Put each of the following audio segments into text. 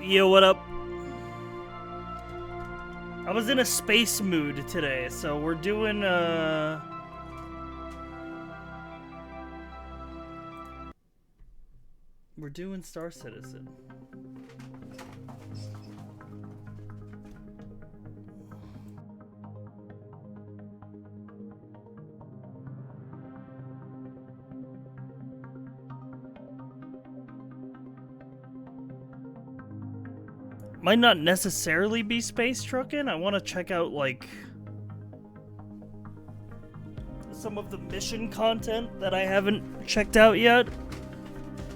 Yo, what up? I was in a space mood today, so we're doing, we're doing Star Citizen. Might not necessarily be space trucking. I want to check out, like, some of the mission content that I haven't checked out yet.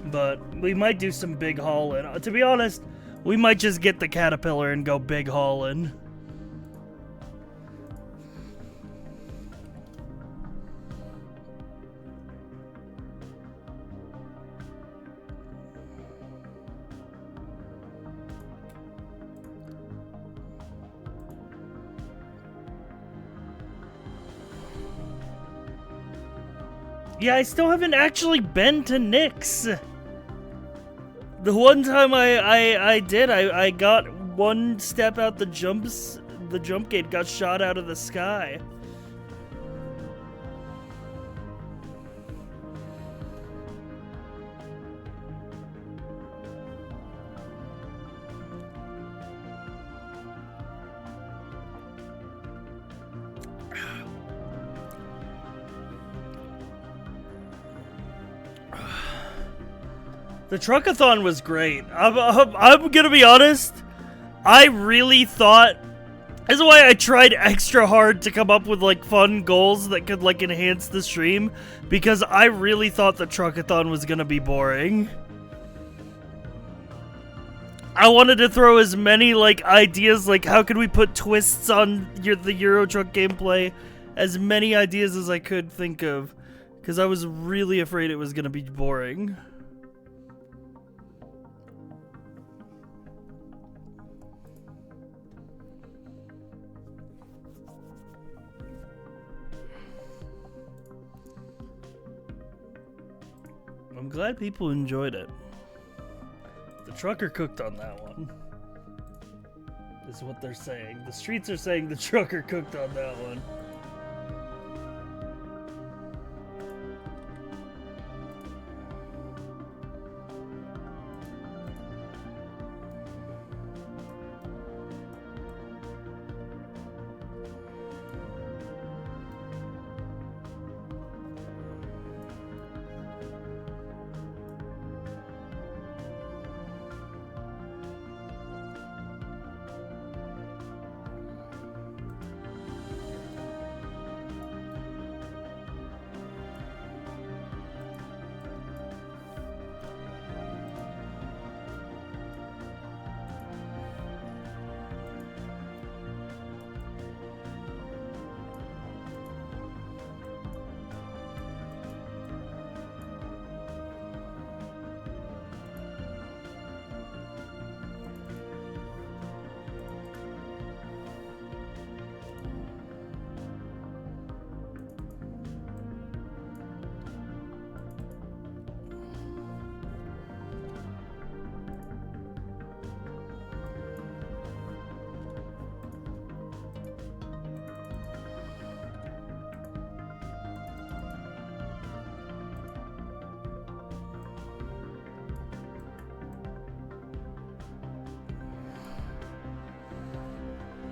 But we might do some big hauling. To be honest, we might just get the Caterpillar and go big hauling. Yeah, I still haven't actually been to Nick's. The one time I did, I got one step out the jump gate got shot out of the sky. The truckathon was great. I'm gonna be honest. I really thought. This is why I tried extra hard to come up with like fun goals that could like enhance the stream, because I really thought the truckathon was gonna be boring. I wanted to throw as many like ideas, like how could we put twists on the Euro Truck gameplay, as many ideas as I could think of, because I was really afraid it was gonna be boring. I'm glad people enjoyed it. The trucker cooked on that one. Is what they're saying. The streets are saying the trucker cooked on that one.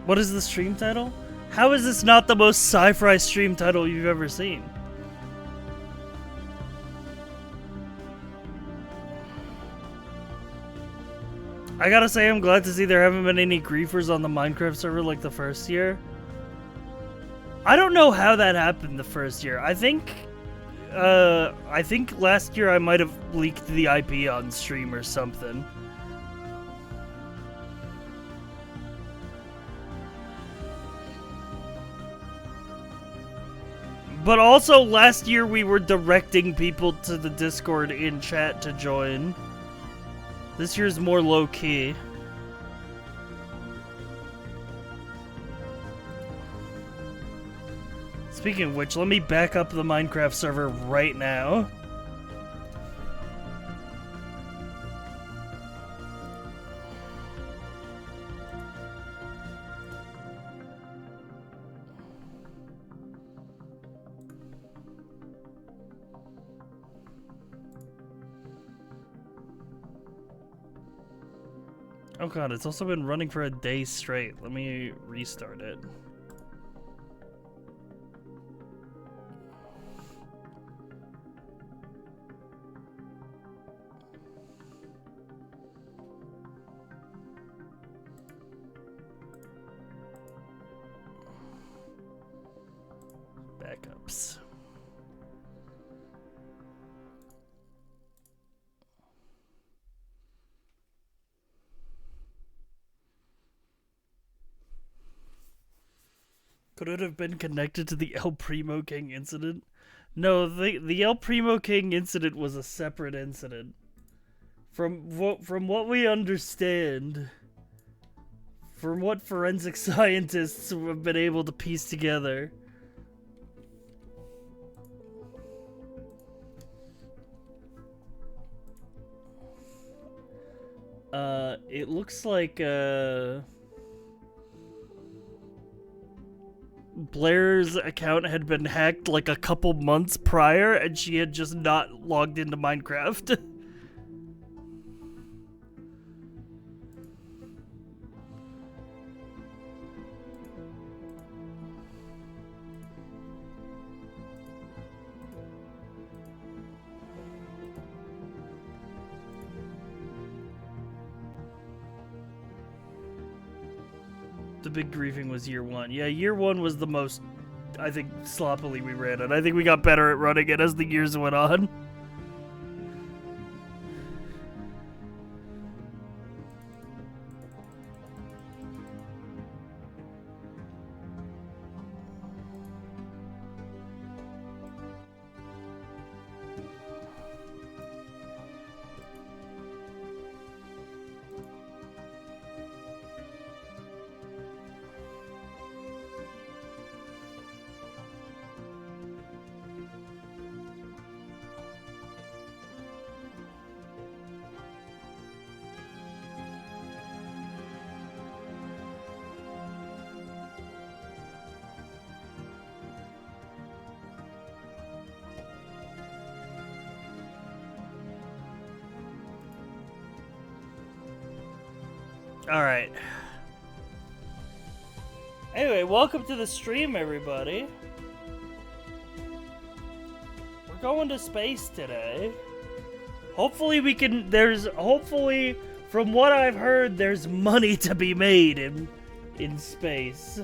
What is the stream title? How is this not the most sci-fi stream title you've ever seen? I gotta say, I'm glad to see there haven't been any griefers on the Minecraft server like the first year. I don't know how that happened the first year. I think last year I might have leaked the IP on stream or something. But also, last year we were directing people to the Discord in chat to join. This year's more low-key. Speaking of which, let me back up the Minecraft server right now. Oh god, it's also been running for a day straight. Let me restart it. Backups. Could it have been connected to the El Primo King incident? No, the El Primo King incident was a separate incident. From what we understand, from what forensic scientists have been able to piece together. It looks like, Blair's account had been hacked like a couple months prior, and she had just not logged into Minecraft. The big griefing was year one. Yeah, year one was the most, I think, sloppily we ran it. I think we got better at running it as the years went on. Alright. Anyway, welcome to the stream, everybody. We're going to space today. Hopefully we can, hopefully, from what I've heard, there's money to be made in space.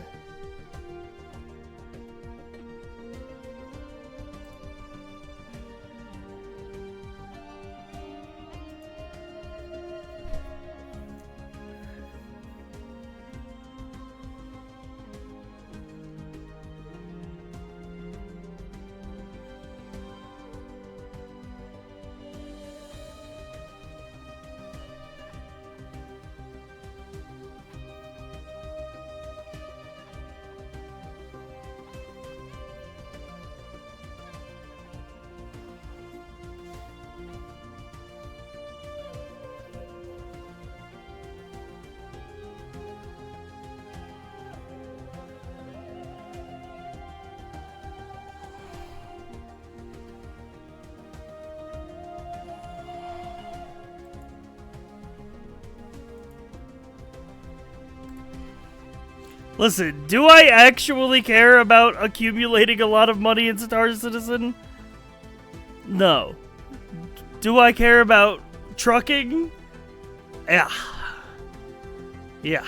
Listen, do I actually care about accumulating a lot of money in Star Citizen? No. Do I care about trucking? Yeah. Yeah.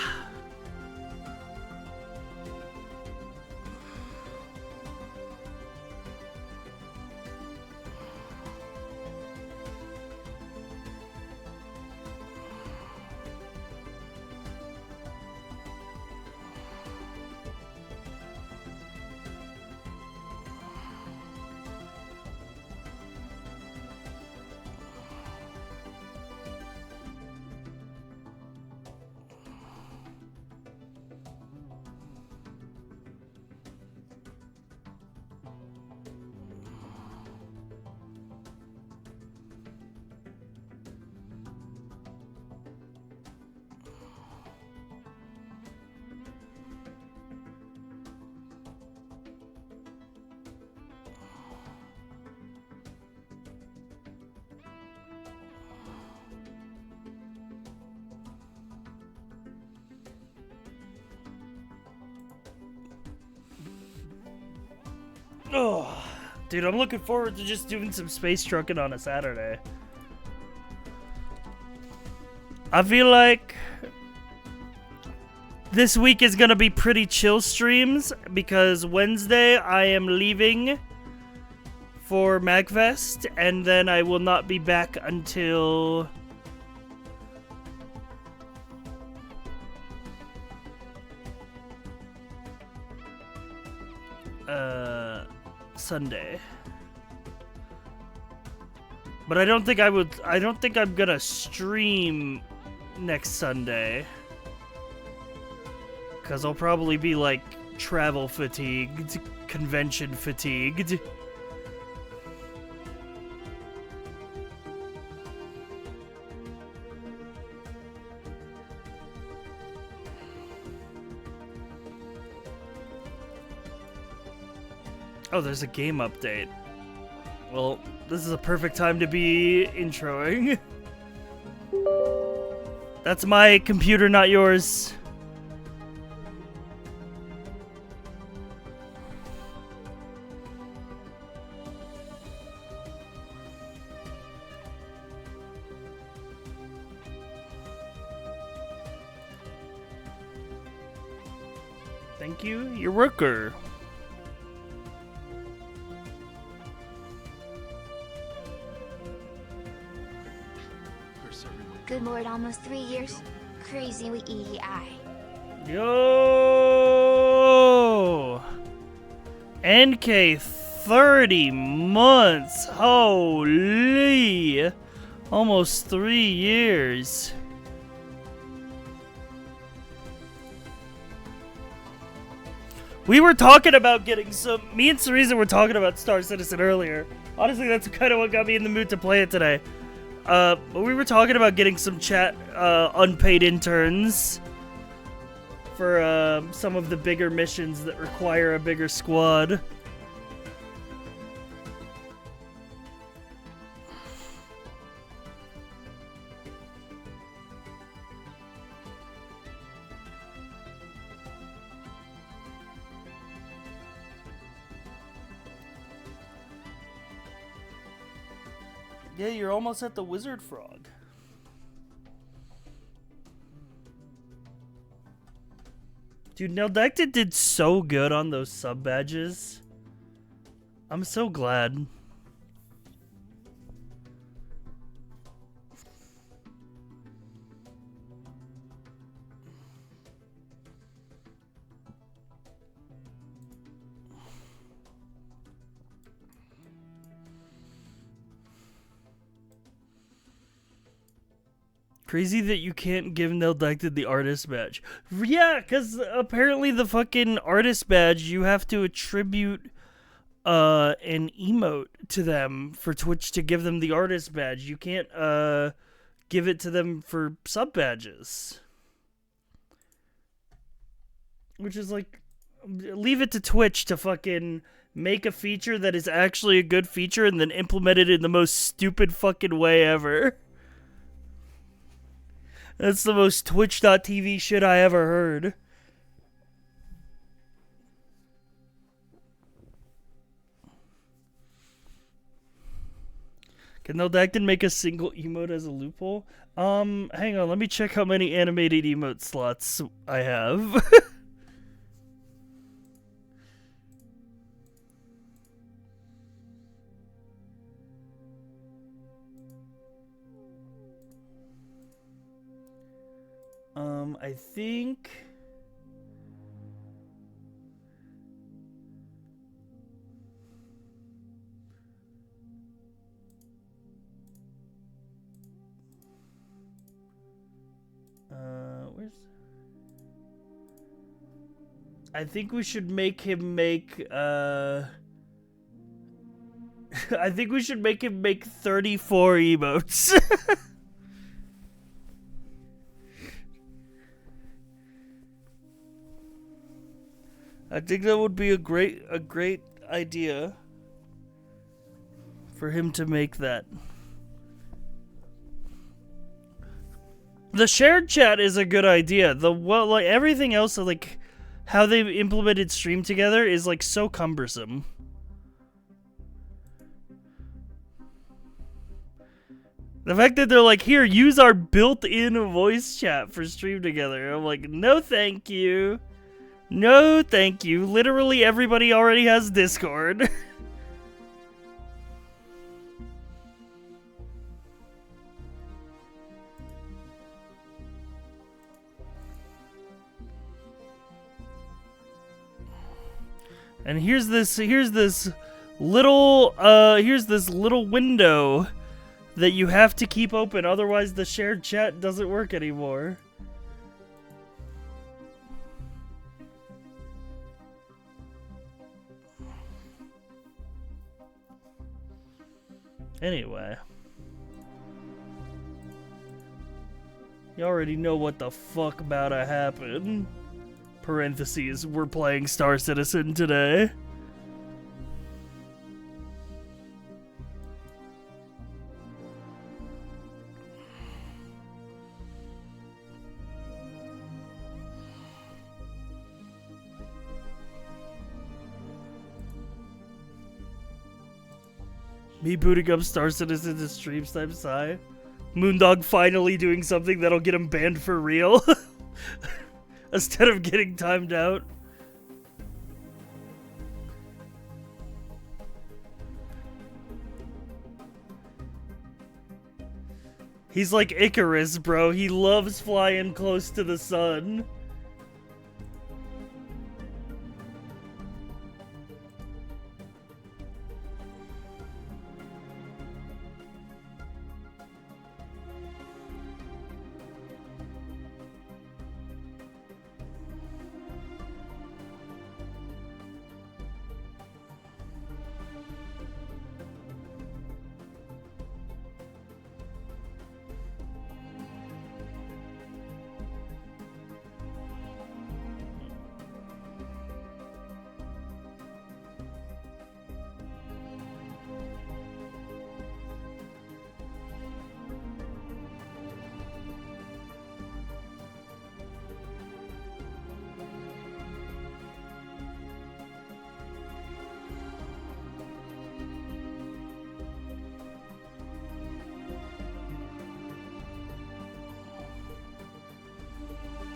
Oh, dude, I'm looking forward to just doing some space trucking on a Saturday. I feel like this week is gonna be pretty chill streams because Wednesday I am leaving for MagFest, and then I will not be back until Sunday. But I don't think I'm gonna stream next Sunday, because I'll probably be like travel fatigued, convention fatigued. Oh, there's a game update. Well, this is a perfect time to be introing. That's my computer, not yours. Thank you, your worker. Good lord, almost 3 years. Crazy we EEI. Yo! NK 30 months. Holy! Almost 3 years. We were talking about getting some. Me and Cereza were talking about Star Citizen earlier. Honestly, that's kind of what got me in the mood to play it today. But we were talking about getting some chat unpaid interns for some of the bigger missions that require a bigger squad. Yeah, you're almost at the Wizard Frog. Dude, Neldecta did so good on those sub badges. I'm so glad. Crazy that you can't give Neldecta the artist badge. Yeah, because apparently the fucking artist badge, you have to attribute an emote to them for Twitch to give them the artist badge. You can't give it to them for sub badges. Which is like, leave it to Twitch to fucking make a feature that is actually a good feature and then implement it in the most stupid fucking way ever. That's the most Twitch.tv shit I ever heard. Can Neldecta make a single emote as a loophole? Hang on, let me check how many animated emote slots I have. I think I think we should make him make I think we should make him make 34 emotes. I think that would be a great idea for him to make that. The shared chat is a good idea. Like everything else, like how they've implemented stream together is like so cumbersome. The fact that they're like, here, use our built-in voice chat for stream together. I'm like, no thank you. No thank you. Literally everybody already has Discord. And here's this little window that you have to keep open, otherwise the shared chat doesn't work anymore. Anyway. You already know what the fuck about to happen. Parentheses, we're playing Star Citizen today. Me booting up Star Citizen to stream type sigh. Moondog finally doing something that'll get him banned for real. Instead of getting timed out. He's like Icarus, bro. He loves flying close to the sun.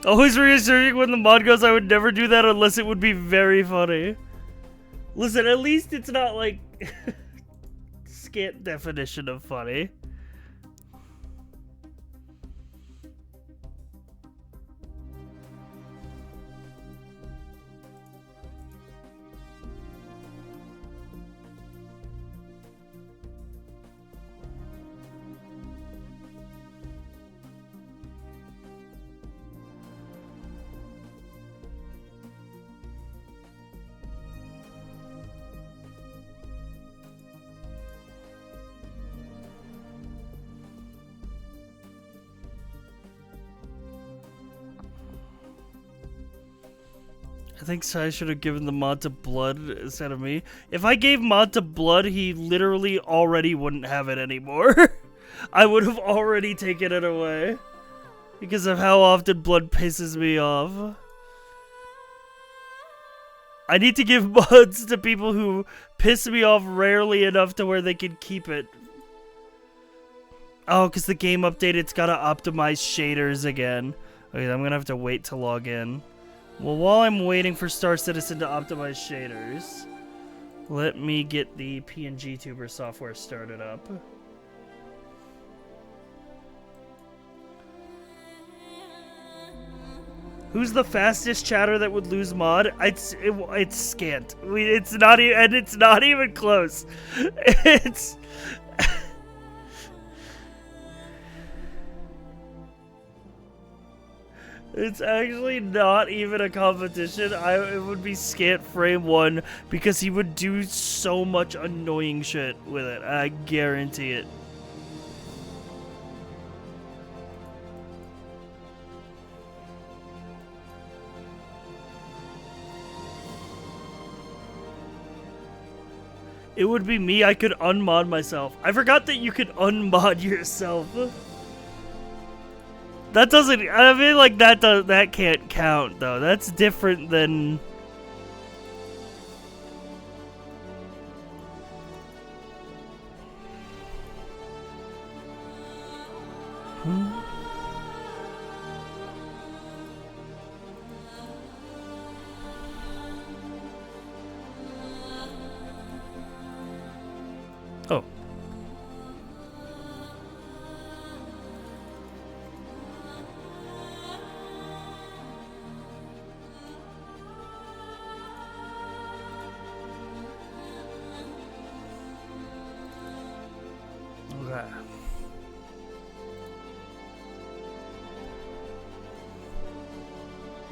Always reassuring when the mod goes, I would never do that unless it would be very funny. Listen, at least it's not like scant definition of funny. I think Sai should have given the mod to Blood instead of me. If I gave mod to Blood, he literally already wouldn't have it anymore. I would have already taken it away. Because of how often Blood pisses me off. I need to give mods to people who piss me off rarely enough to where they can keep it. Oh, because the game update, it's got to optimize shaders again. Okay, I'm going to have to wait to log in. Well, while I'm waiting for Star Citizen to optimize shaders, let me get the PNG Tuber software started up. Who's the fastest chatter that would lose mod? It's scant. It's not even, and it's not even close. It's It's actually not even a competition. It would be Scant Frame 1 because he would do so much annoying shit with it. I guarantee it. It would be me. I could unmod myself. I forgot that you could unmod yourself. That doesn't, I mean, like, that can't count, though. That's different than...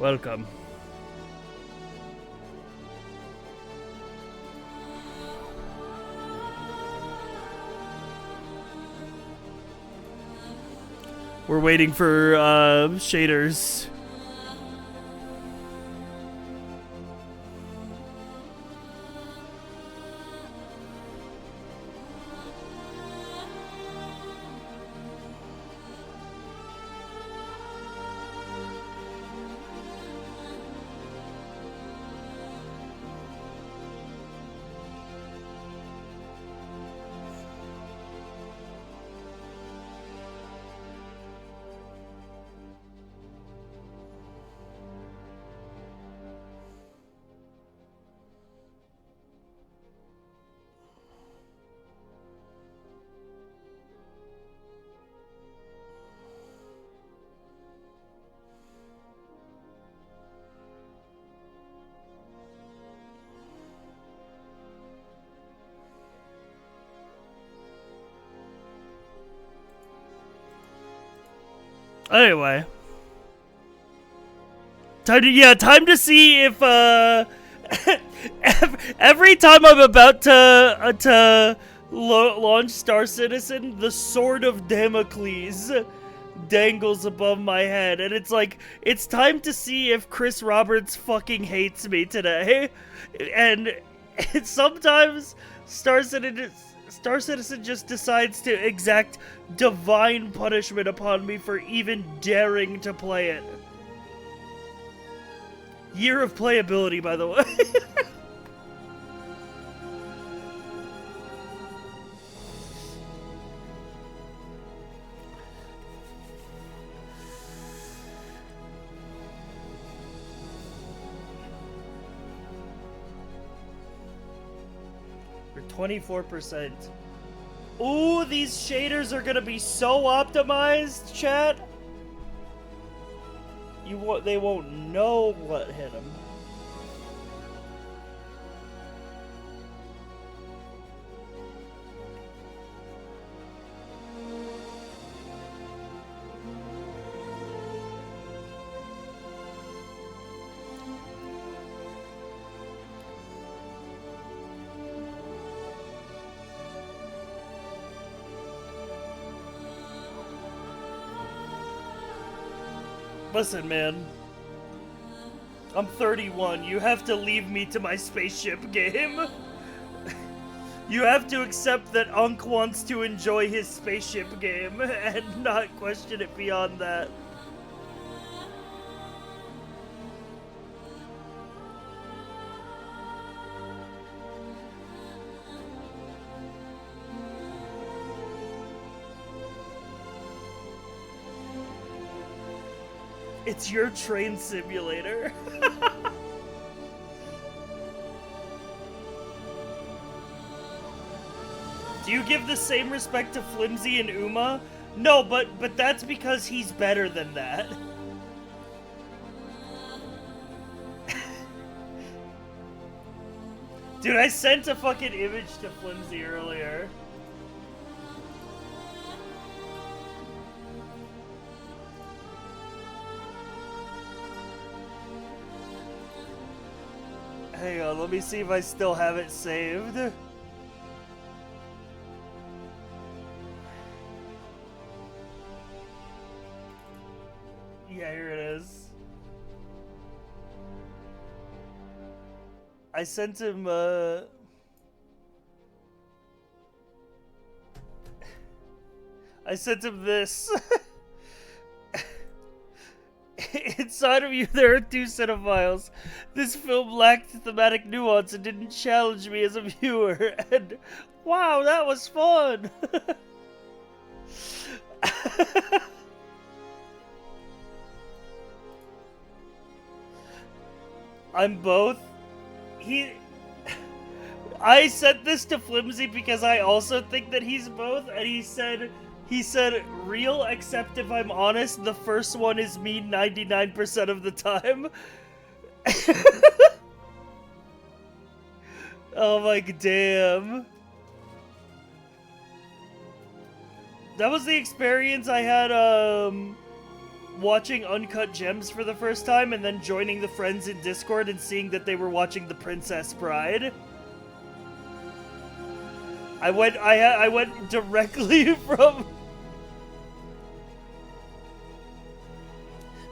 Welcome. We're waiting for shaders. Anyway, time to see if every time I'm about to launch Star Citizen, the sword of Damocles dangles above my head, and it's like, it's time to see if Chris Roberts fucking hates me today. And sometimes Star Citizen just decides to exact divine punishment upon me for even daring to play it. Year of playability, by the way. We're 24%. Ooh, these shaders are gonna be so optimized, chat. They won't know what hit them. Listen, man. I'm 31. You have to leave me to my spaceship game. You have to accept that Unk wants to enjoy his spaceship game and not question it beyond that. It's your train simulator. Do you give the same respect to Flimsy and Uma? No, but that's because he's better than that. Dude, I sent a fucking image to Flimsy earlier. Hang on, let me see if I still have it saved. Yeah, here it is. I sent him, I sent him this. Inside of you, there are two cinephiles. This film lacked thematic nuance and didn't challenge me as a viewer. And wow, that was fun. I'm both. I sent this to Flimsy because I also think that he's both, and he said, real, except if I'm honest, the first one is me 99% of the time. Oh my damn. That was the experience I had, watching Uncut Gems for the first time and then joining the friends in Discord and seeing that they were watching The Princess Bride. I went directly from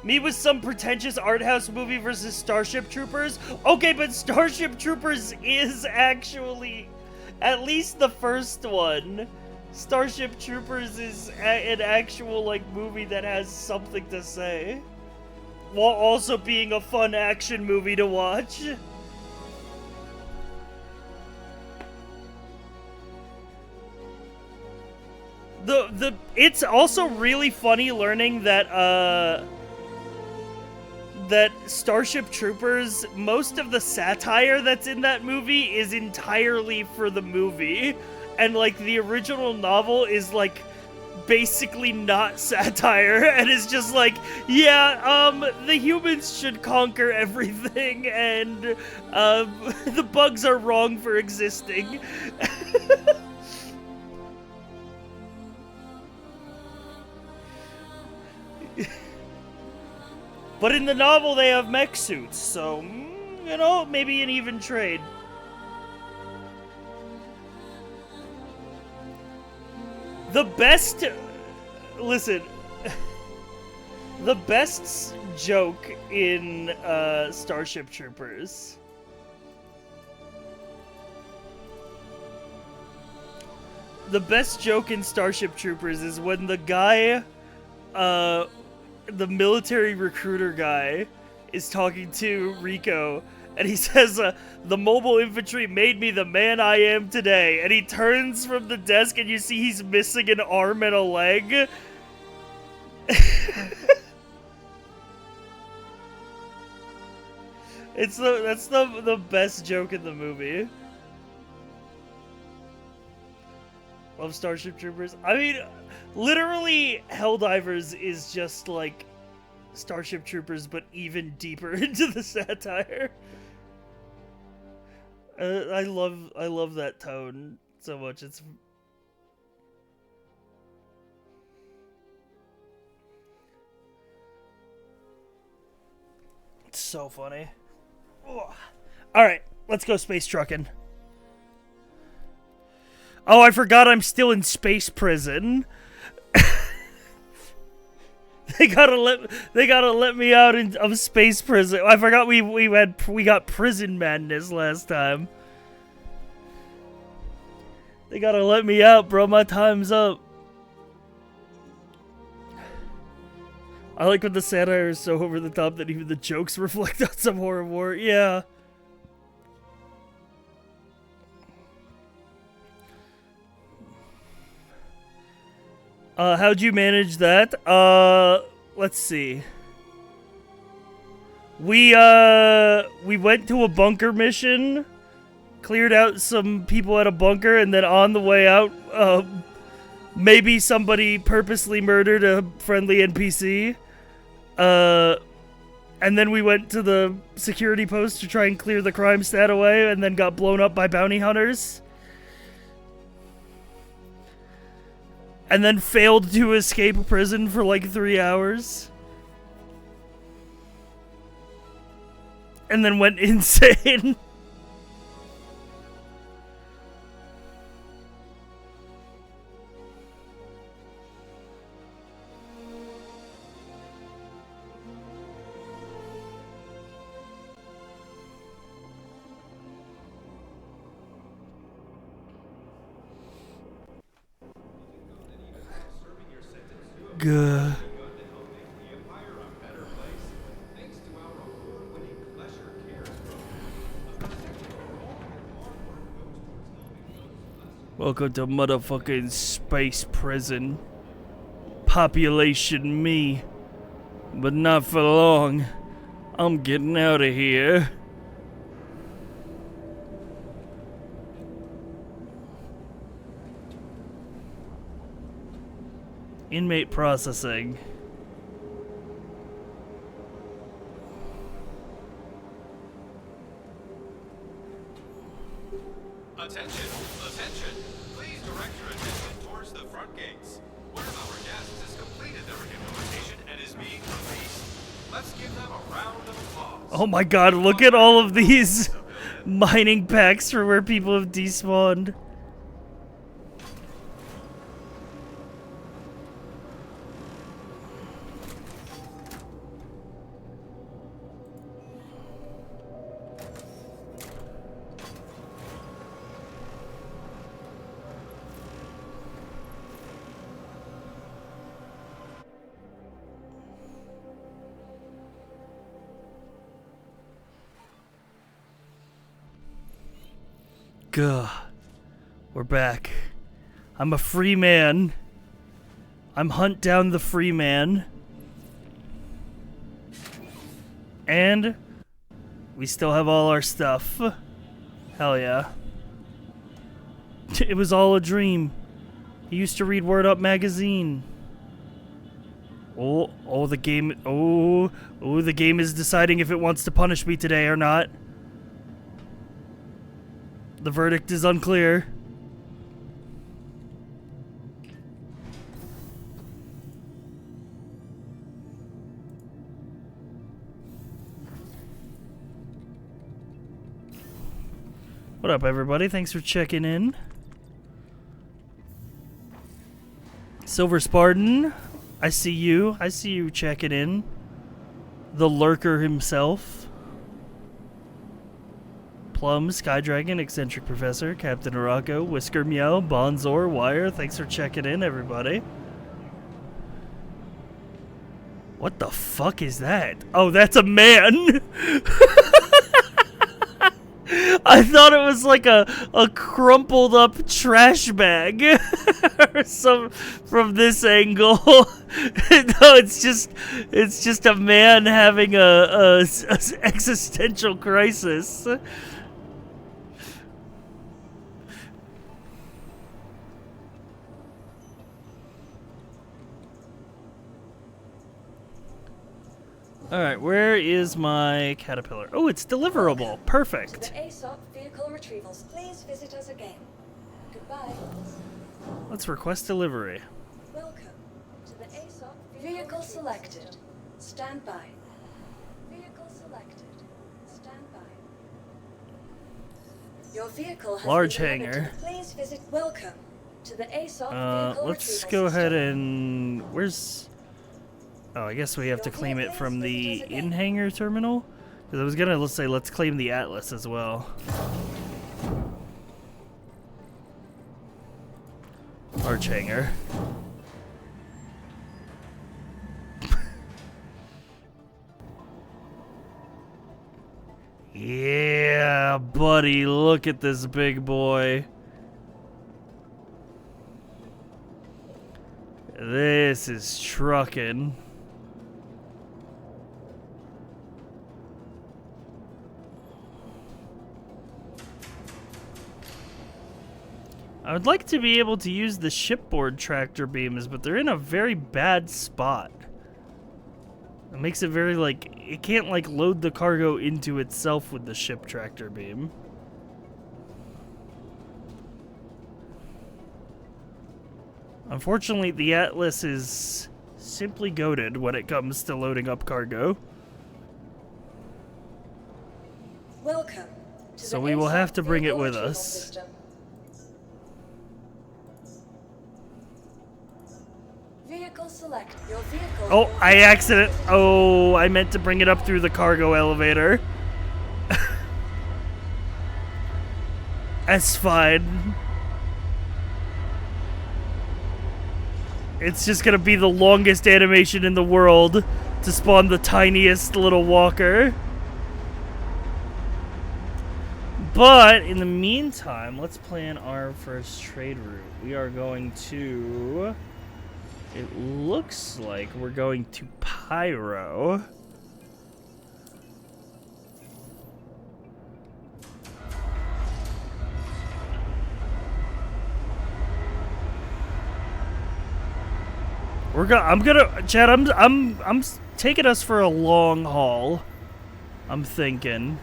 me with some pretentious art house movie versus Starship Troopers. Okay, but Starship Troopers is actually, at least the first one, Starship Troopers is an actual, like, movie that has something to say, while also being a fun action movie to watch. It's also really funny learning that, that Starship Troopers, most of the satire that's in that movie is entirely for the movie. And, like, the original novel is, like, basically not satire, and is just like, yeah, the humans should conquer everything, and, the bugs are wrong for existing. But in the novel, they have mech suits, so, you know, maybe an even trade. The best... Listen. The best joke in Starship Troopers... The best joke in Starship Troopers is when the guy... the military recruiter guy is talking to Rico, and he says, the mobile infantry made me the man I am today. And he turns from the desk and you see he's missing an arm and a leg. That's the best joke in the movie. Love Starship Troopers. I mean, literally, Helldivers is just like Starship Troopers, but even deeper into the satire. I love that tone so much. It's so funny. All right, let's go space trucking. Oh, I forgot I'm still in space prison. They gotta let me out of space prison. I forgot we got prison madness last time. They gotta let me out, bro. My time's up. I like when the satire is so over the top that even the jokes reflect on some horror war. Yeah. How'd you manage that? Let's see. We went to a bunker mission, cleared out some people at a bunker, and then on the way out, maybe somebody purposely murdered a friendly NPC. And then we went to the security post to try and clear the crime stat away, and then got blown up by bounty hunters. And then failed to escape prison for like 3 hours. And then went insane. Good. Welcome to motherfucking space prison. Population me. But not for long. I'm getting out of here. Inmate processing. Attention! Attention! Please direct your attention towards the front gates. One of our guests has completed their rehabilitation and is being released. Let's give them a round of applause. Oh my god, look at all of these mining packs for where people have despawned. Gah. We're back. I'm a free man. I'm Hunt Down the Free Man. And we still have all our stuff. Hell yeah. It was all a dream. He used to read Word Up magazine. Oh, the game. Oh, the game is deciding if it wants to punish me today or not. The verdict is unclear. What up, everybody? Thanks for checking in. Silver Spartan, I see you. I see you checking in. The lurker himself. Plum, Skydragon, Eccentric Professor, Captain Araco, Whisker Meow, Bonzor, Wire. Thanks for checking in, everybody. What the fuck is that? Oh, that's a man! I thought it was like a crumpled up trash bag or some from this angle. No, it's just a man having a existential crisis. Alright, where is my caterpillar? Oh, it's deliverable. Perfect. To the ASOP vehicle retrievals, please visit us again. Goodbye. Let's request delivery. Welcome to the ASOP vehicle selected. Stand by. Vehicle selected. Stand by. Your vehicle has Large been hangar. delivered. Please visit. Welcome to the ASOP vehicle Let's retrieval go ahead system. and... Where's... Oh, I guess we have to claim it from the in-hangar terminal? Because I was gonna, let's say, let's claim the Atlas as well. Large hangar. Yeah, buddy, look at this big boy. This is truckin'. I would like to be able to use the shipboard tractor beams, but they're in a very bad spot. It makes it very, like, it can't, like, load the cargo into itself with the ship tractor beam. Unfortunately, the Atlas is simply goated when it comes to loading up cargo. Welcome to So the we will ASOP have to bring it vehicle with retrieval us. system. Vehicle select. Your vehicle. Oh, I meant to bring it up through the cargo elevator. That's fine. It's just gonna be the longest animation in the world to spawn the tiniest little walker. But in the meantime, let's plan our first trade route. We are going to... It looks like we're going to Pyro. Chad, I'm taking us for a long haul. I'm thinking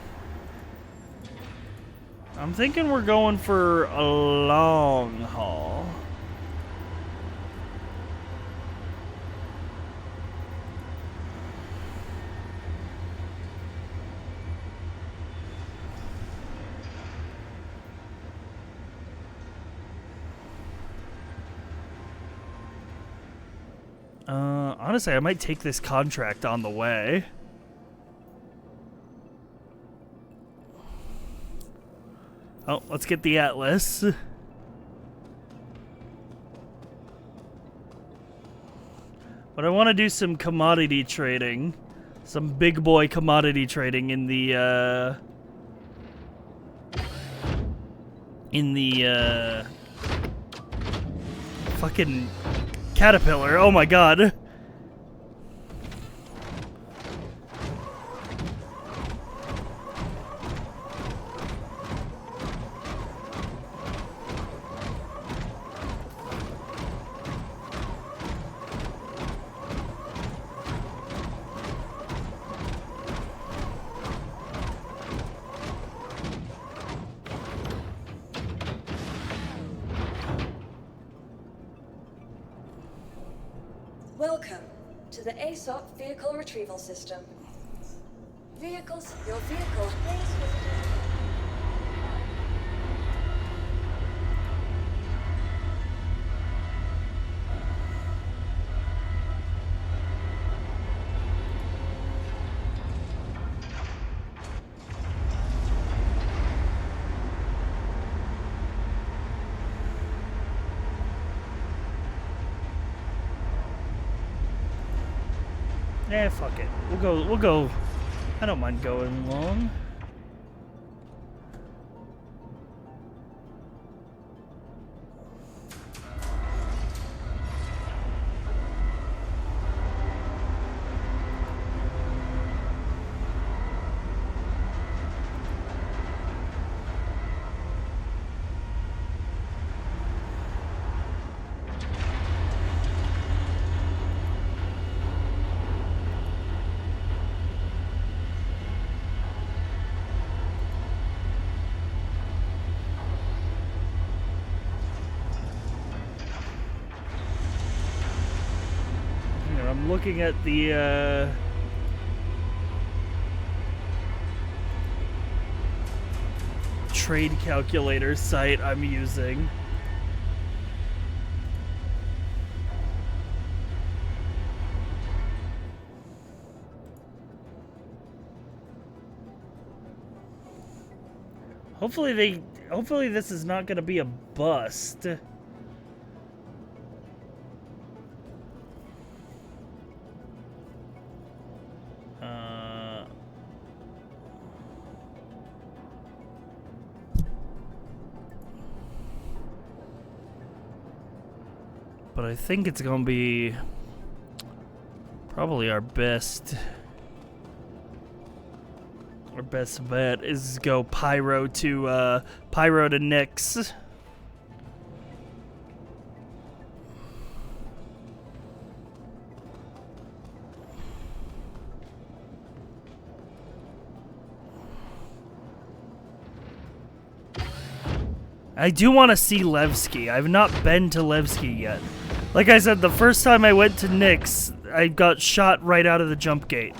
we're going for a long haul. Honestly, I might take this contract on the way. Oh, let's get the Atlas. But I want to do some commodity trading. Some big boy commodity trading in the, fucking caterpillar. Oh my god. Welcome to the ASOP Vehicle Retrieval System. Your vehicle is visited. Eh, fuck it. We'll go. I don't mind going long. I'm looking at the trade calculator site I'm using. Hopefully this is not going to be a bust. But I think it's gonna be probably our best bet is go Pyro to Nyx. I do want to see Levski. I've not been to Levski yet. Like I said, the first time I went to Nyx, I got shot right out of the jump gate.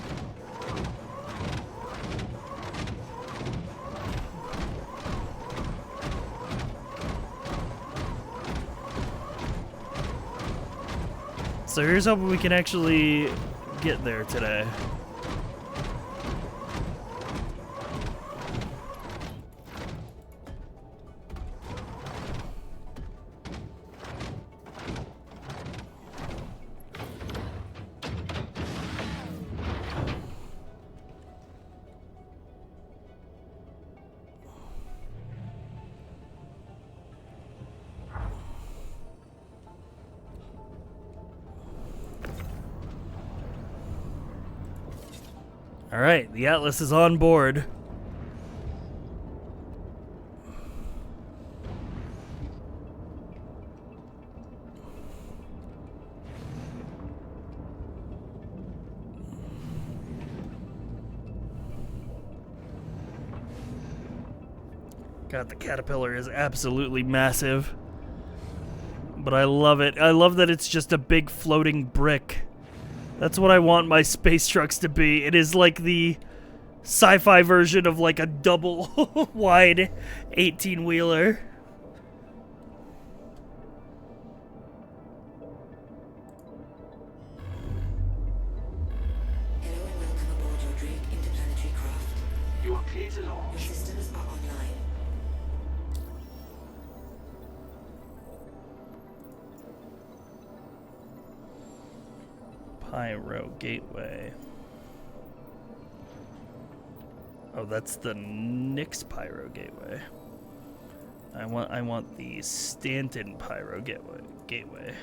So here's hoping we can actually get there today. Alright, the Atlas is on board. God, the Caterpillar is absolutely massive. But I love it. I love that it's just a big floating brick. That's what I want my space trucks to be. It is like the sci-fi version of like a double wide 18-wheeler. clear to launch. Your systems are online. Pyro Gateway. Oh, that's the Nyx Pyro Gateway. I want the Stanton Pyro Gateway.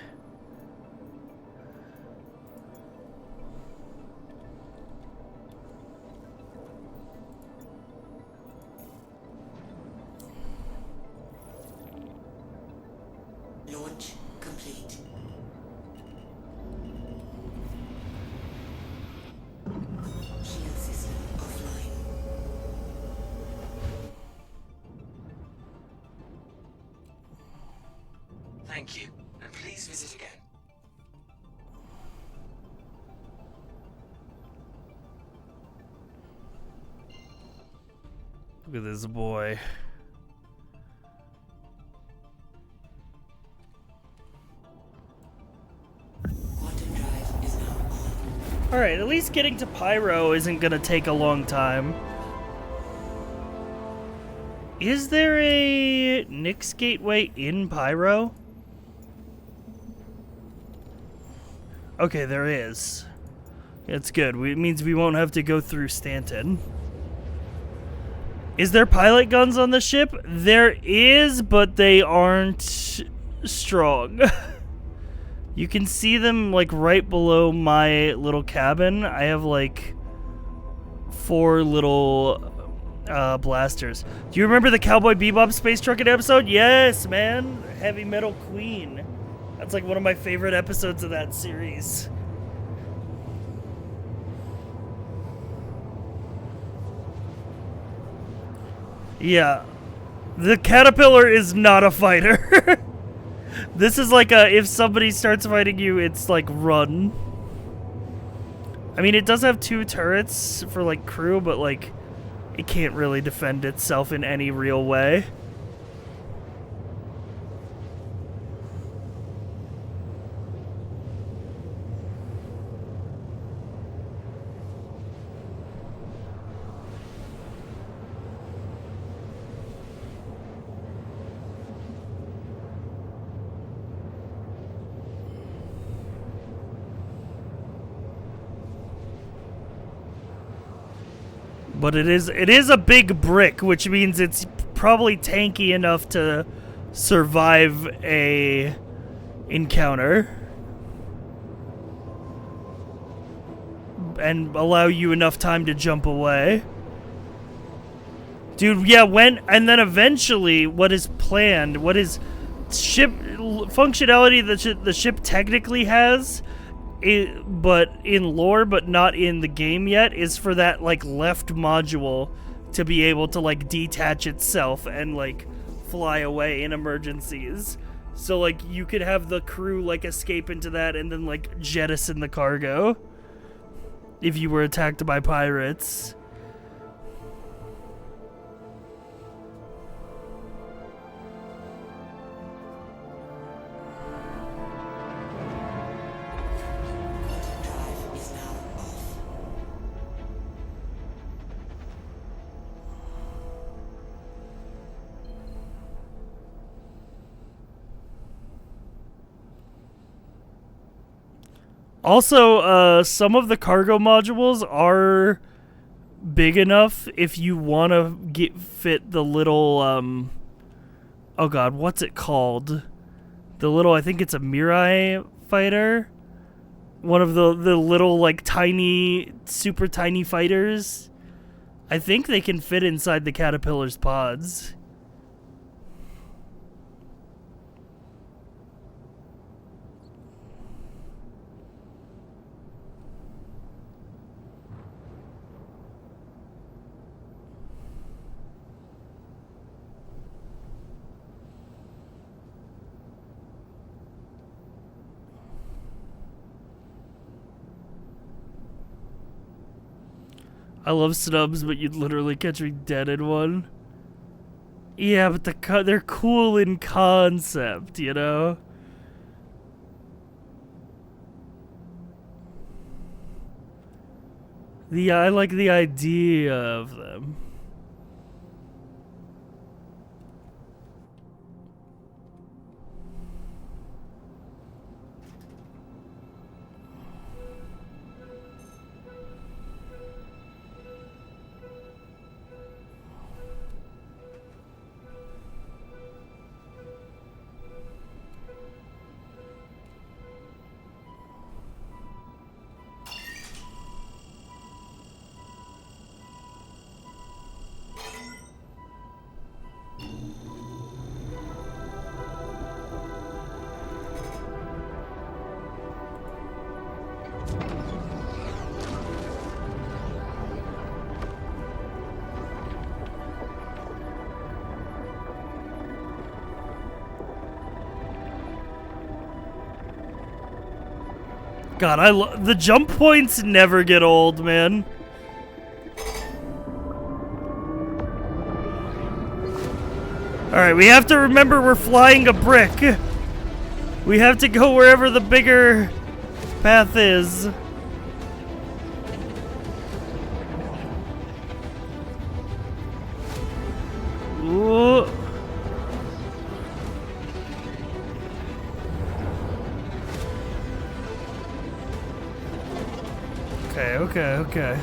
Launch complete. Shield system offline. Thank you, and please visit again. Look at this boy. Quantum drive is now on. Alright, at least getting to Pyro isn't gonna take a long time. Is there a Nyx Gateway in Pyro? Okay, there is. It's good. It means we won't have to go through Stanton. Is there pilot guns on the ship? There is, but they aren't strong. You can see them like right below my little cabin. I have like 4 little blasters. Do you remember the Cowboy Bebop space trucking episode? Yes, man. Heavy Metal Queen. That's like one of my favorite episodes of that series. Yeah. The caterpillar is not a fighter. This is like a, if somebody starts fighting you, it's like run. I mean, it does have 2 turrets for like crew, but like it can't really defend itself in any real way. But it is a big brick, which means it's probably tanky enough to survive a encounter and allow you enough time to jump away. Dude, yeah, and then eventually what is planned, what is ship functionality that the ship technically has, but in lore, but not in the game yet, is for that like left module to be able to like detach itself and like fly away in emergencies. So like you could have the crew like escape into that and then like jettison the cargo if you were attacked by pirates. Also, some of the cargo modules are big enough if you want to fit the little, oh god, what's it called? The little, I think it's a Mirai fighter. One of the little, like, tiny, super tiny fighters. I think they can fit inside the Caterpillar's pods. I love snubs, but you'd literally catch me dead in one. Yeah, but they're cool in concept, you know? I like the idea of them. God, the jump points never get old, man. Alright, we have to remember we're flying a brick. We have to go wherever the bigger path is. Ooh. Okay.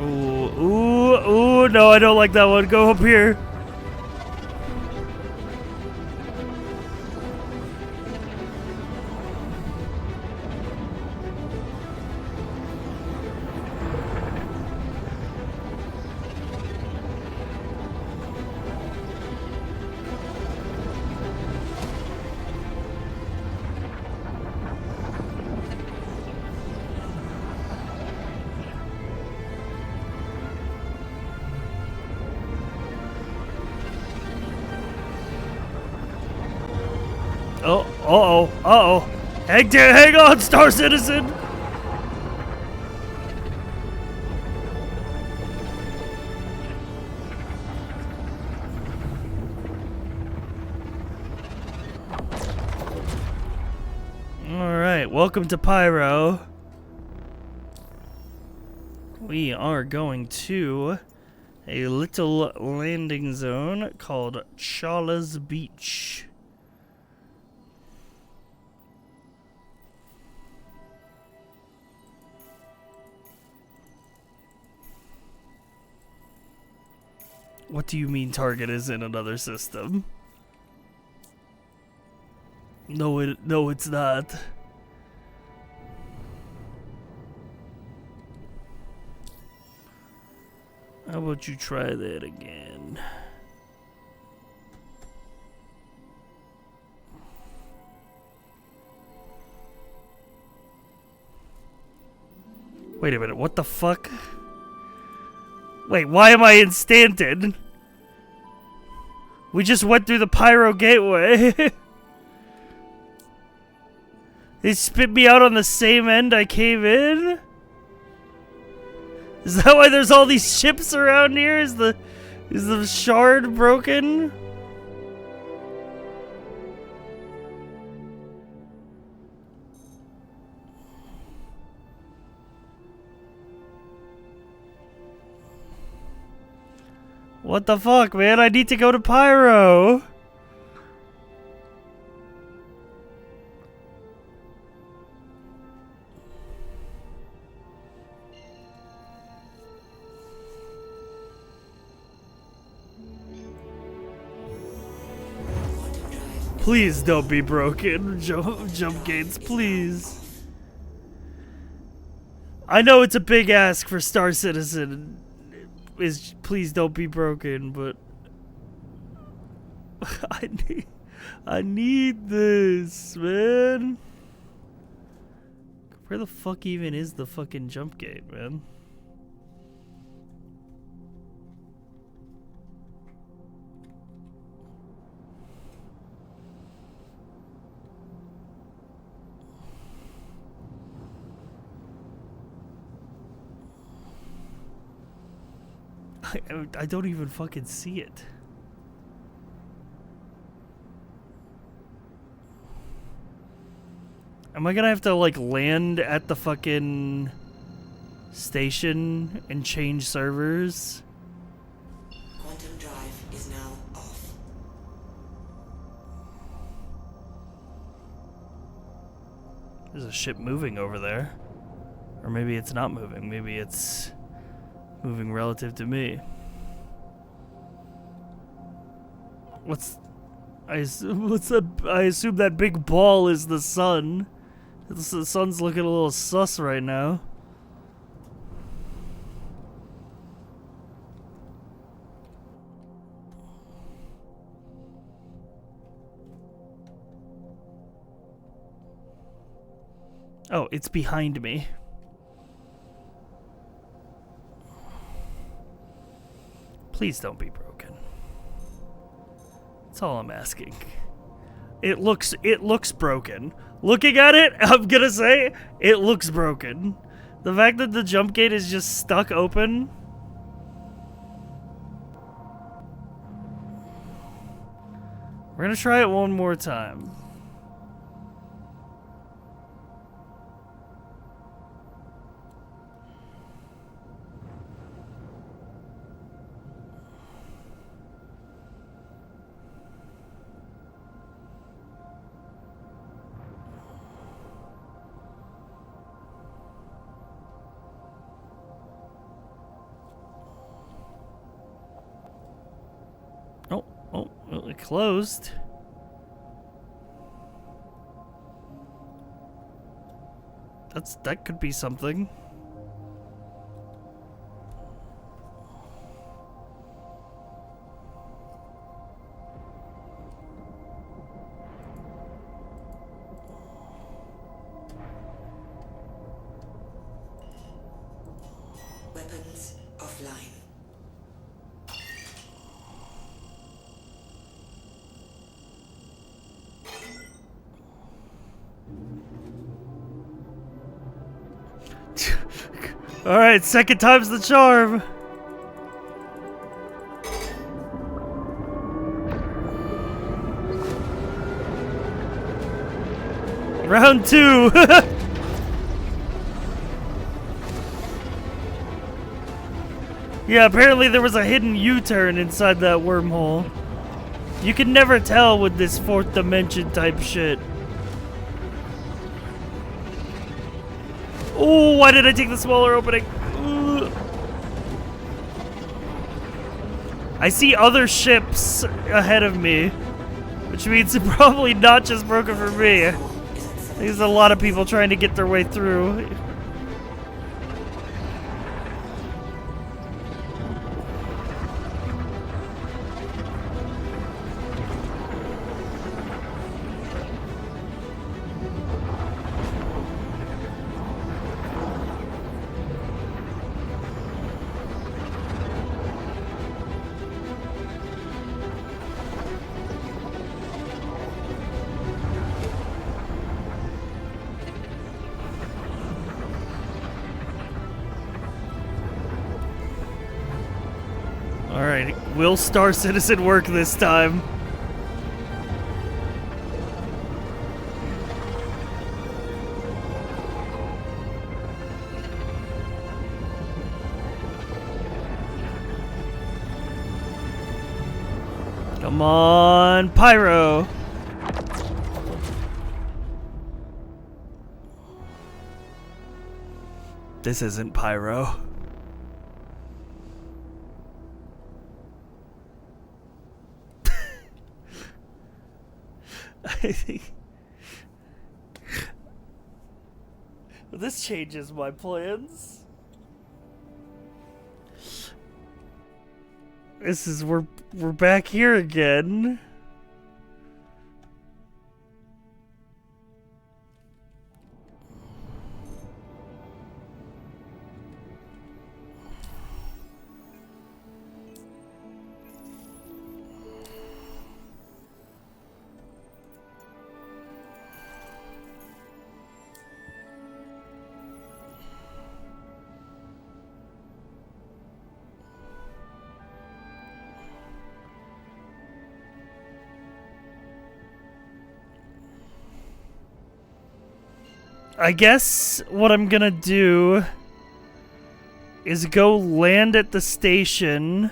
Ooh, no, I don't like that one. Go up here. Uh-oh. Hang on, Star Citizen! Alright, welcome to Pyro. We are going to a little landing zone called Chala's Beach. What do you mean target is in another system? No, it's not. How about you try that again? Wait a minute, what the fuck? Wait, why am I instanted? We just went through the Pyro Gateway. They spit me out on the same end I came in? Is that why there's all these ships around here? Is the shard broken? What the fuck, man? I need to go to Pyro. Please don't be broken. Jump gates, please. I know it's a big ask for Star Citizen. Please don't be broken, but I need this, man. Where the fuck even is the fucking jump gate, man? I don't even fucking see it. Am I gonna have to like land at the fucking station and change servers? Quantum drive is now off. There's a ship moving over there. Or maybe it's not moving. Maybe it's moving relative to me. I assume that big ball is the sun. The sun's looking a little sus right now. Oh, it's behind me. Please don't be broken. That's all I'm asking. It looks broken. Looking at it, I'm gonna say it looks broken. The fact that the jump gate is just stuck open. We're gonna try it one more time. Oh, well, it closed. That could be something. Weapons offline. Alright, second time's the charm. Round 2. Yeah, apparently there was a hidden U-turn inside that wormhole. You can never tell with this fourth dimension type shit. Oh, why did I take the smaller opening? Ugh. I see other ships ahead of me, which means it's probably not just broken for me. There's a lot of people trying to get their way through. Alright, will Star Citizen work this time? Come on, Pyro! This isn't Pyro. I think this changes my plans. This is we're back here again. I guess what I'm gonna do is go land at the station,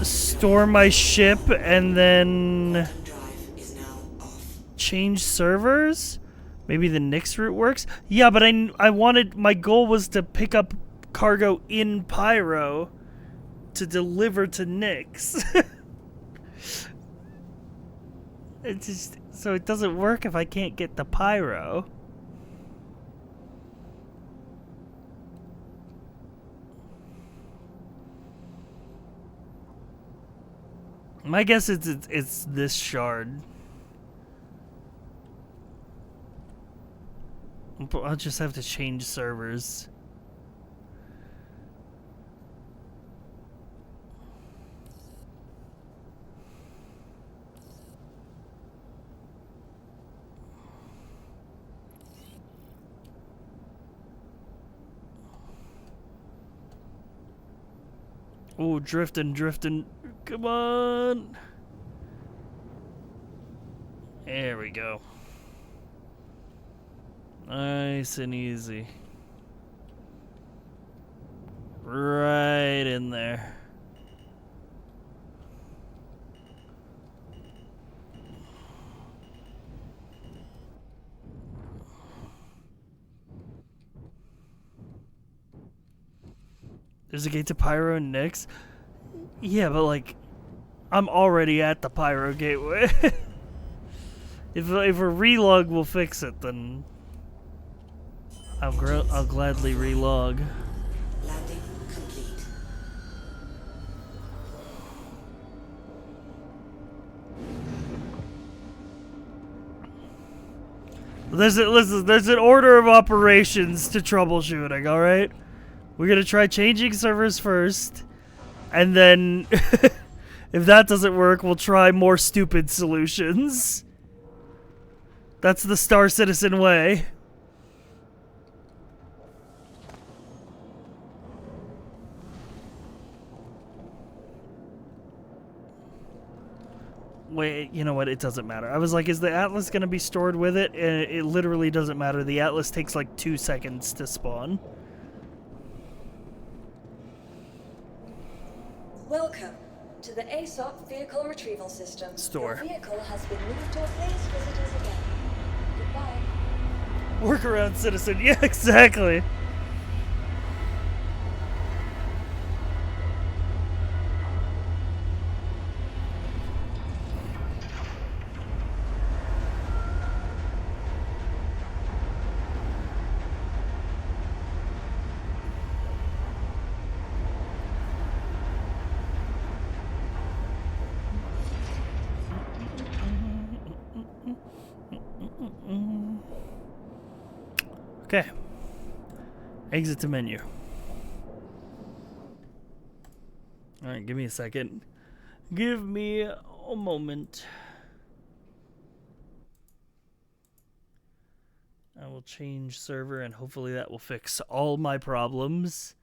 store my ship, and then change servers? Maybe the Nyx route works? Yeah, but I wanted, my goal was to pick up cargo in Pyro to deliver to Nyx. It's just, so it doesn't work if I can't get the Pyro. My guess is it's this shard. I'll just have to change servers. Oh, drifting, drifting. Come on. There we go. Nice and easy. Right in there. There's a gate to Pyro next? Yeah, but like, I'm already at the Pyro gateway. if a relog will fix it, then I'll gladly relog. Landing complete. There's an order of operations to troubleshooting, alright? We're gonna try changing servers first, and then if that doesn't work, we'll try more stupid solutions. That's the Star Citizen way. Wait, you know what? It doesn't matter. I was like, is the Atlas gonna be stored with it? And it literally doesn't matter. The Atlas takes like 2 seconds to spawn. Welcome to the ASOP Vehicle Retrieval System. Store. Your vehicle has been moved to a place visitors again. Goodbye. Workaround citizen. Yeah, exactly. Okay. Exit to menu. Alright, give me a second. Give me a moment. I will change server and hopefully that will fix all my problems.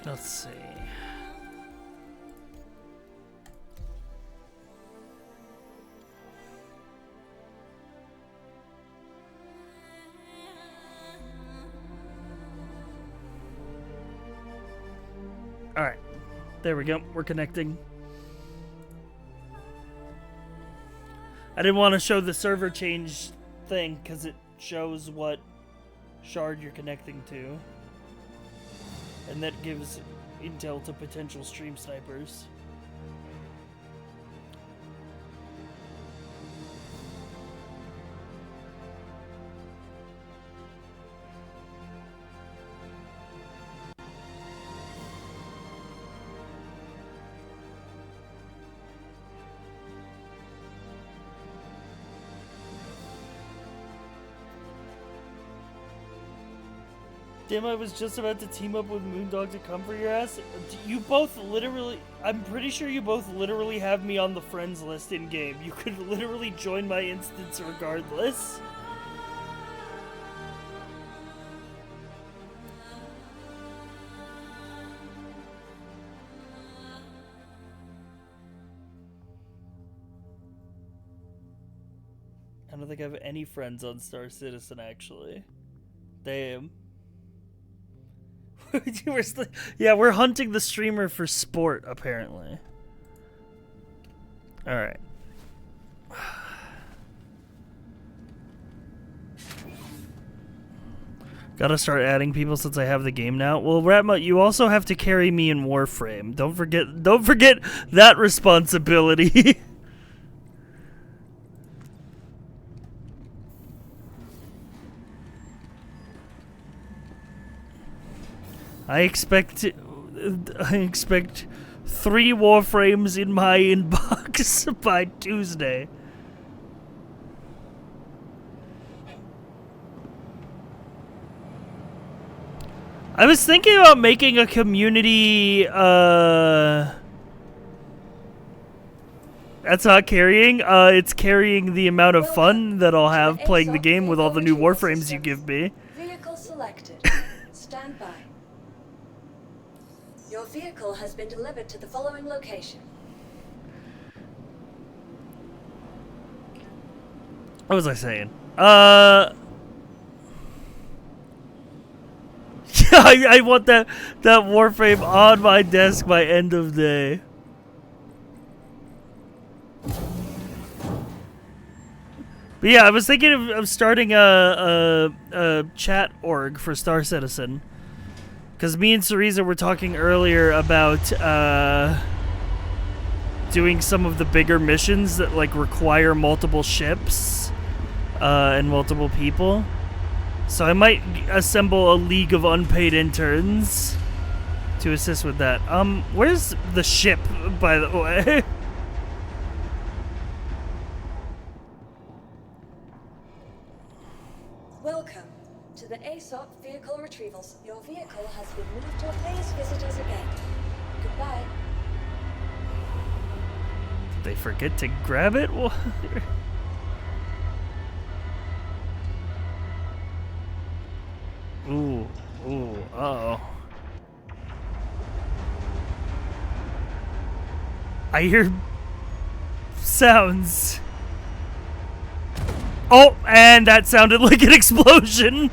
Let's see. All right. There we go. We're connecting. I didn't want to show the server change thing because it shows what shard you're connecting to. And that gives intel to potential stream snipers. Damn, I was just about to team up with Moondog to come for your ass. You both literally... I'm pretty sure you both literally have me on the friends list in-game. You could literally join my instance regardless. I don't think I have any friends on Star Citizen, actually. Damn. Yeah, we're hunting the streamer for sport, apparently. Alright. Gotta start adding people since I have the game now. Well, Ratma, you also have to carry me in Warframe. Don't forget that responsibility. I expect 3 Warframes in my inbox by Tuesday. I was thinking about making a community, that's not carrying, it's carrying the amount of fun that I'll have playing the game with all the new Warframes you give me. Vehicle selected. Stand by. Your vehicle has been delivered to the following location. What was I saying? I want that Warframe on my desk by end of day. But yeah, I was thinking of starting a chat org for Star Citizen. Because me and Cereza were talking earlier about doing some of the bigger missions that like require multiple ships and multiple people. So I might assemble a league of unpaid interns to assist with that. Where's the ship, by the way? Welcome to the ASOP vehicle retrievals. Your vehicle has been moved to please visit us again. Goodbye. Did they forget to grab it? Ooh, uh-oh. I hear sounds. Oh, and that sounded like an explosion.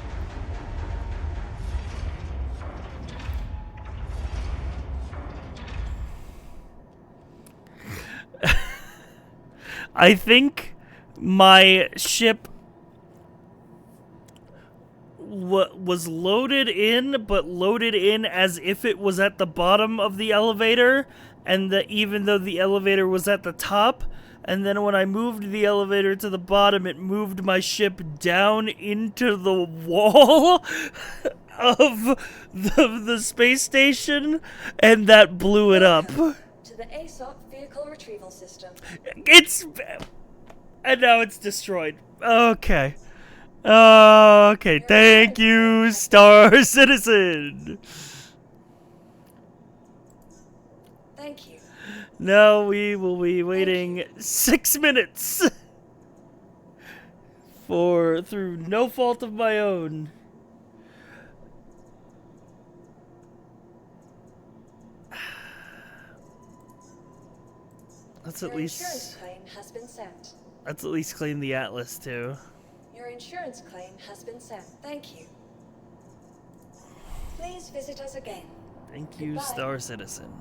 I think my ship was loaded in, but loaded in as if it was at the bottom of the elevator, and that even though the elevator was at the top, and then when I moved the elevator to the bottom, it moved my ship down into the wall of the space station, and that blew it up. To the ASOP vehicle retrieval system. And now it's destroyed. Okay. Okay, thank you, Star Citizen. Thank you. Now we will be waiting 6 minutes through no fault of my own. Let's at least. Your insurance claim has been sent. Let's at least claim the Atlas too. Your insurance claim has been sent. Thank you. Please visit us again. Thank you, Goodbye. Star Citizen.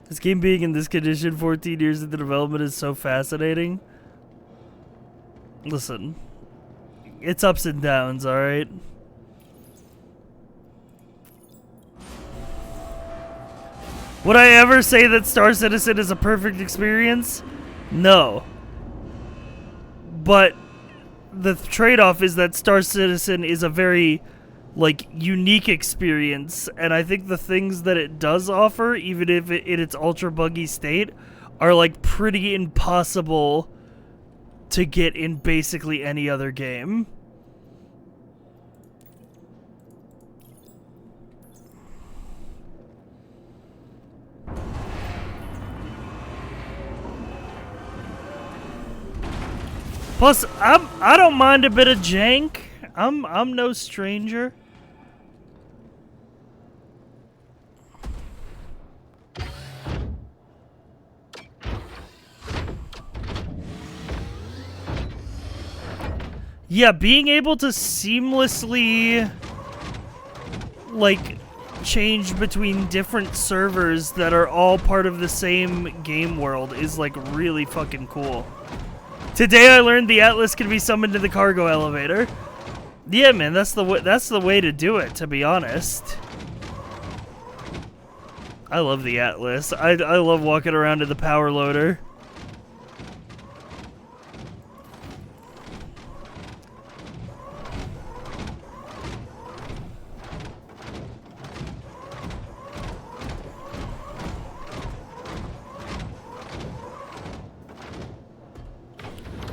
This game being in this condition 14 years into development is so fascinating. Listen, it's ups and downs, alright? Would I ever say that Star Citizen is a perfect experience? No. But the trade-off is that Star Citizen is a very, like, unique experience, and I think the things that it does offer, even if in its ultra buggy state, are, like, pretty impossible to get in basically any other game. Plus, I don't mind a bit of jank. I'm no stranger. Yeah, being able to seamlessly like change between different servers that are all part of the same game world is like really fucking cool. Today I learned the Atlas can be summoned to the cargo elevator. Yeah, man, that's the way to do it, to be honest. I love the Atlas. I love walking around in the power loader.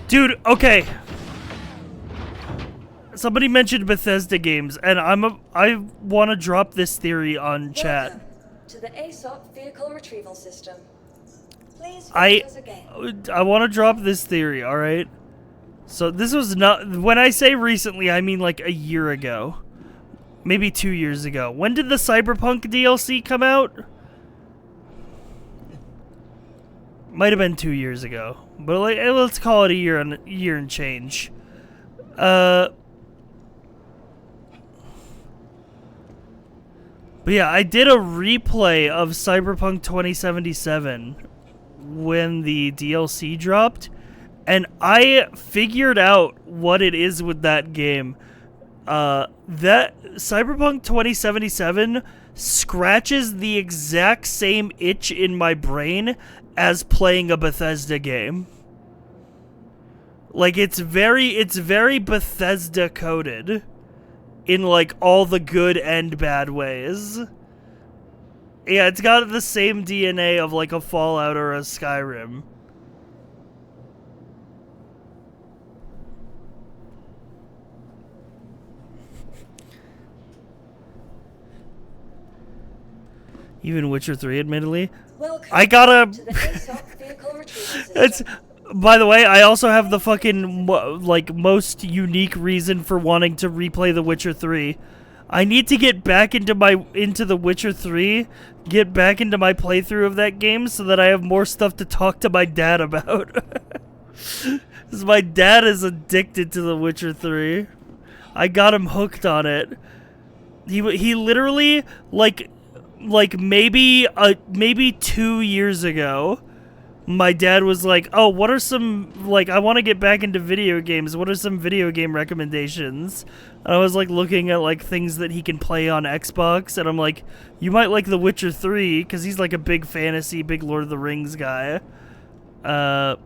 Dude, okay. Somebody mentioned Bethesda games, and I want to drop this theory on chat. Welcome to the ASOP vehicle retrieval system. Please I visit us again. want to drop this theory, all right? So this was not, when I say recently, I mean like a year ago. Maybe 2 years ago. When did the Cyberpunk DLC come out? Might have been 2 years ago. But like, let's call it a year and change. But yeah, I did a replay of Cyberpunk 2077 when the DLC dropped, and I figured out what it is with that game. That Cyberpunk 2077 scratches the exact same itch in my brain as playing a Bethesda game. Like, it's very Bethesda coded in like all the good and bad ways. Yeah, it's got the same DNA of like a Fallout or a Skyrim. Even Witcher 3, admittedly. Welcome I gotta... to the ASOP vehicle retrieval system. It's... By the way, I also have the fucking, like, most unique reason for wanting to replay The Witcher 3. I need to get back into The Witcher 3, get back into my playthrough of that game so that I have more stuff to talk to my dad about. Because my dad is addicted to The Witcher 3. I got him hooked on it. He literally, like maybe 2 years ago, my dad was like, oh, what are some, like, I want to get back into video games. What are some video game recommendations? And I was, like, looking at, like, things that he can play on Xbox. And I'm like, you might like The Witcher 3, because he's, like, a big fantasy, big Lord of the Rings guy. And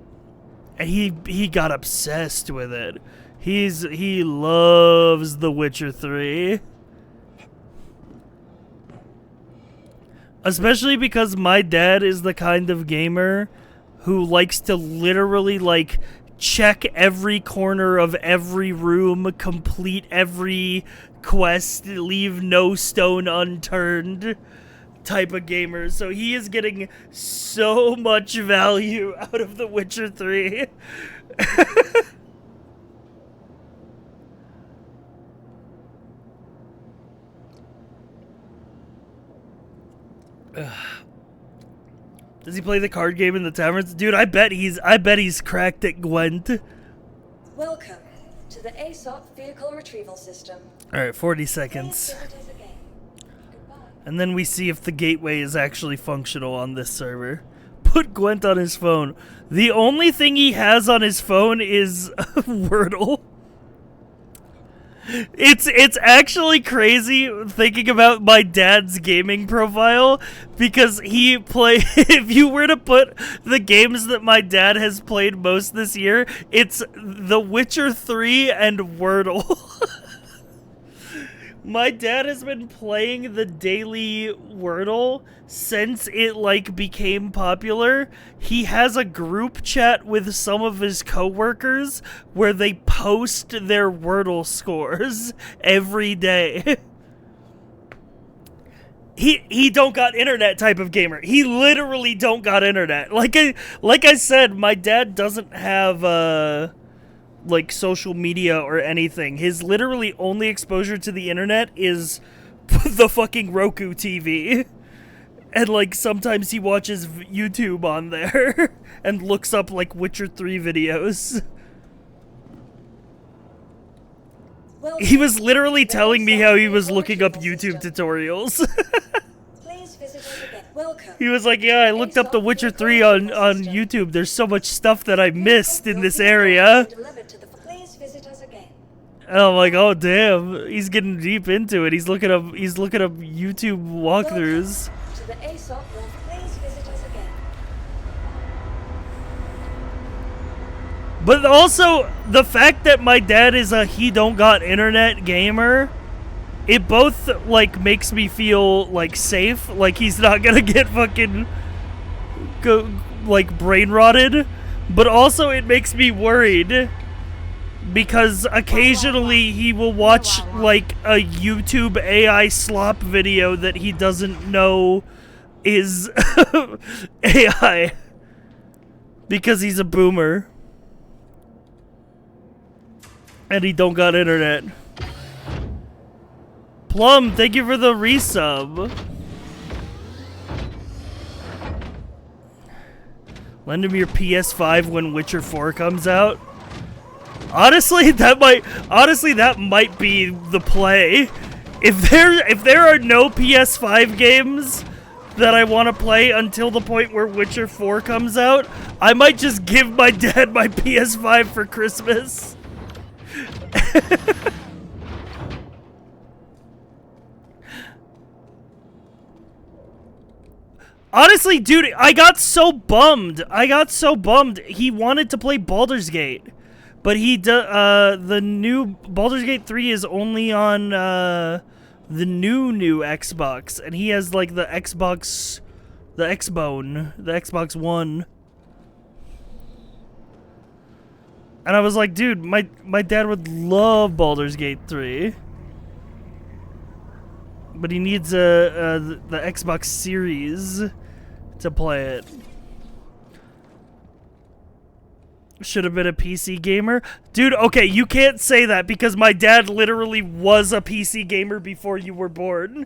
he got obsessed with it. He loves The Witcher 3. Especially because my dad is the kind of gamer who likes to literally, like, check every corner of every room, complete every quest, leave no stone unturned type of gamer. So he is getting so much value out of The Witcher 3. Does he play the card game in the taverns? Dude, I bet he's cracked at Gwent. Welcome to the ASOP vehicle retrieval system. Alright, 40 Please seconds. visit us again. Goodbye. And then we see if the gateway is actually functional on this server. Put Gwent on his phone. The only thing he has on his phone is Wordle. It's actually crazy thinking about my dad's gaming profile, because if you were to put the games that my dad has played most this year, it's The Witcher 3 and Wordle. My dad has been playing the daily Wordle since it, like, became popular. He has a group chat with some of his coworkers where they post their Wordle scores every day. He don't got internet type of gamer. He literally don't got internet. Like I said, my dad doesn't have like social media or anything. His literally only exposure to the internet is the fucking Roku TV. And like sometimes he watches YouTube on there and looks up like Witcher 3 videos. Welcome He was literally to the telling me ASOP how he was vehicle looking up retrieval YouTube system. tutorials. Please visit us again. Welcome. He was like, yeah, I looked up The Witcher 3 on YouTube. There's so much stuff that I missed in this area. Please visit us again. And I'm like, oh damn, he's getting deep into it. He's looking up YouTube walkthroughs. Welcome to the ASOP. Please visit us again. But also, the fact that my dad is a he don't got internet gamer, it both, like, makes me feel, like, safe. Like, he's not gonna get fucking, like, brain rotted. But also it makes me worried because occasionally he will watch like a YouTube AI slop video that he doesn't know is AI because he's a boomer and he don't got internet. Plum, thank you for the resub. Lend him your PS5 when Witcher 4 comes out. Honestly, that might be the play. If there are no PS5 games that I want to play until the point where Witcher 4 comes out, I might just give my dad my PS5 for Christmas. Honestly, dude, I got so bummed. He wanted to play Baldur's Gate. But the new Baldur's Gate 3 is only on the new Xbox, and he has like the Xbox One. And I was like, dude, my dad would love Baldur's Gate 3. But he needs the Xbox Series to play it. Should have been a PC gamer. Dude, okay, you can't say that because my dad literally was a PC gamer before you were born.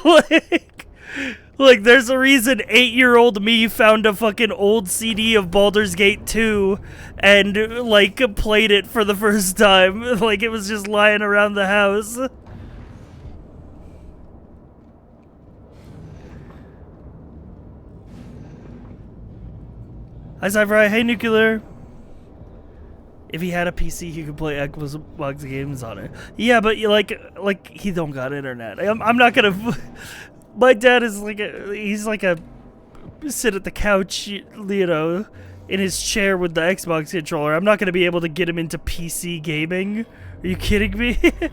like, there's a reason 8-year-old me found a fucking old CD of Baldur's Gate 2 and, like, played it for the first time. Like, it was just lying around the house. Hi, Cypher. Hey, Nuclear. If he had a PC, he could play Xbox games on it. Yeah, but like he don't got internet. I'm not gonna. My dad is he's like a sit at the couch, you know, in his chair with the Xbox controller. I'm not gonna be able to get him into PC gaming. Are you kidding me? Hello and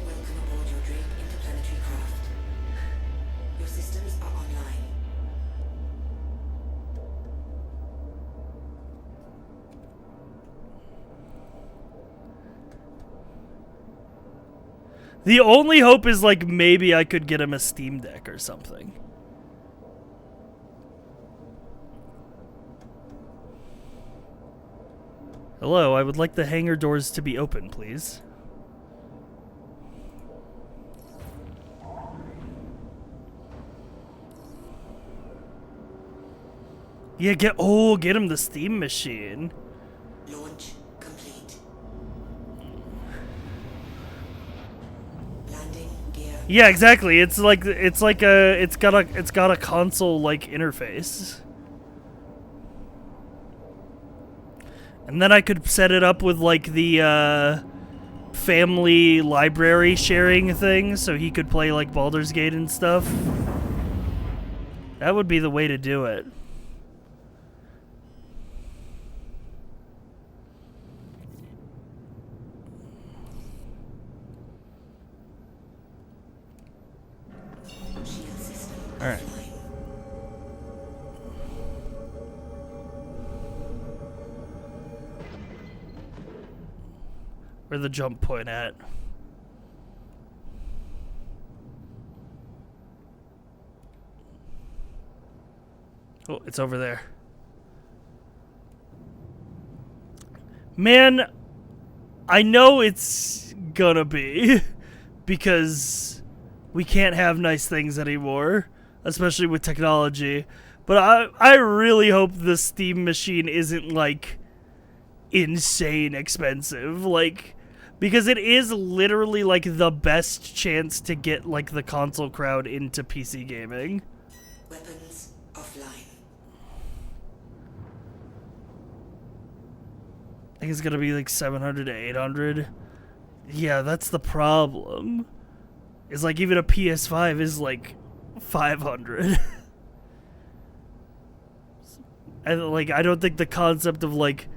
welcome aboard your Drake interplanetary craft. Your systems are online. The only hope is, like, maybe I could get him a Steam Deck or something. Hello, I would like the hangar doors to be open, please. Yeah, get him the Steam machine. Launch complete. Landing gear. Yeah, exactly. It's got a console like interface. And then I could set it up with like the family library sharing thing so he could play like Baldur's Gate and stuff. That would be the way to do it. Shield system. All right. offline. Where's the jump point at? Oh, it's over there. Man, I know it's gonna be because we can't have nice things anymore, especially with technology. But I really hope the Steam machine isn't like insane expensive, like, because it is literally like the best chance to get like the console crowd into PC gaming. Weapons offline. I think it's gonna be like 700 to 800. Yeah, that's the problem. It's like even a PS5 is like 500. And like I don't think the concept of like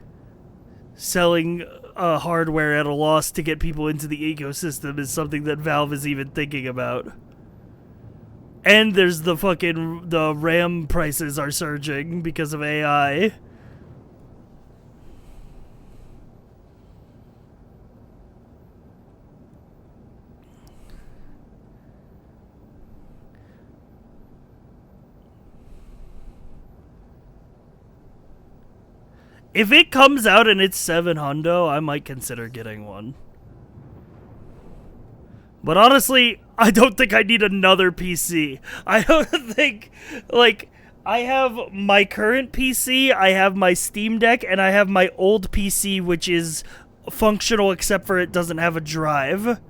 selling hardware at a loss to get people into the ecosystem is something that Valve is even thinking about. And there's the RAM prices are surging because of AI. If it comes out and it's 700, I might consider getting one. But honestly, I don't think I need another PC. I don't think, like, I have my current PC, I have my Steam Deck, and I have my old PC, which is functional except for it doesn't have a drive.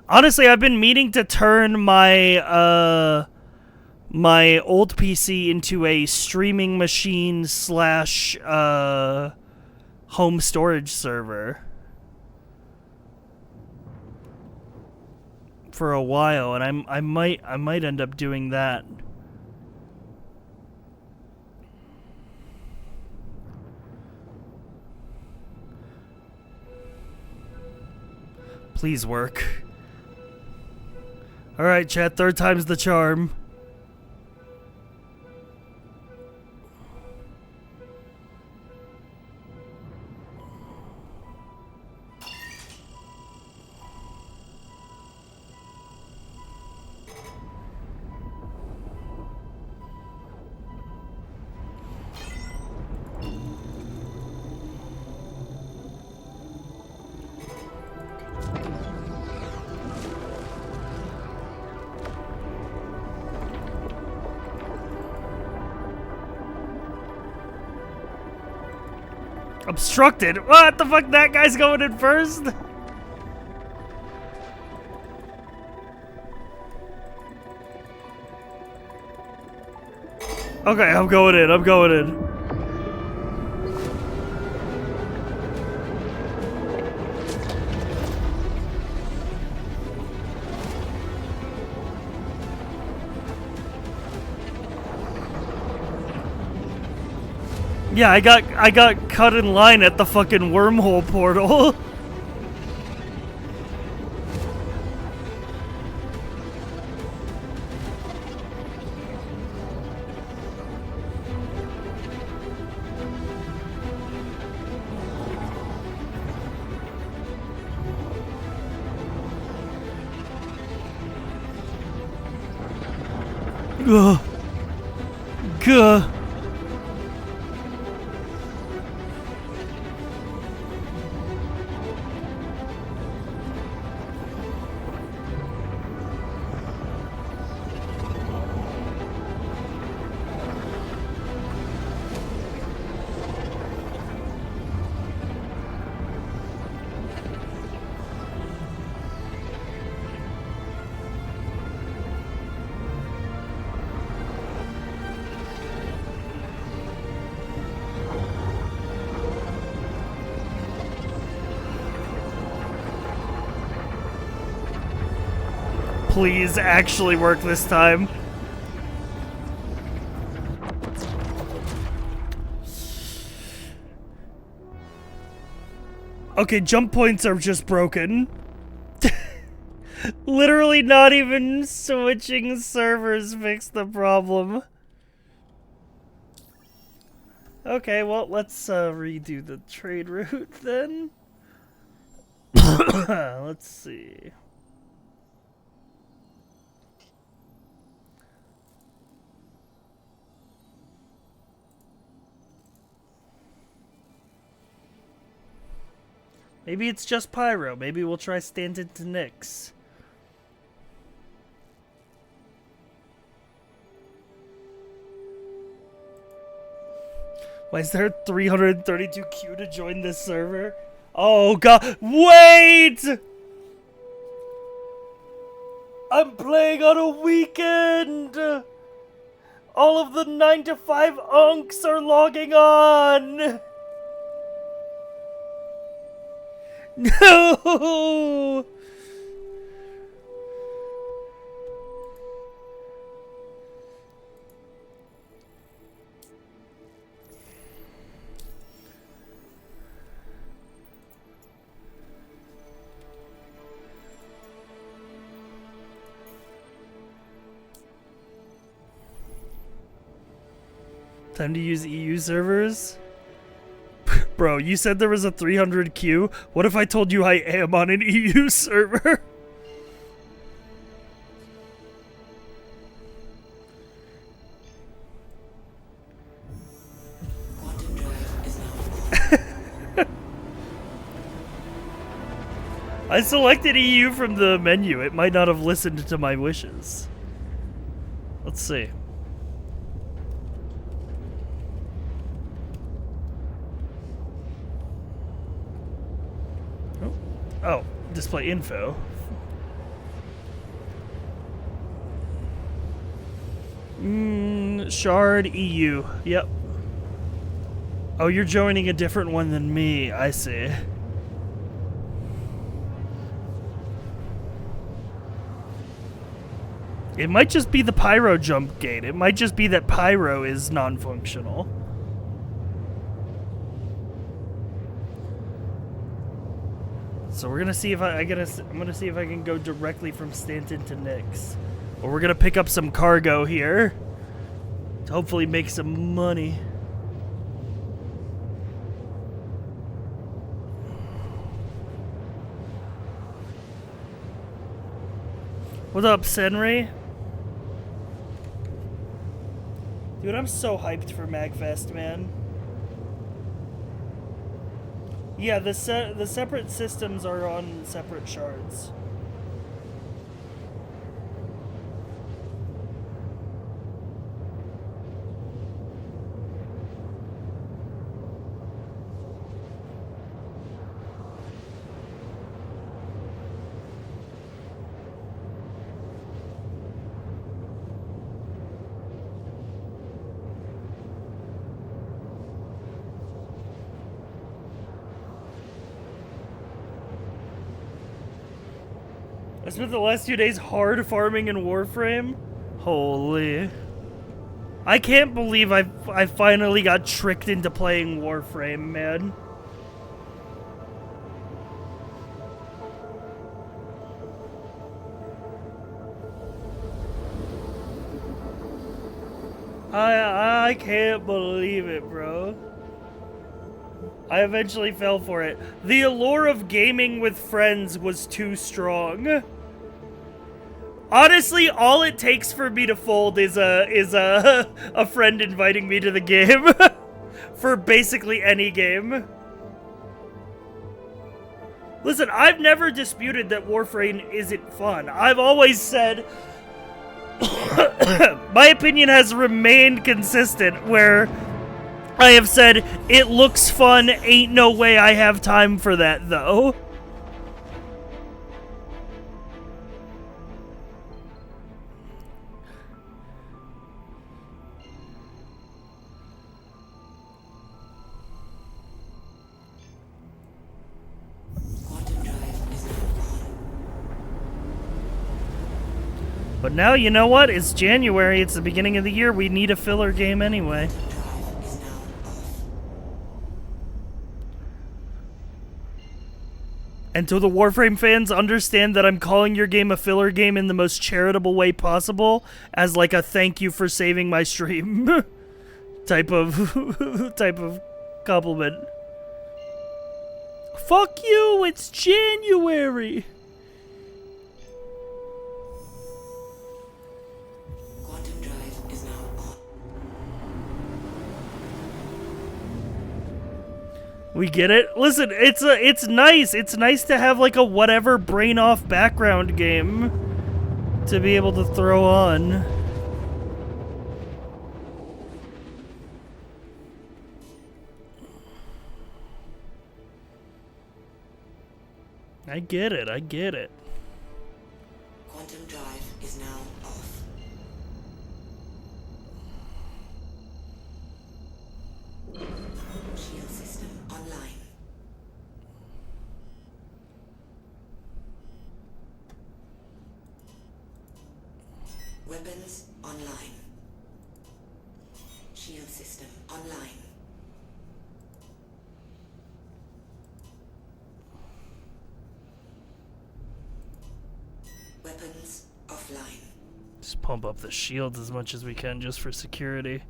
Honestly, I've been meaning to turn my, my old PC into a streaming machine slash, home storage server. For a while, and I might end up doing that. Please work. Alright, chat, third time's the charm. Obstructed? What the fuck? That guy's going in first? Okay, I'm going in. I'm going in. Yeah, I got cut in line at the fucking wormhole portal. Ugh. Gah. Please actually work this time. Okay, jump points are just broken. Literally not even switching servers fixed the problem. Okay, well, let's redo the trade route then. Let's see. Maybe it's just Pyro. Maybe we'll try Stanton to Nyx. Why is there 332Q to join this server? Oh god, wait! I'm playing on a weekend! All of the 9 to 5 unks are logging on! No! Time to use EU servers? Bro, you said there was a 300 queue. What if I told you I am on an EU server? Quantum drive is now. I selected EU from the menu. It might not have listened to my wishes. Let's see. Oh, display info. Shard EU. Yep. Oh, you're joining a different one than me. I see. It might just be the pyro jump gate. It might just be that pyro is non-functional. So we're gonna see if I'm gonna see if I can go directly from Stanton to Nyx, or we're gonna pick up some cargo here to hopefully make some money. What's up, Senri? Dude, I'm so hyped for MagFest, man. Yeah, the separate systems are on separate shards. I spent the last 2 days hard farming in Warframe. Holy. I can't believe I finally got tricked into playing Warframe, man. I can't believe it, bro. I eventually fell for it. The allure of gaming with friends was too strong. Honestly, all it takes for me to fold is a friend inviting me to the game for basically any game. Listen, I've never disputed that Warframe isn't fun. I've always said my opinion has remained consistent where I have said it looks fun, ain't no way I have time for that though. But now, you know what? It's January. It's the beginning of the year. We need a filler game anyway. And to the Warframe fans, understand that I'm calling your game a filler game in the most charitable way possible, as like a thank you for saving my stream type of compliment. Fuck you, it's January. Quantum drive is now on. We get it. Listen, it's nice. It's nice to have like a whatever brain off background game to be able to throw on. I get it. I get it. Quantum drive is now off. Shield system online. Weapons online. Shield system online. Weapons offline. Just pump up the shields as much as we can just for security.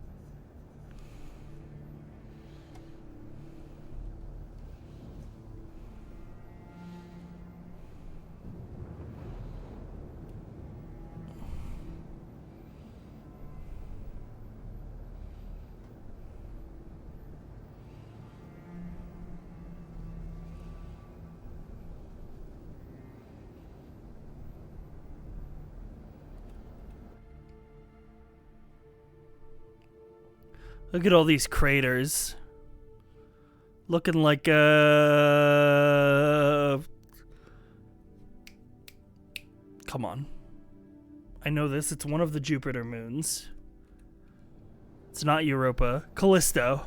Look at all these craters. Looking like come on. I know this. It's one of the Jupiter moons. It's not Europa. Callisto.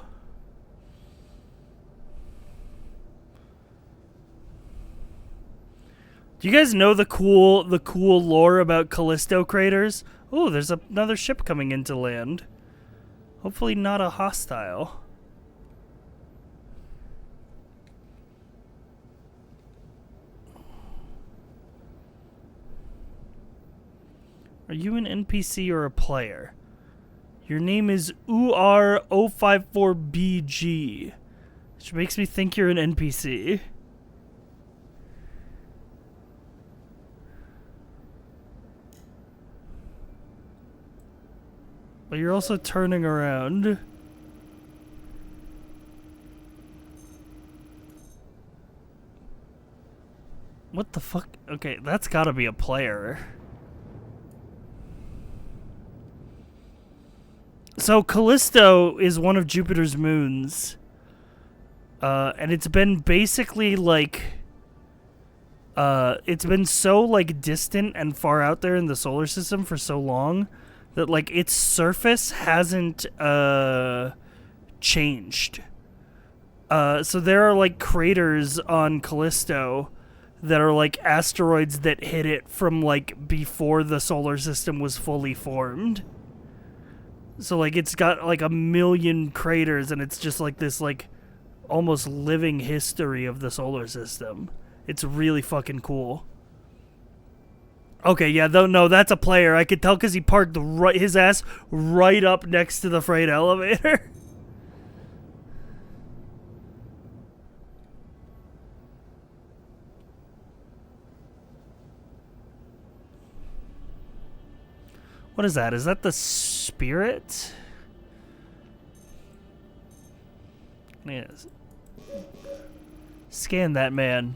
Do you guys know the cool lore about Callisto craters? Oh, there's another ship coming into land. Hopefully not a hostile. Are you an NPC or a player? Your name is UR054BG, which makes me think you're an NPC. But you're also turning around. What the fuck? Okay, that's gotta be a player. So Callisto is one of Jupiter's moons. And it's been basically like... it's been so like distant and far out there in the solar system for so long that like its surface hasn't changed. So there are like craters on Callisto that are like asteroids that hit it from like before the solar system was fully formed. So like it's got like a million craters and it's just like this like almost living history of the solar system. It's really fucking cool. Okay, yeah, though, no, that's a player. I could tell because he parked his ass right up next to the freight elevator. What is that? Is that the spirit? Yes. Scan that man.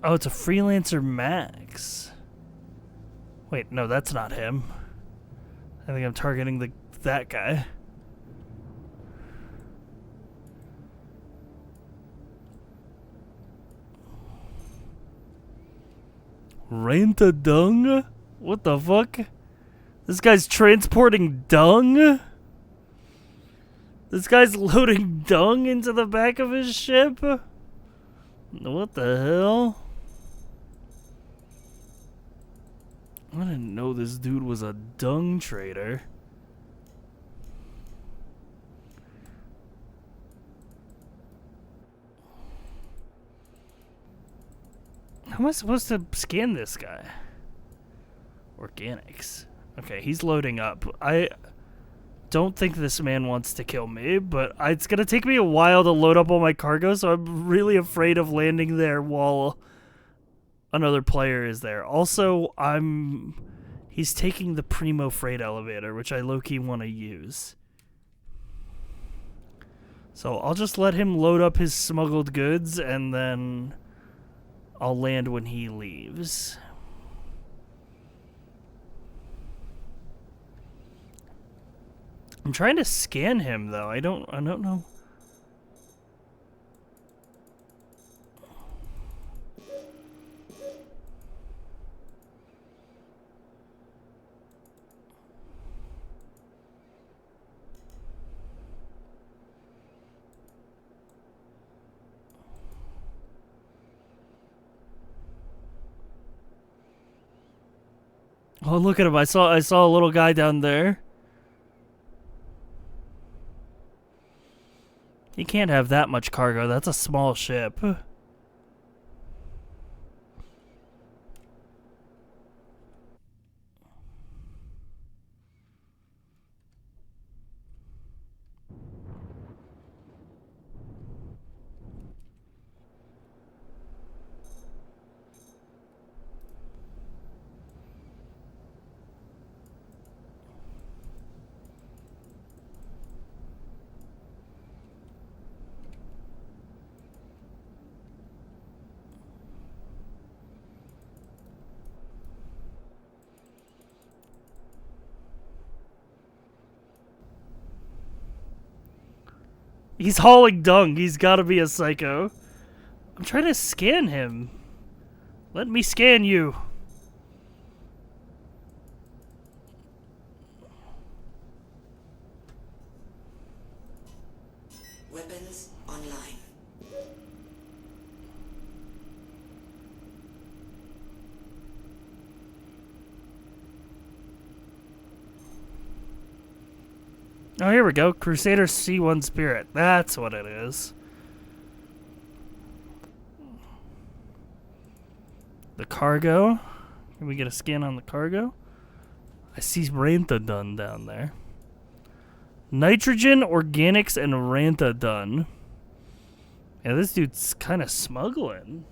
Oh, it's a Freelancer Max. Wait, no, that's not him. I think I'm targeting that guy. Rent a dung? What the fuck? This guy's transporting dung? This guy's loading dung into the back of his ship? What the hell? I didn't know this dude was a dung trader. How am I supposed to scan this guy? Organics. Okay, he's loading up. I don't think this man wants to kill me, but it's gonna take me a while to load up all my cargo, so I'm really afraid of landing there while another player is there. Also, he's taking the Primo freight elevator, which I low-key want to use. So I'll just let him load up his smuggled goods, and then I'll land when he leaves. I'm trying to scan him though. I don't know. Oh, look at him. I saw a little guy down there. He can't have that much cargo. That's a small ship. He's hauling dung. He's gotta be a psycho. I'm trying to scan him. Let me scan you. Weapons online. Oh, here we go. Crusader C1 Spirit. That's what it is. The cargo. Can we get a scan on the cargo? I see Ranthadun down there. Nitrogen, organics, and Ranthadun. Yeah, this dude's kind of smuggling.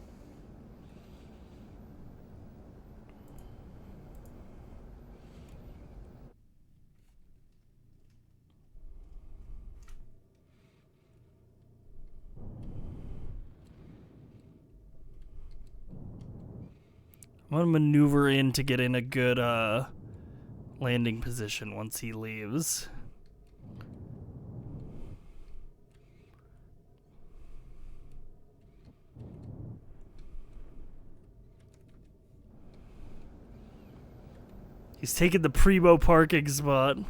I'm gonna maneuver in to get in a good landing position once he leaves. He's taking the primo parking spot. I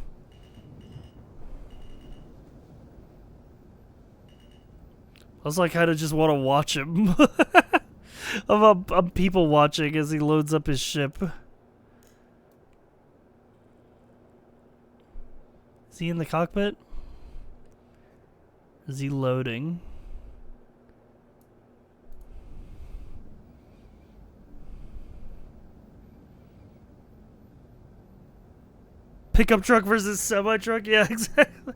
was like, kind of just want to watch him. I'm people watching as he loads up his ship. Is he in the cockpit? Is he loading? Pickup truck versus semi truck? Yeah, exactly.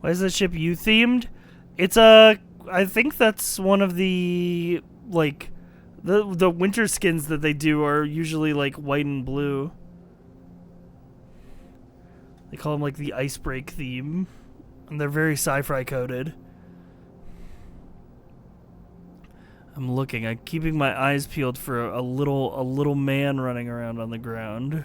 Why is that ship U themed? It's I think that's one of the like the winter skins that they do are usually like white and blue. They call them like the Icebreak theme, and they're very sci-fi coded. I'm looking. I'm keeping my eyes peeled for a little man running around on the ground.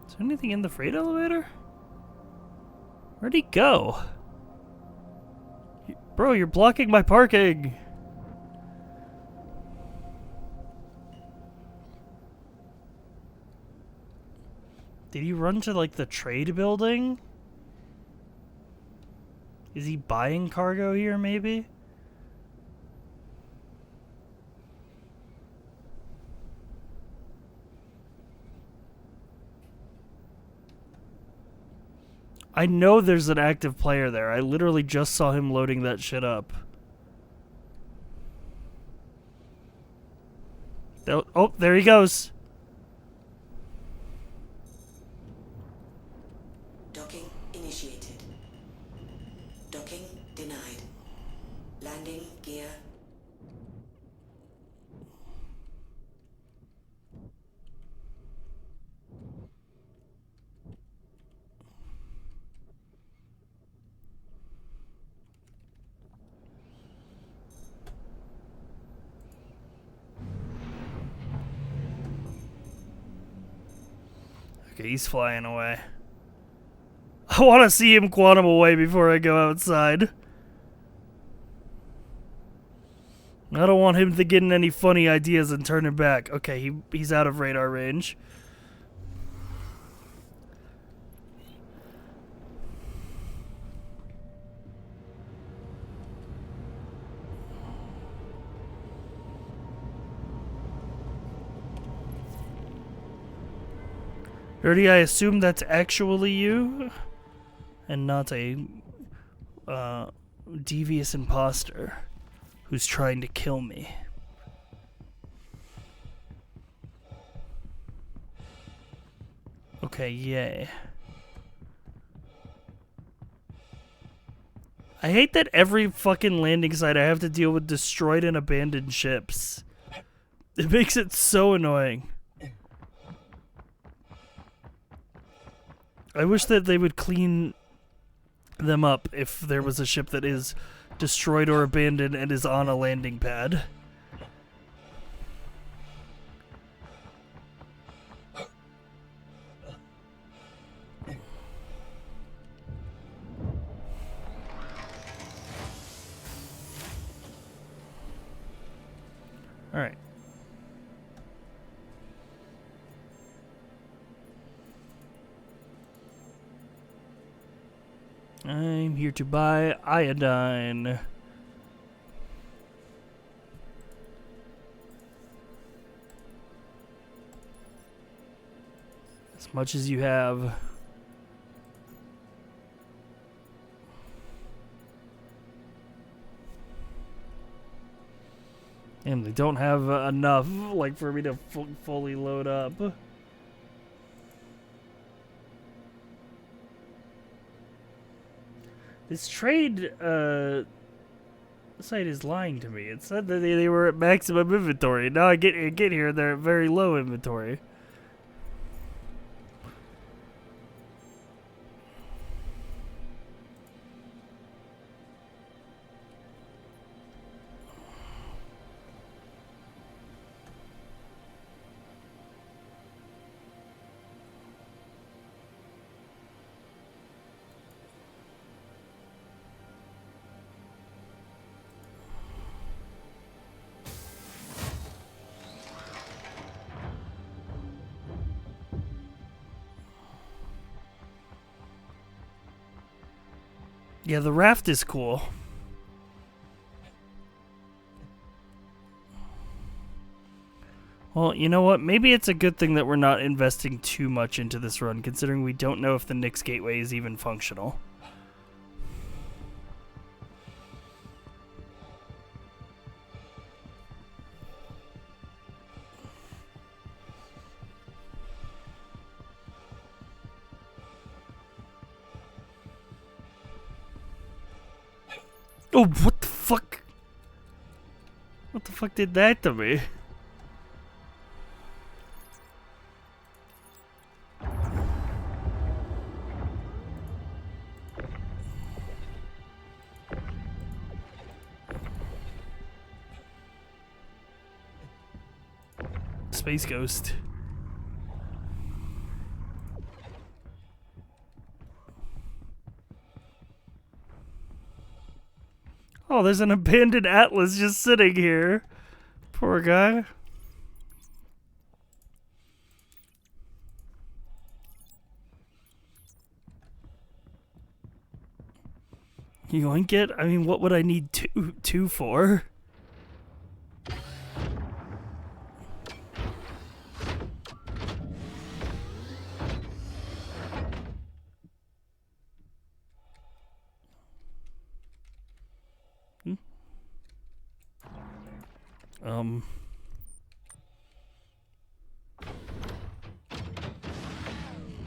Is there anything in the freight elevator? Where'd he go? Bro, you're blocking my parking. Did he run to like the trade building? Is he buying cargo here maybe? I know there's an active player there. I literally just saw him loading that shit up. Oh, there he goes. Docking initiated. Docking denied. Landing gear. Okay, he's flying away. I want to see him quantum away before I go outside. I don't want him to get in any funny ideas and turn him back. Okay, he's out of radar range. Dirty, I assume that's actually you, and not a devious imposter who's trying to kill me. Okay, yay. I hate that every fucking landing site I have to deal with destroyed and abandoned ships. It makes it so annoying. I wish that they would clean them up if there was a ship that is destroyed or abandoned and is on a landing pad. All right. I'm here to buy iodine. As much as you have. And they don't have enough, like, for me to fully load up. This trade site is lying to me. It said that they were at maximum inventory. Now I get here, they're at very low inventory. Yeah, the raft is cool. Well, you know what? Maybe it's a good thing that we're not investing too much into this run, considering we don't know if the Nyx Gateway is even functional. Oh, what the fuck? What the fuck did that to me? Space Ghost. Oh, there's an abandoned Atlas just sitting here. Poor guy. You yoink it? I mean, what would I need two for?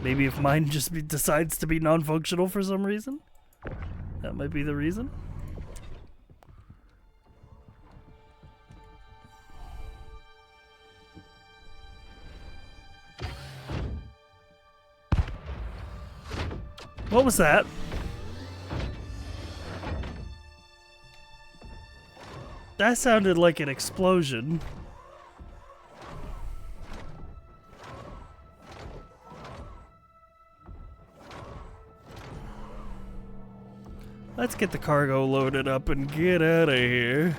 Maybe if mine just decides to be non-functional for some reason? That might be the reason. What was that? That sounded like an explosion. Let's get the cargo loaded up and get out of here.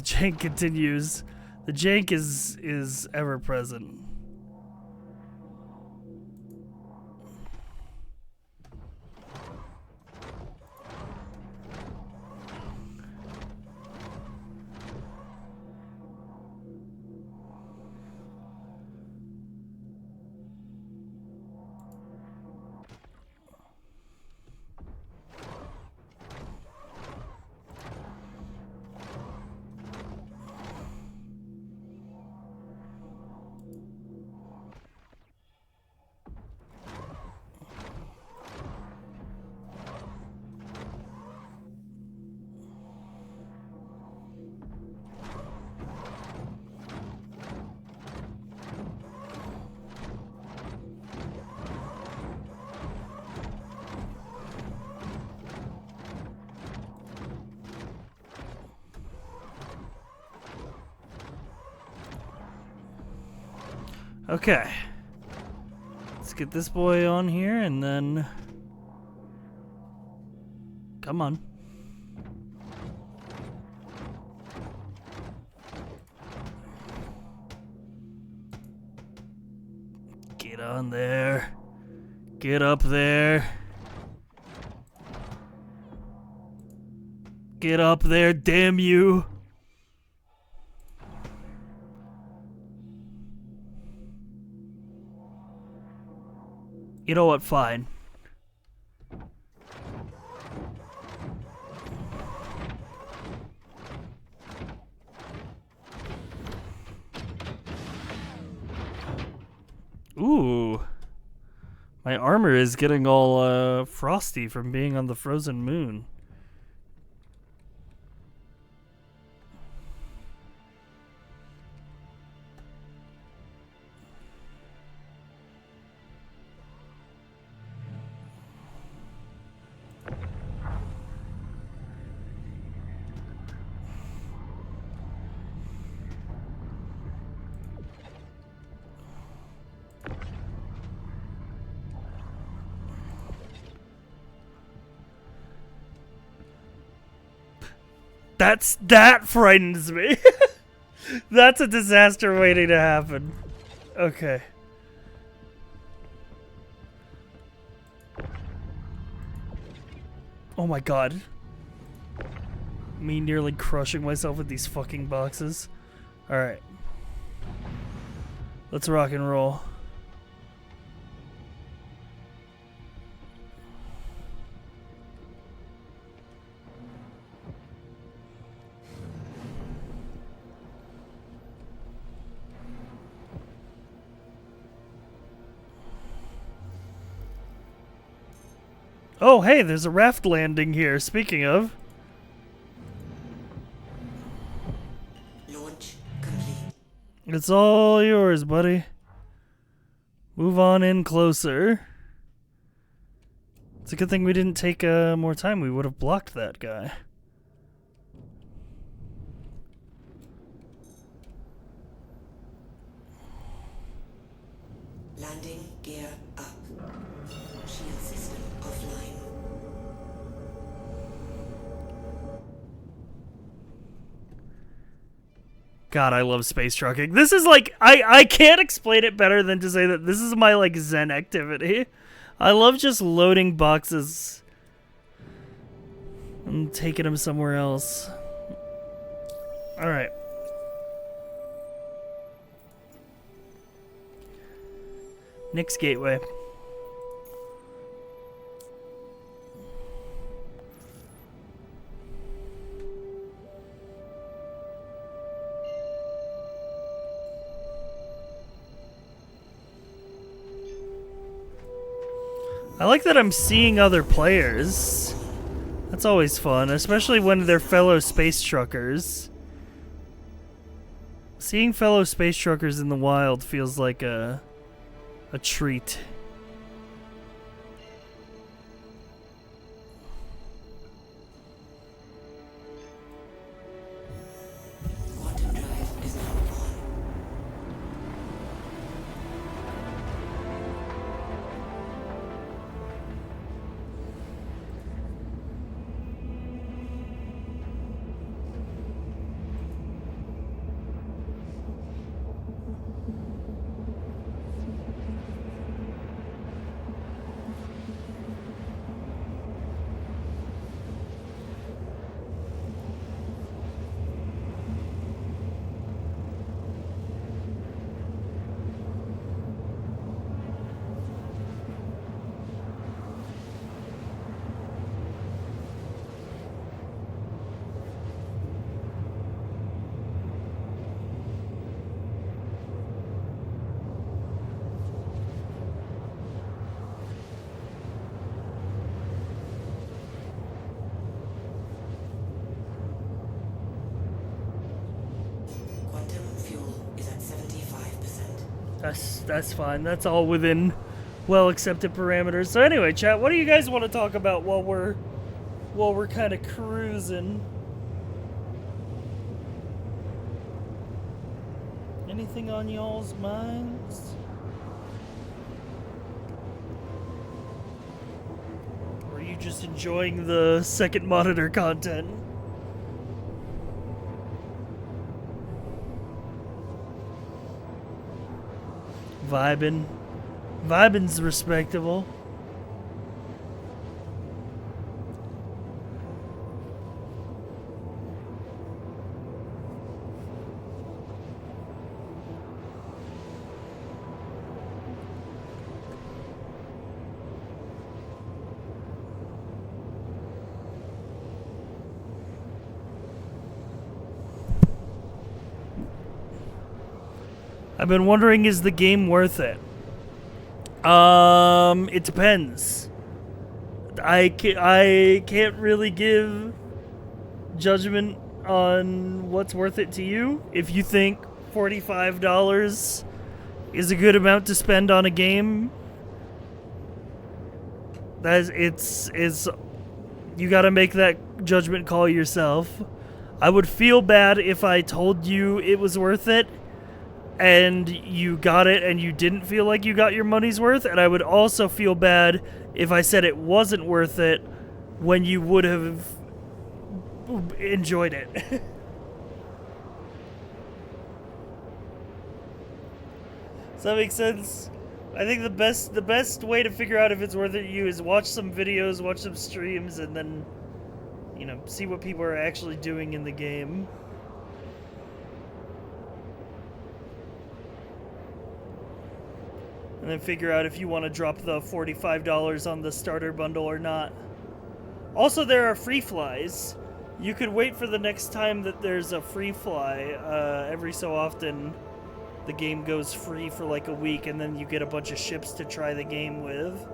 jank continues. The jank is ever present. Okay. Let's get this boy on here and then... Come on. Get on there. Get up there. Get up there, damn you. You know what? Fine. Ooh. My armor is getting all frosty from being on the frozen moon. That frightens me. That's a disaster waiting to happen. Okay. Oh my god. Me nearly crushing myself with these fucking boxes. Alright. Let's rock and roll. Oh, hey, there's a raft landing here, speaking of. Launch complete. It's all yours, buddy. Move on in closer. It's a good thing we didn't take more time. We would have blocked that guy. Landing gear up. Shield system offline. God, I love space trucking. This is like, I can't explain it better than to say that this is my like Zen activity. I love just loading boxes and taking them somewhere else. Alright. Next gateway. I like that I'm seeing other players. That's always fun, especially when they're fellow space truckers. Seeing fellow space truckers in the wild feels like a treat. Quantum drive is now on. That's fine. That's all within well accepted parameters. So anyway, chat, what do you guys want to talk about while we're kind of cruising? Anything on y'all's minds? Or are you just enjoying the second monitor content? Vibin'. Vibin's respectable. I've been wondering, is the game worth it? It depends. I can't really give judgment on what's worth it to you. If you think $45 is a good amount to spend on a game, it's you gotta make that judgment call yourself. I would feel bad if I told you it was worth it and you got it and you didn't feel like you got your money's worth, and I would also feel bad if I said it wasn't worth it when you would have enjoyed it. Does that make sense? I think the best way to figure out if it's worth it to you is watch some videos, watch some streams, and then, you know, see what people are actually doing in the game. And then figure out if you want to drop the $45 on the starter bundle or not. Also, there are free flies. You could wait for the next time that there's a free fly. Every so often, the game goes free for like a week, and then you get a bunch of ships to try the game with.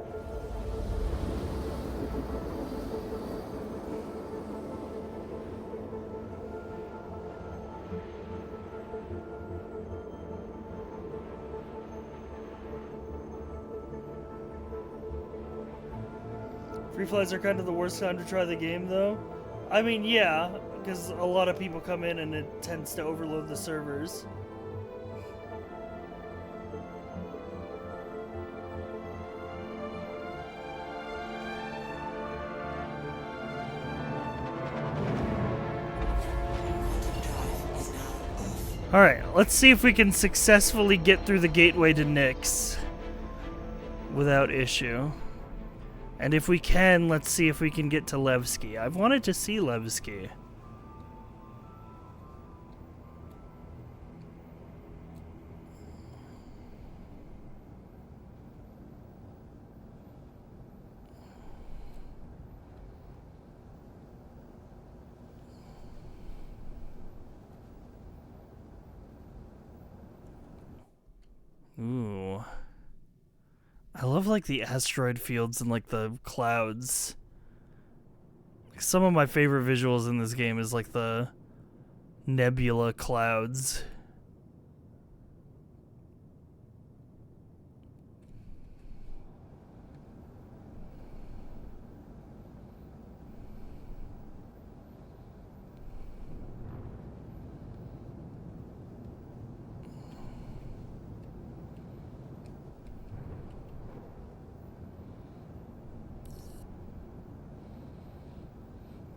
Free flies are kind of the worst time to try the game, though. I mean, yeah, because a lot of people come in and it tends to overload the servers. Alright, let's see if we can successfully get through the gateway to Nyx without issue. And if we can, let's see if we can get to Levski. I've wanted to see Levski. Ooh. I love, like, the asteroid fields and, like, the clouds. Some of my favorite visuals in this game is, like, the nebula clouds.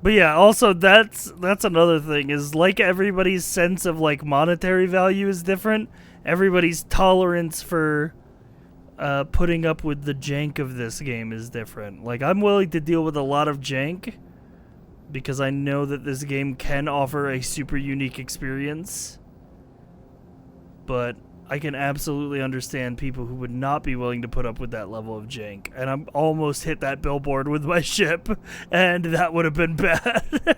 But yeah, also that's another thing, is like everybody's sense of like monetary value is different. Everybody's tolerance for putting up with the jank of this game is different. Like, I'm willing to deal with a lot of jank because I know that this game can offer a super unique experience. But I can absolutely understand people who would not be willing to put up with that level of jank. And I'm almost hit that billboard with my ship, and that would have been bad.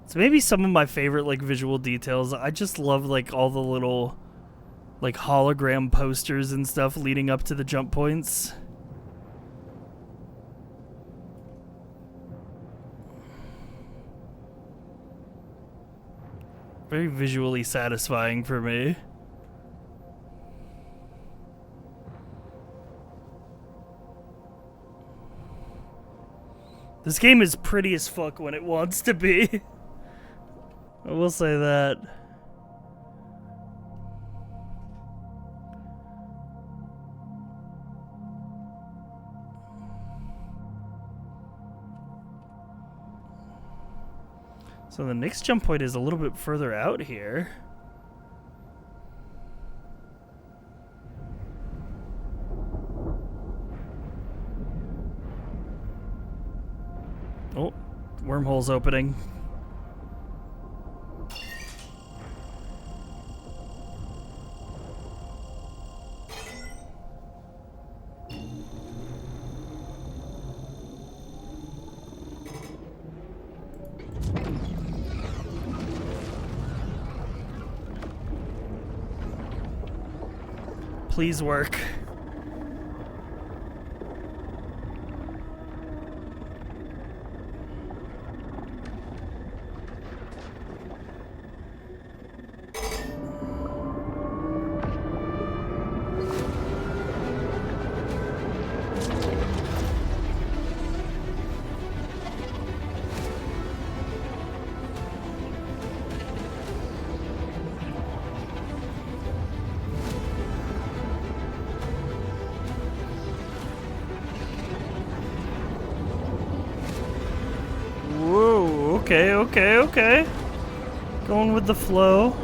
It's maybe some of my favorite like visual details. I just love like all the little like hologram posters and stuff leading up to the jump points. Very visually satisfying for me. This game is pretty as fuck when it wants to be. I will say that. So the next jump point is a little bit further out here. Oh, wormhole's opening. Please work. Okay. Going with the flow.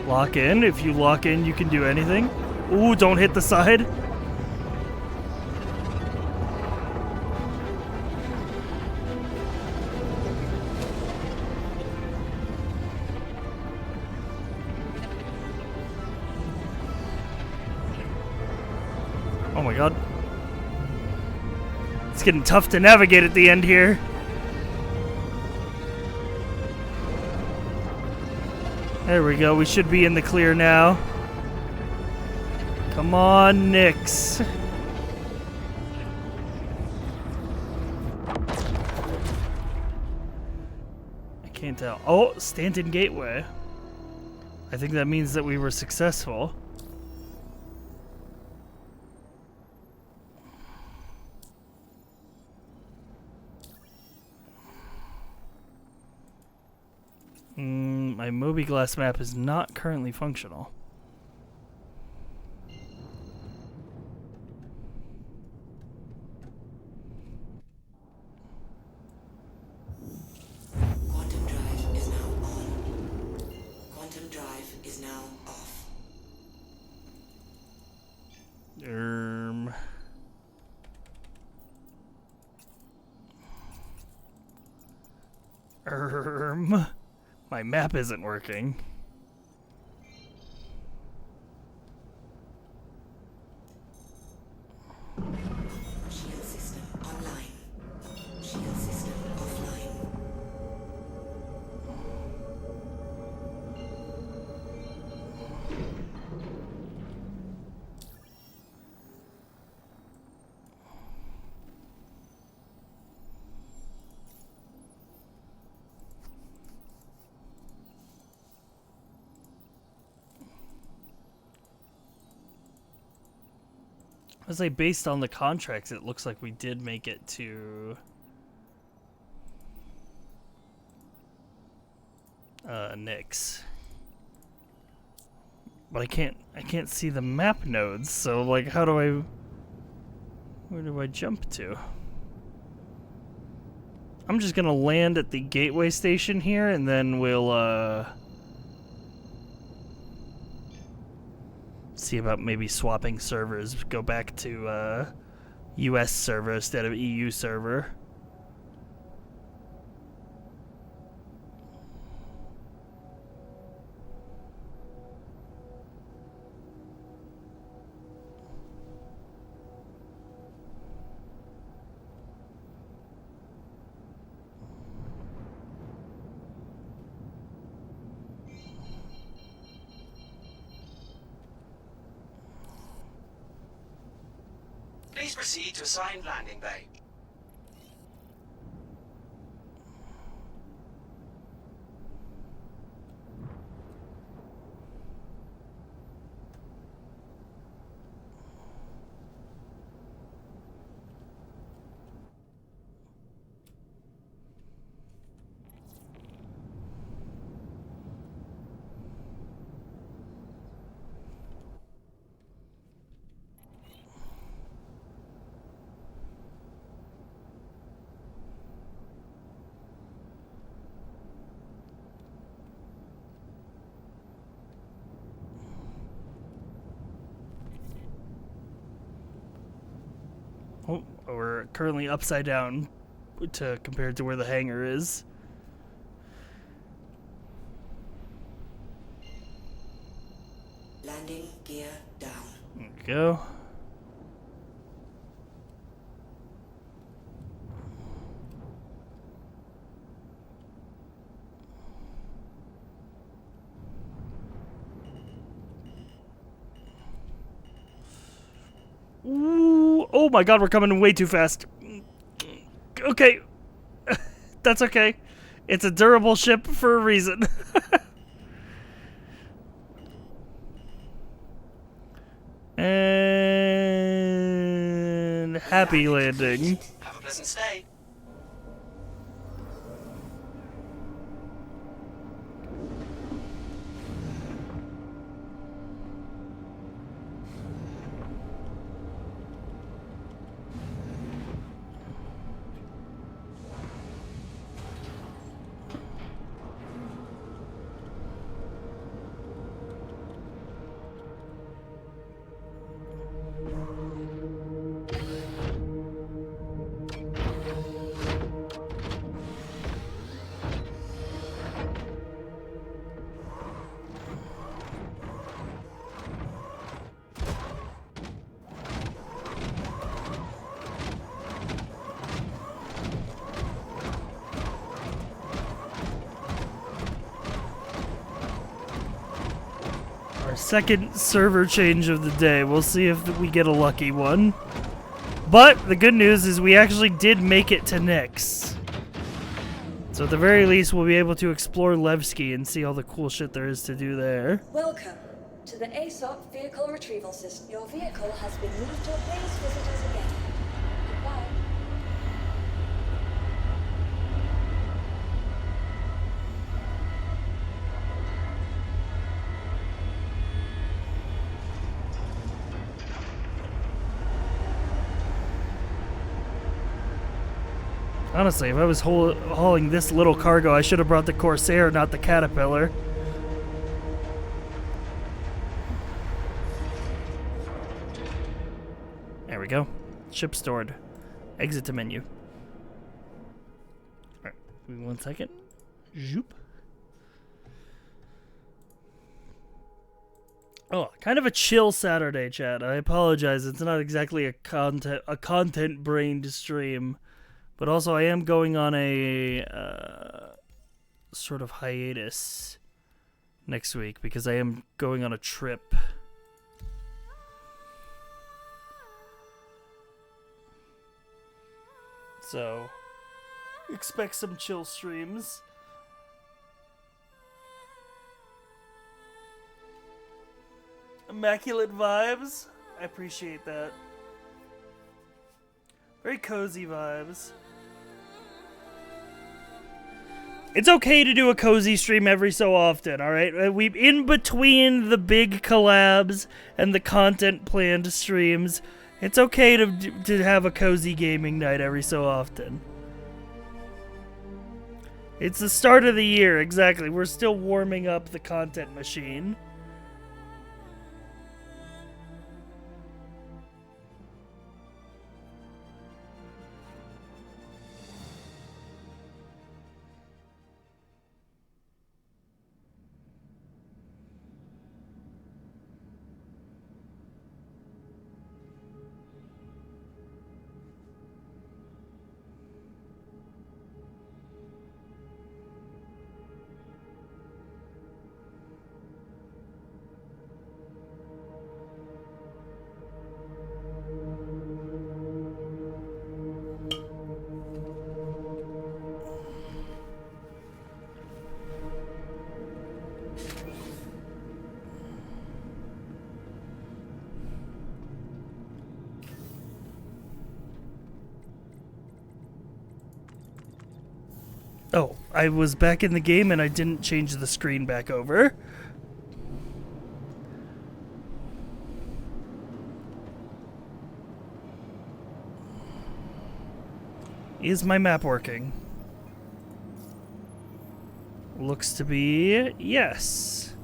Lock in. If you lock in, you can do anything. Ooh, don't hit the side. Oh my god. It's getting tough to navigate at the end here. There we go. We should be in the clear now. Come on, Nyx. I can't tell. Oh, Stanton Gateway. I think that means that we were successful. My Moby-Glass map is not currently functional. Quantum drive is now on. Quantum drive is now off. My map isn't working. Shield system online. Shield system offline. I say based on the contracts, it looks like we did make it to Nyx. But I can't see the map nodes, so like where do I jump to? I'm just gonna land at the gateway station here and then we'll see about maybe swapping servers, go back to US server instead of EU server. Please proceed to assigned landing bay. Oh, we're currently upside down compared to where the hangar is. Landing gear down. There we go. Ooh, oh my god, we're coming way too fast. Okay. That's okay. It's a durable ship for a reason. And happy landing. Have a pleasant stay. Second server change of the day. We'll see if we get a lucky one. But the good news is we actually did make it to Nyx. So at the very least, we'll be able to explore Levski and see all the cool shit there is to do there. Welcome to the ASOP Vehicle Retrieval System. Your vehicle has been moved to place visitors again. Goodbye. Honestly, if I was hauling this little cargo, I should have brought the Corsair, not the Caterpillar. There we go. Ship stored. Exit to menu. Alright, give me 1 second. Zoop. Oh, kind of a chill Saturday, chat. I apologize. It's not exactly a content-brained stream. But also, I am going on a sort of hiatus next week because I am going on a trip. So, expect some chill streams. Immaculate vibes. I appreciate that. Very cozy vibes. It's okay to do a cozy stream every so often, alright? We in between the big collabs and the content planned streams, it's okay to have a cozy gaming night every so often. It's the start of the year, exactly. We're still warming up the content machine. Oh, I was back in the game and I didn't change the screen back over. Is my map working? Looks to be yes.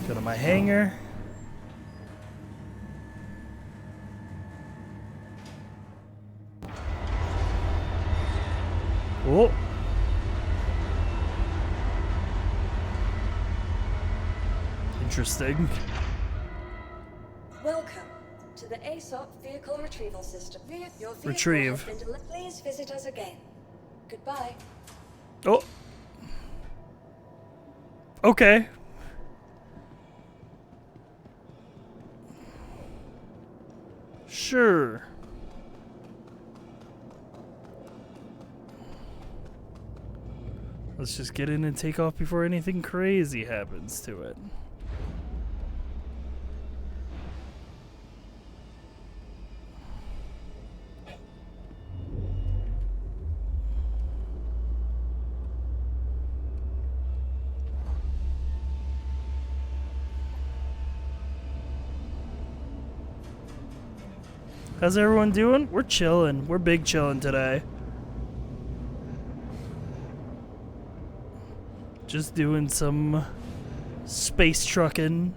Go to my hangar. Oh. Interesting. Welcome to the ASOP Vehicle Retrieval System. Your vehicle Retrieve. has been Please visit us again. Goodbye. Oh. Okay. Sure. Let's just get in and take off before anything crazy happens to it. How's everyone doing? We're chilling. We're big chilling today. Just doing some space trucking.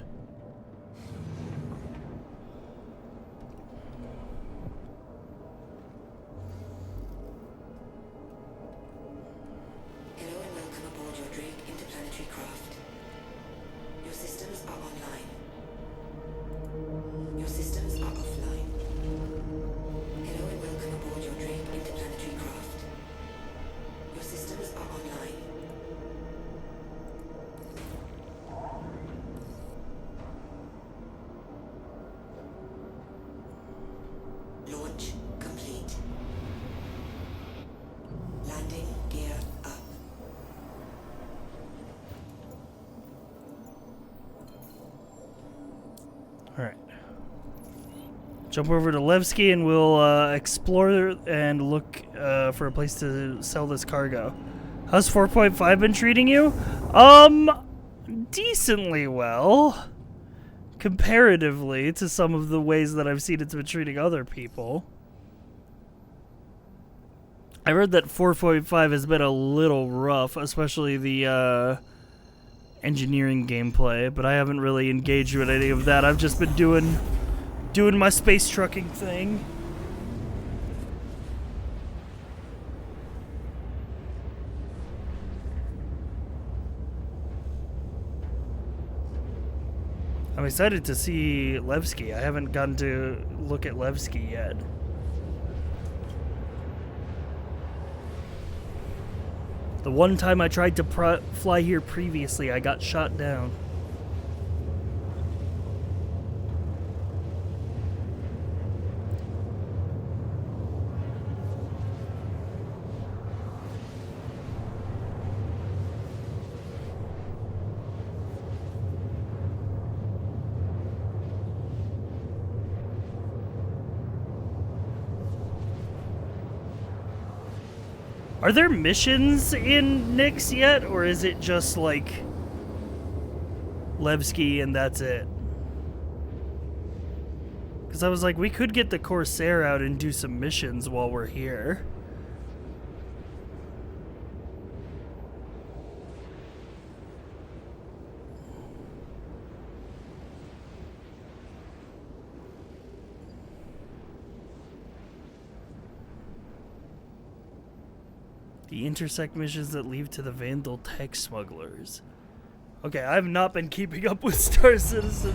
Hello and welcome aboard your Drake interplanetary craft. Your systems are online. Your systems are offline. Hello and welcome aboard your Drake interplanetary craft. Your systems are online. Launch complete. Landing gear up. Alright. Jump over to Levski and we'll explore and look for a place to sell this cargo. How's 4.5 been treating you? Decently well. Comparatively to some of the ways that I've seen it's been treating other people. I heard that 4.5 has been a little rough, especially the engineering gameplay, but I haven't really engaged with any of that. I've just been doing my space trucking thing. I'm excited to see Levski. I haven't gotten to look at Levski yet. The one time I tried to fly here previously, I got shot down. Are there missions in Nyx yet, or is it just like Levski and that's it? Because I was like, we could get the Corsair out and do some missions while we're here. The intersect missions that lead to the Vandal tech smugglers. Okay, I've not been keeping up with Star Citizen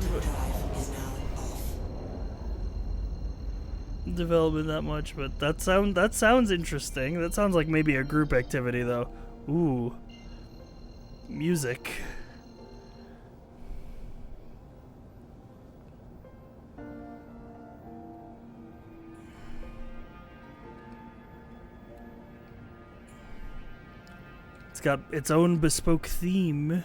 development that much, but that sounds interesting. That sounds like maybe a group activity though. Ooh. Music. got its own bespoke theme.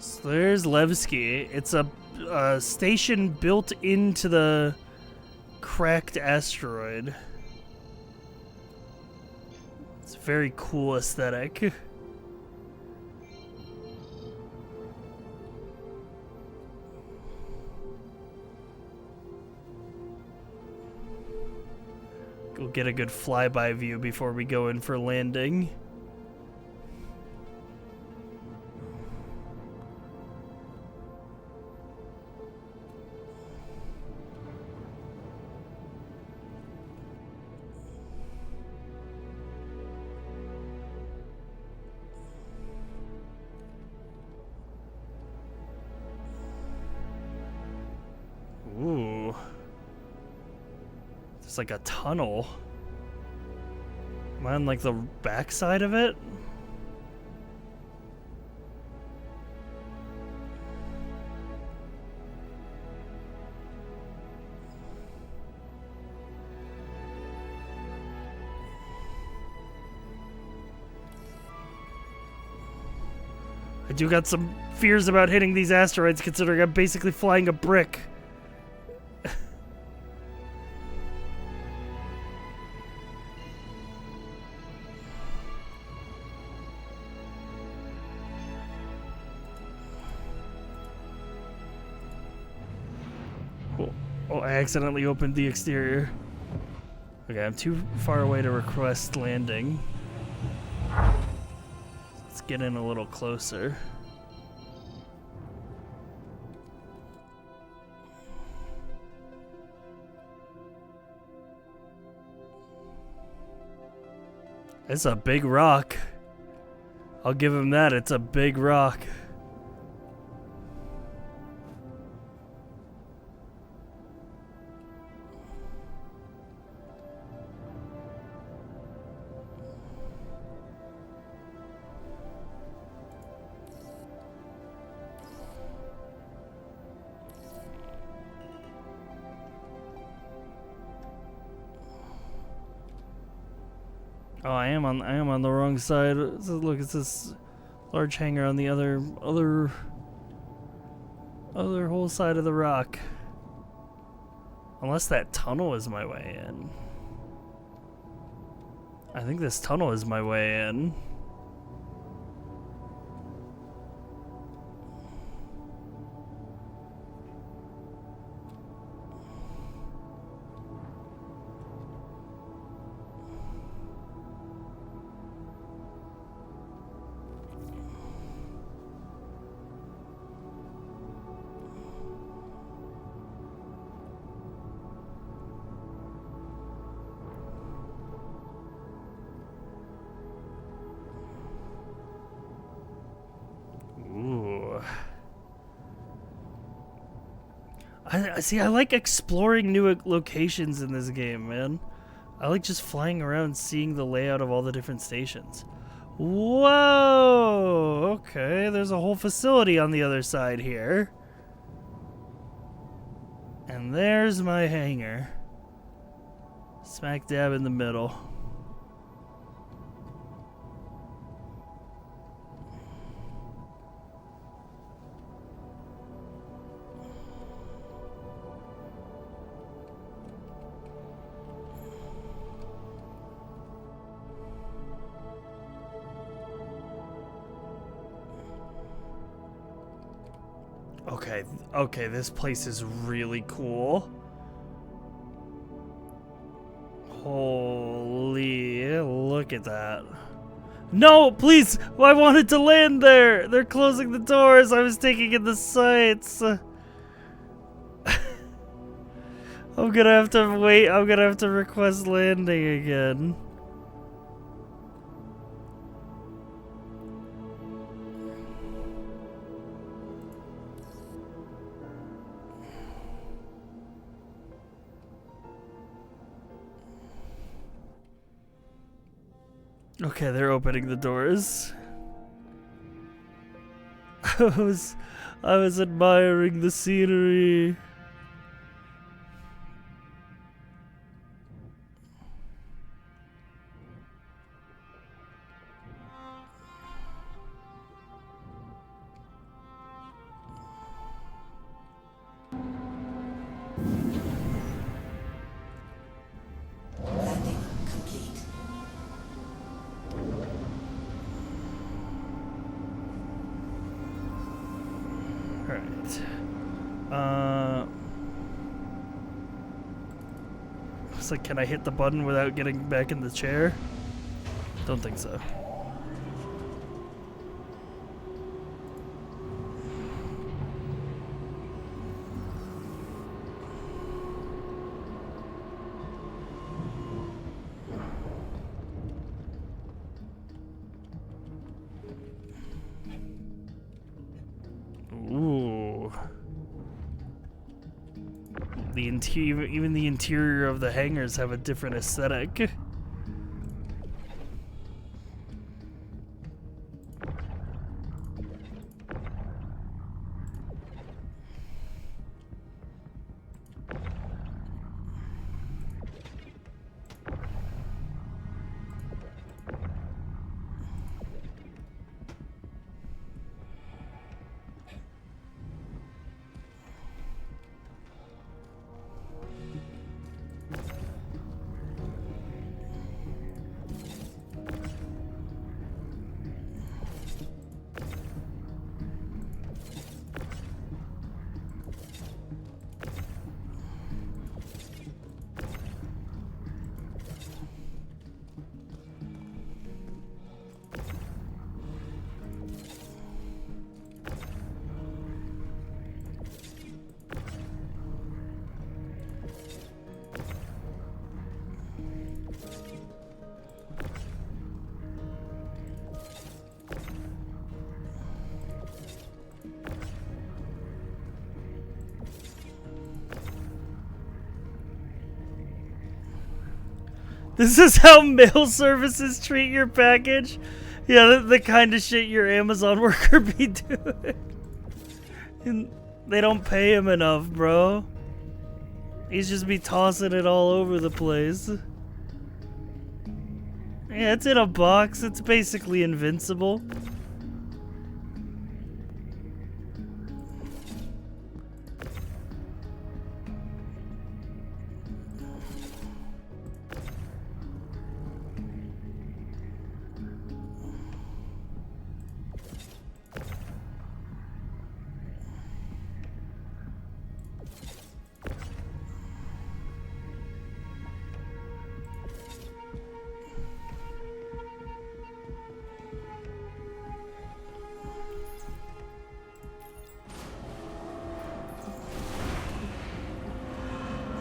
So there's Levski. It's a station built into the cracked asteroid. It's a very cool aesthetic. We'll get a good flyby view before we go in for landing. Ooh. There's like a tunnel. Am I on like the backside of it? I do got some fears about hitting these asteroids considering I'm basically flying a brick. Oh, I accidentally opened the exterior. Okay, I'm too far away to request landing. Let's get in a little closer. It's a big rock. I'll give him that, it's a big rock. Oh, I am on the wrong side. So look, it's this large hangar on the other whole side of the rock. Unless that tunnel is my way in. I think this tunnel is my way in. I see. I like exploring new locations in this game, man. I like just flying around, seeing the layout of all the different stations. Whoa! Okay, there's a whole facility on the other side here. And there's my hangar. Smack dab in the middle. Okay, this place is really cool. Holy, look at that. No, please, I wanted to land there. They're closing the doors. I was taking in the sights. I'm gonna have to wait. I'm gonna have to request landing again. Okay, they're opening the doors. I was admiring the scenery. Landing complete. Alright. It's like, can I hit the button without getting back in the chair? Don't think so. Ooh. The interior, even the interior of the hangars have a different aesthetic. This is how mail services treat your package? Yeah, the kind of shit your Amazon worker be doing. And they don't pay him enough, bro. He's just be tossing it all over the place. Yeah, it's in a box. It's basically invincible.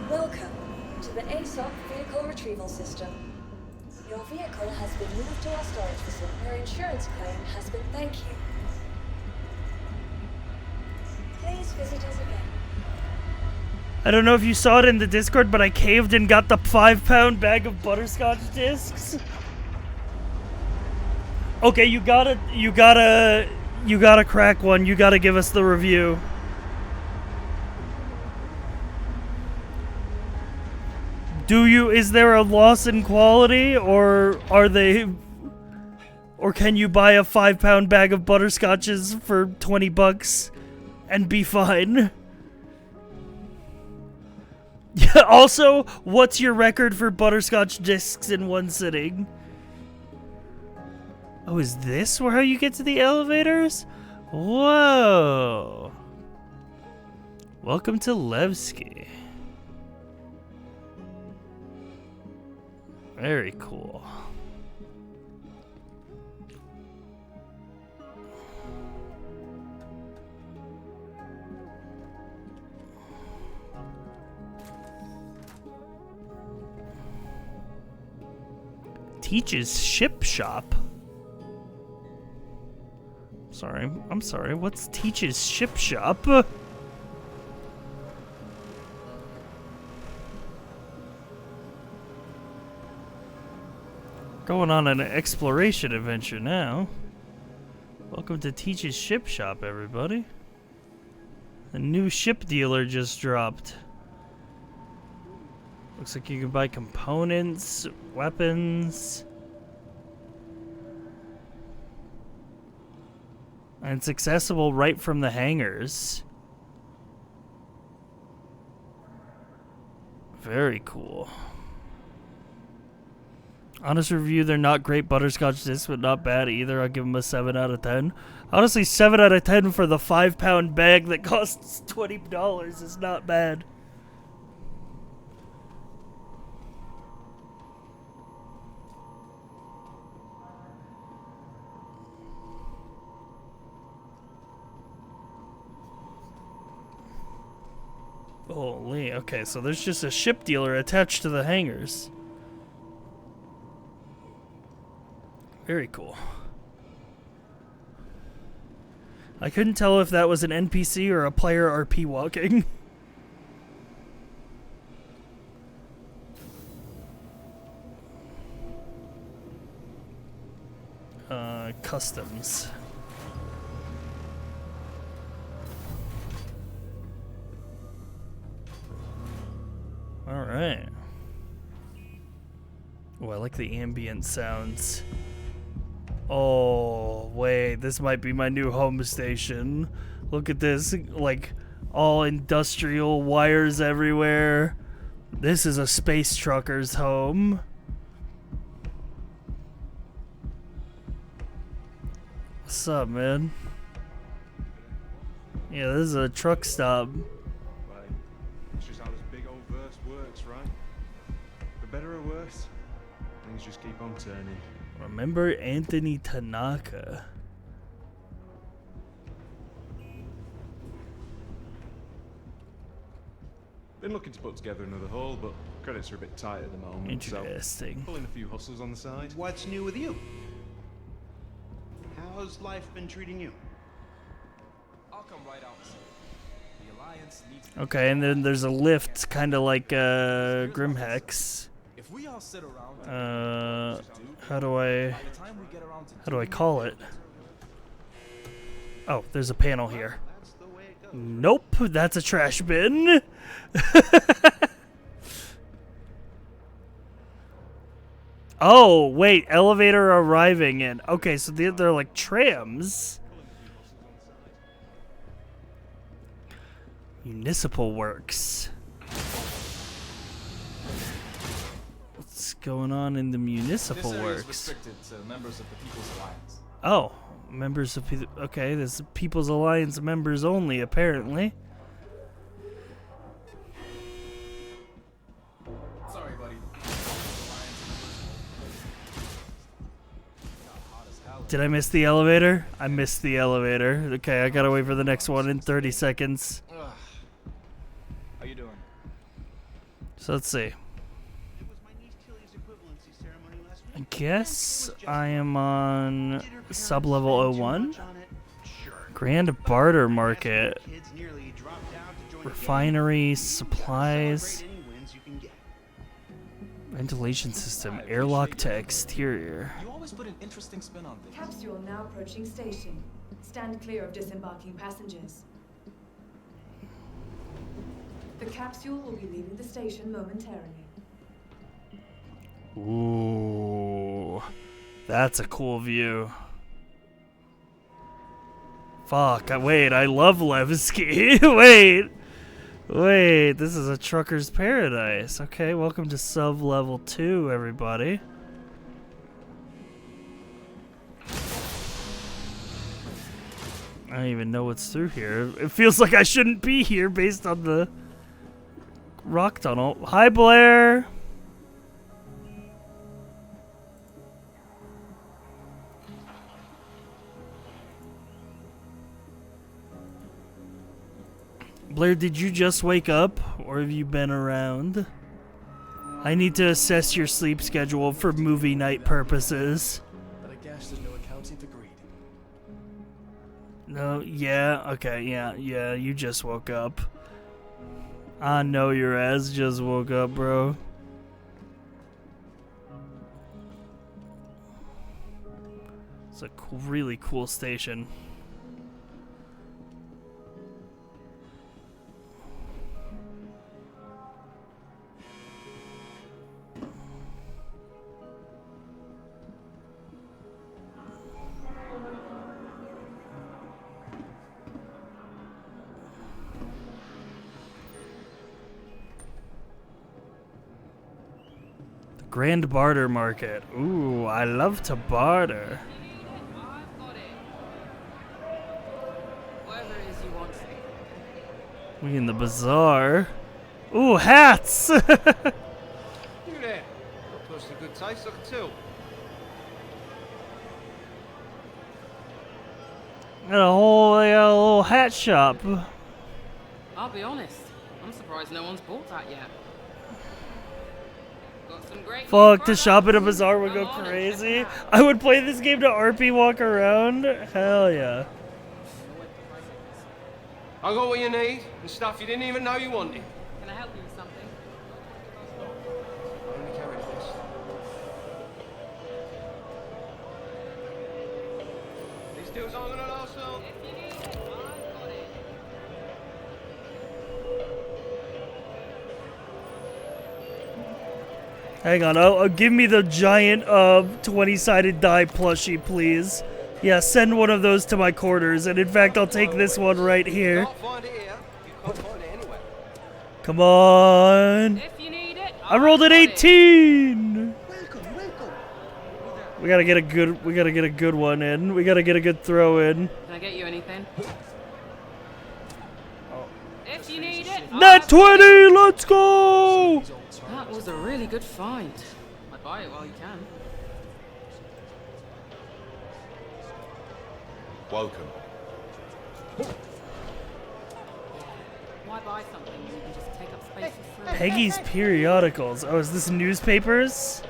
Welcome to the ASOP Vehicle Retrieval System. Your vehicle has been moved to our storage facility. Your insurance claim has been thank you. Please visit us again. I don't know if you saw it in the Discord, but I caved and got the 5-pound bag of butterscotch discs. Okay, you gotta crack one. You gotta give us the review. Is there a loss in quality, or can you buy a 5-pound bag of butterscotches for $20 and be fine? Yeah, also, what's your record for butterscotch discs in one sitting? Oh, is this how you get to the elevators? Whoa. Welcome to Levski. Very cool. Teach's Ship Shop? I'm sorry, what's Teach's Ship Shop? going on an exploration adventure now. Welcome to Teach's Ship Shop, everybody. A new ship dealer just dropped. Looks like you can buy components, weapons. And it's accessible right from the hangars. Very cool. Honest review, they're not great butterscotch discs, but not bad either. I'll give them a 7 out of 10. Honestly, 7 out of 10 for the 5-pound bag that costs $20 is not bad. Holy, okay, so there's just a ship dealer attached to the hangars. Very cool. I couldn't tell if that was an NPC or a player RP walking. Customs. Alright. Oh, I like the ambient sounds. Oh, wait, this might be my new home station. Look at this, like, all industrial wires everywhere. This is a space trucker's home. What's up, man? Yeah, this is a truck stop. Right. It's just how this big old verse works, right? For better or worse, things just keep on turning. Remember Anthony Tanaka? Been looking to put together another haul, but credits are a bit tight at the moment. Interesting. So pulling a few hustles on the side. What's new with you? How's life been treating you? I'll come right out. The Alliance needs to Okay, and then there's a lift, kind of like Grimhex. If we all sit around How do I call it? Oh, there's a panel here. That's the way it goes. Nope, that's a trash bin. Oh, wait, elevator arriving in. Okay, so they're like trams. Municipal works. What's going on in the municipal works? restricted to members of the People's Alliance. Oh, members of okay, this People's Alliance members only apparently. Sorry, buddy. Did I miss the elevator? I missed the elevator. Okay, I gotta wait for the next one in 30 seconds. How you doing? So let's see. It was my niece Tilly's equivalency ceremony last week. I guess I am on sub-level 01. Sure. Grand Barter Market. Kids nearly dropped out to join the Refinery, gang. supplies, Celebrate any wins you can get. ventilation system, airlock to exterior. You always put an interesting spin on things. Capsule now approaching station. Stand clear of disembarking passengers. The capsule will be leaving the station momentarily. Ooh, that's a cool view. Fuck, wait, I love Levski. Wait, this is a trucker's paradise. Okay, welcome to sub-level 2, everybody. I don't even know what's through here. It feels like I shouldn't be here based on the rock tunnel. Hi, Blair. Blair, did you just wake up, or have you been around? I need to assess your sleep schedule for movie night purposes. But I guess there's no accounting for greed. No, yeah, okay, yeah, you just woke up. I know your ass just woke up, bro. It's a really cool station. Grand barter market. Ooh, I love to barter. Whatever it is you want. We in the bazaar. Ooh, hats! You there? Got personally good taste, I can tell. Got a whole little hat shop. I'll be honest. I'm surprised no one's bought that yet. Got some great Fuck, to shop at a bazaar would go crazy. I would play this game to RP walk around. Hell yeah. I got what you need and stuff you didn't even know you wanted. Can I help you with something? I only carry this. These deals aren't gonna last long. If you need it, I've got it. Hang on, oh, give me the giant 20-sided die plushie, please. Yeah, send one of those to my quarters, and in fact, I'll take this one right here. Can't find it here. You can't find it anywhere. Come on. If you need it, I rolled an 18. Welcome, welcome. We gotta get a good one in. We gotta get a good throw in. Can I get you anything? If you need it, Net 20, let's go! That was a really good find. I'd buy it while you can. Welcome. Why buy something when you can just take up space for free? Peggy's periodicals. Oh, is this newspapers?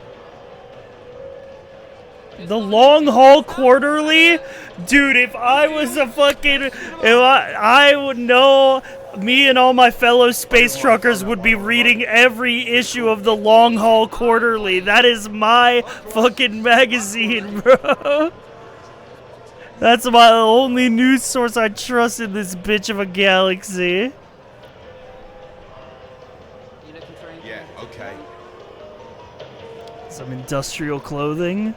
The Long Haul Quarterly? Dude, if I was a fucking... If I would know... Me and all my fellow space truckers would be reading every issue of the Long Haul Quarterly. That is my fucking magazine, bro. That's my only news source I trust in this bitch of a galaxy. You looking for anything? Yeah, okay. Some industrial clothing.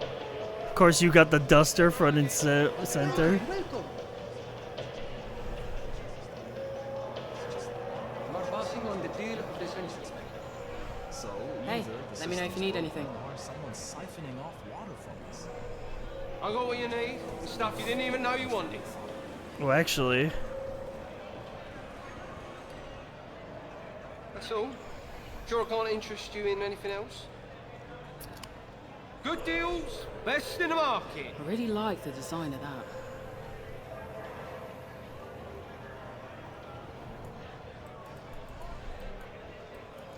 Of course, you got the duster front and center. Welcome. Not passing on the deal of this instance. Hey, let me know if you need anything. I got what you need and stuff you didn't even know you wanted. Well, actually, That's all. Sure I can't interest you in anything else? Good deals, best in the market. I really like the design of that.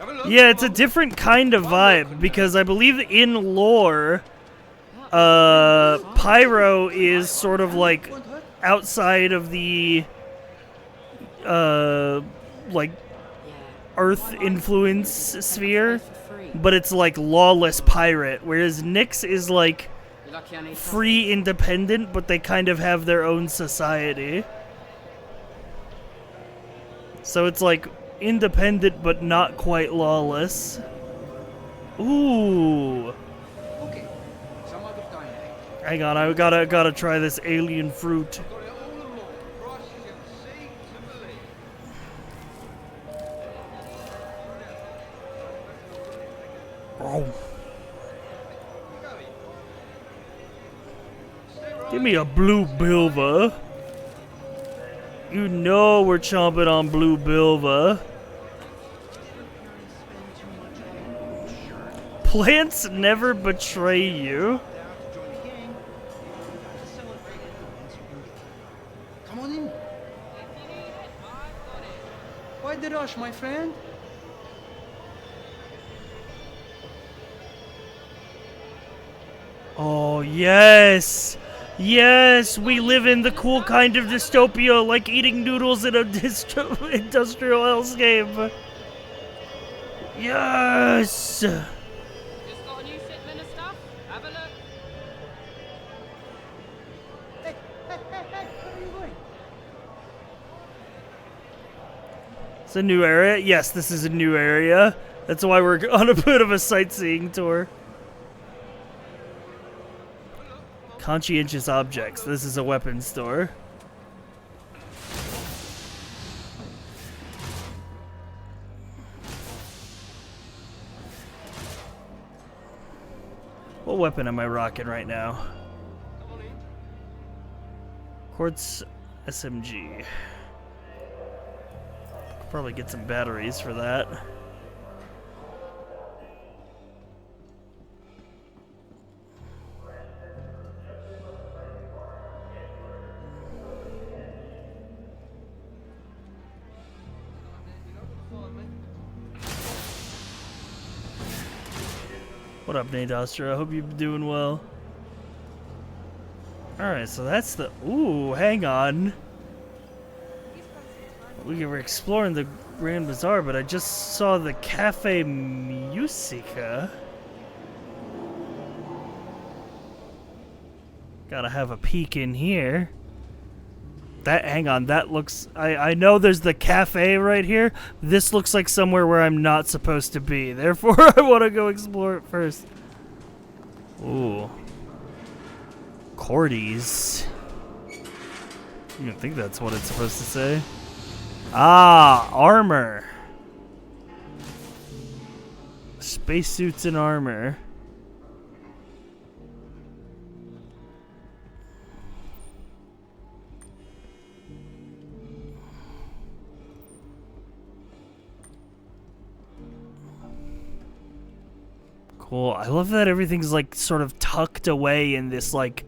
Have a look. yeah, it's a different kind of vibe because I believe in lore, Pyro is sort of like outside of the, like Earth influence sphere, but it's like lawless pirate, whereas Nyx is like Lucky I need free, independent, but they kind of have their own society. So it's like independent, but not quite lawless. Ooh. Okay, some other time. Hang on, I gotta try this alien fruit. Got it all and more. Prices you can see to believe. Oh. Give me a blue bilva. You know we're chomping on blue bilva. Plants never betray you. Come on in. Why the rush, my friend? Oh, yes. Yes, we live in the cool kind of dystopia, like eating noodles in a industrial hellscape. Yes. Just got a new shipment of stuff. Have a look. It's a new area? Yes, this is a new area. That's why we're on a bit of a sightseeing tour. Conscientious objects. This is a weapons store. What weapon am I rocking right now? Quartz SMG. Could probably get some batteries for that. What up, Nate Ostra? I hope you're doing well. Alright, so that's the... Ooh, hang on. We were exploring the Grand Bazaar, but I just saw the Cafe Musica. Gotta have a peek in here. Hang on, that looks... I know there's the cafe right here. This looks like somewhere where I'm not supposed to be. Therefore, I want to go explore it first. Ooh. Cordy's. I think that's what it's supposed to say. Ah, armor. Spacesuits and armor. Cool. I love that everything's like sort of tucked away in this like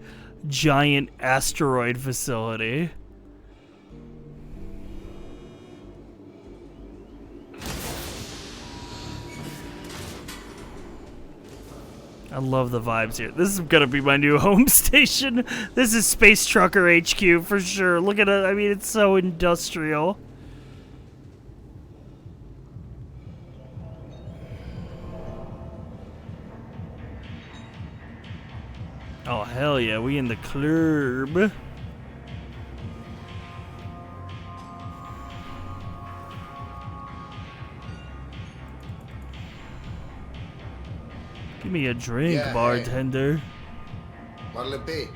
giant asteroid facility. I love the vibes here. This is gonna be my new home station. This is Space Trucker HQ for sure. Look at it. I mean, it's so industrial. Oh, hell yeah, we in the club. Give me a drink, Yeah, bartender. Hey. What'll it be?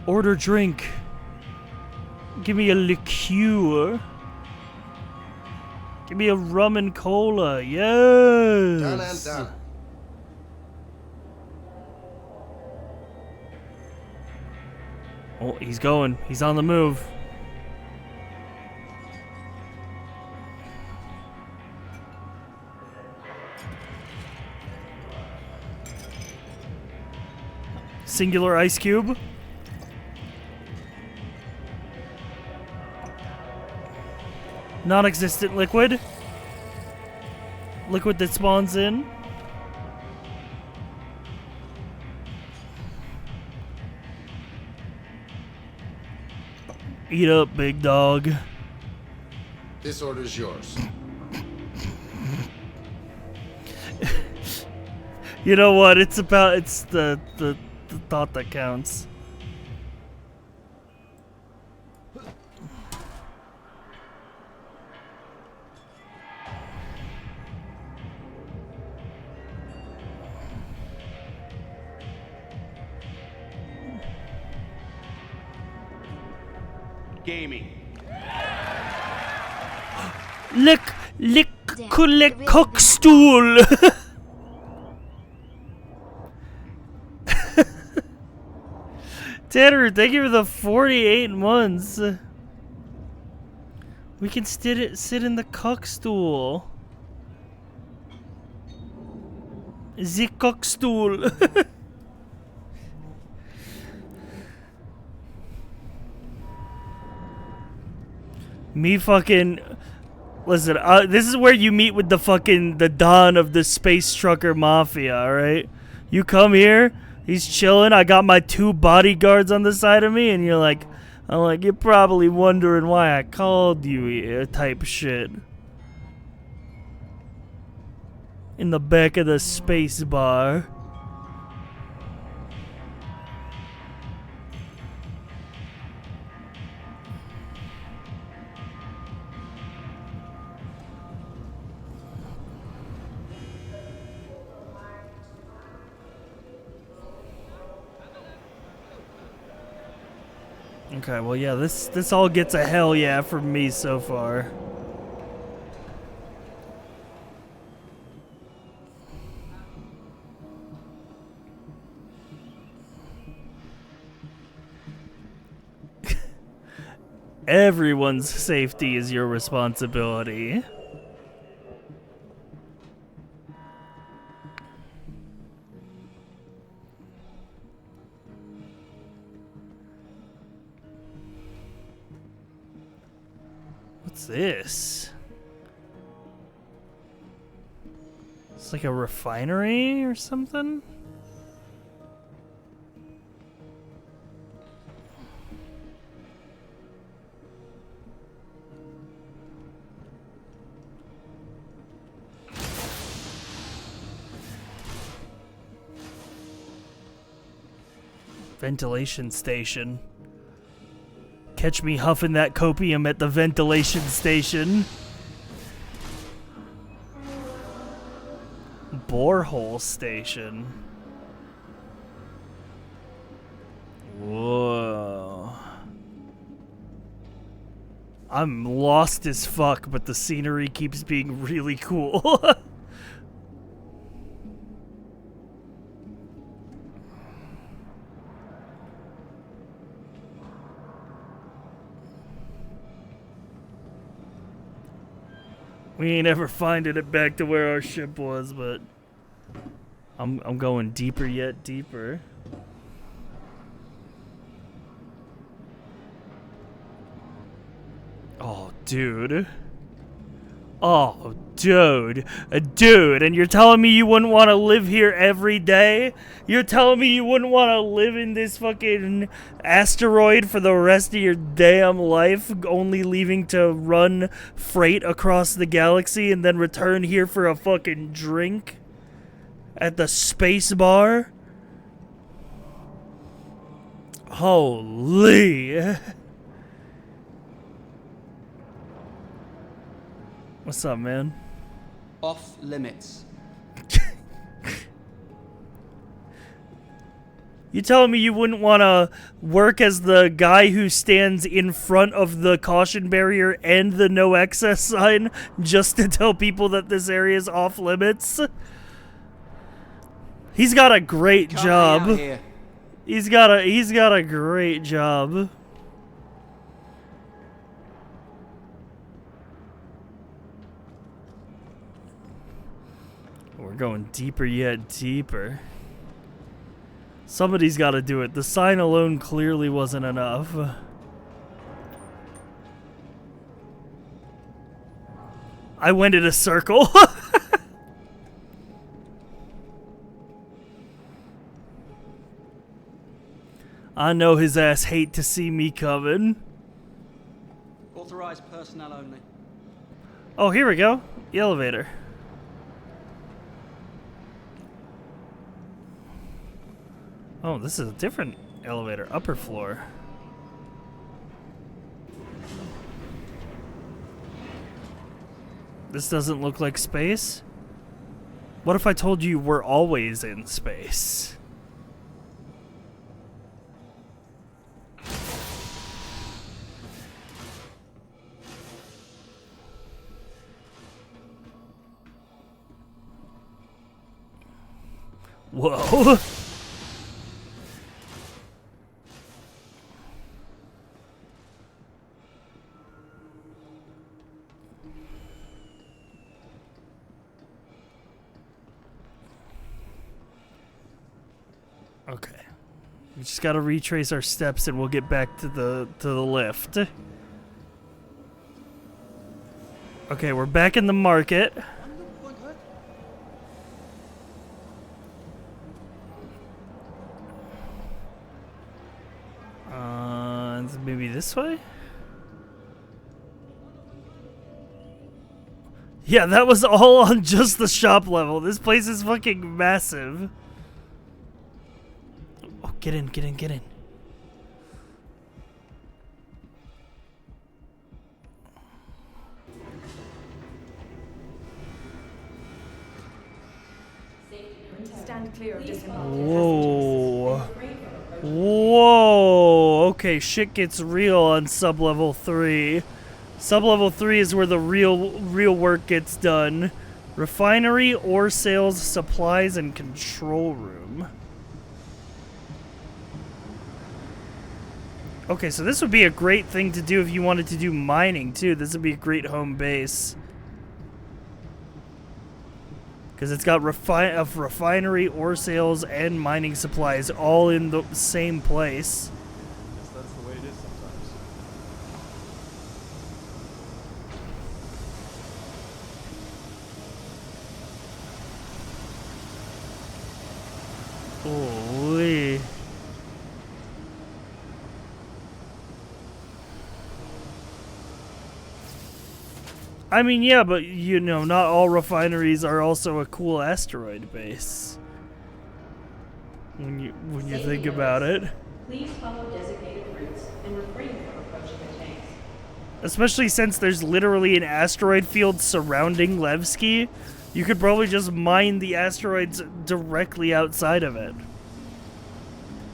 Order drink. Give me a liqueur. Give me a rum and cola. Yes. Done and done. Oh, he's going. He's on the move. Singular ice cube. Non-existent liquid. Liquid that spawns in. Eat up, big dog. This order's yours. You know what? It's the thought that counts. Gaming. Lick cockstool. Tanner, thank you for the 48 months. We can sit in the cockstool. The cockstool. Me fucking... Listen, this is where you meet with the Don of the Space Trucker Mafia, alright? You come here, he's chilling, I got my 2 bodyguards on the side of me, and I'm like, you're probably wondering why I called you here, type shit. In the back of the space bar. Okay, well, yeah, this all gets a hell yeah from me so far. Everyone's safety is your responsibility. What's this? It's like a refinery or something? Ventilation station. Catch me huffing that copium at the ventilation station. Borehole station. Whoa. I'm lost as fuck, but the scenery keeps being really cool. We ain't ever finding it back to where our ship was, but I'm going deeper yet deeper. Oh, dude. Oh, dude. Dude, and you're telling me you wouldn't want to live here every day? You're telling me you wouldn't want to live in this fucking asteroid for the rest of your damn life, only leaving to run freight across the galaxy and then return here for a fucking drink at the space bar? Holy. What's up, man? Off limits. You telling me you wouldn't want to work as the guy who stands in front of the caution barrier and the no access sign just to tell people that this area is off limits? He's got a great job. He's got a great job. We're going deeper yet deeper. Somebody's got to do it. The sign alone clearly wasn't enough. I went in a circle. I know his ass hate to see me coming. Authorized personnel only. Oh, here we go. The elevator. Oh, this is a different elevator. Upper floor. This doesn't look like space. What if I told you we're always in space? Whoa. Okay. We just gotta retrace our steps and we'll get back to the lift. Okay, we're back in the market. Maybe this way? Yeah, that was all on just the shop level. This place is fucking massive. Oh, get in, get in, get in. Stand clear of disembarkation. Whoa. Whoa. okay, shit gets real on sub-level 3. Sub-level 3 is where the real work gets done. Refinery, ore sales, supplies, and control room. Okay, so this would be a great thing to do if you wanted to do mining, too. This would be a great home base. Because it's got refinery, ore sales, and mining supplies all in the same place. Guess that's the way it is sometimes. Holy. I mean, yeah, but you know, not all refineries are also a cool asteroid base. When you think about it. Please follow designated routes and refrain from approaching the tanks. Especially since there's literally an asteroid field surrounding Levski, you could probably just mine the asteroids directly outside of it.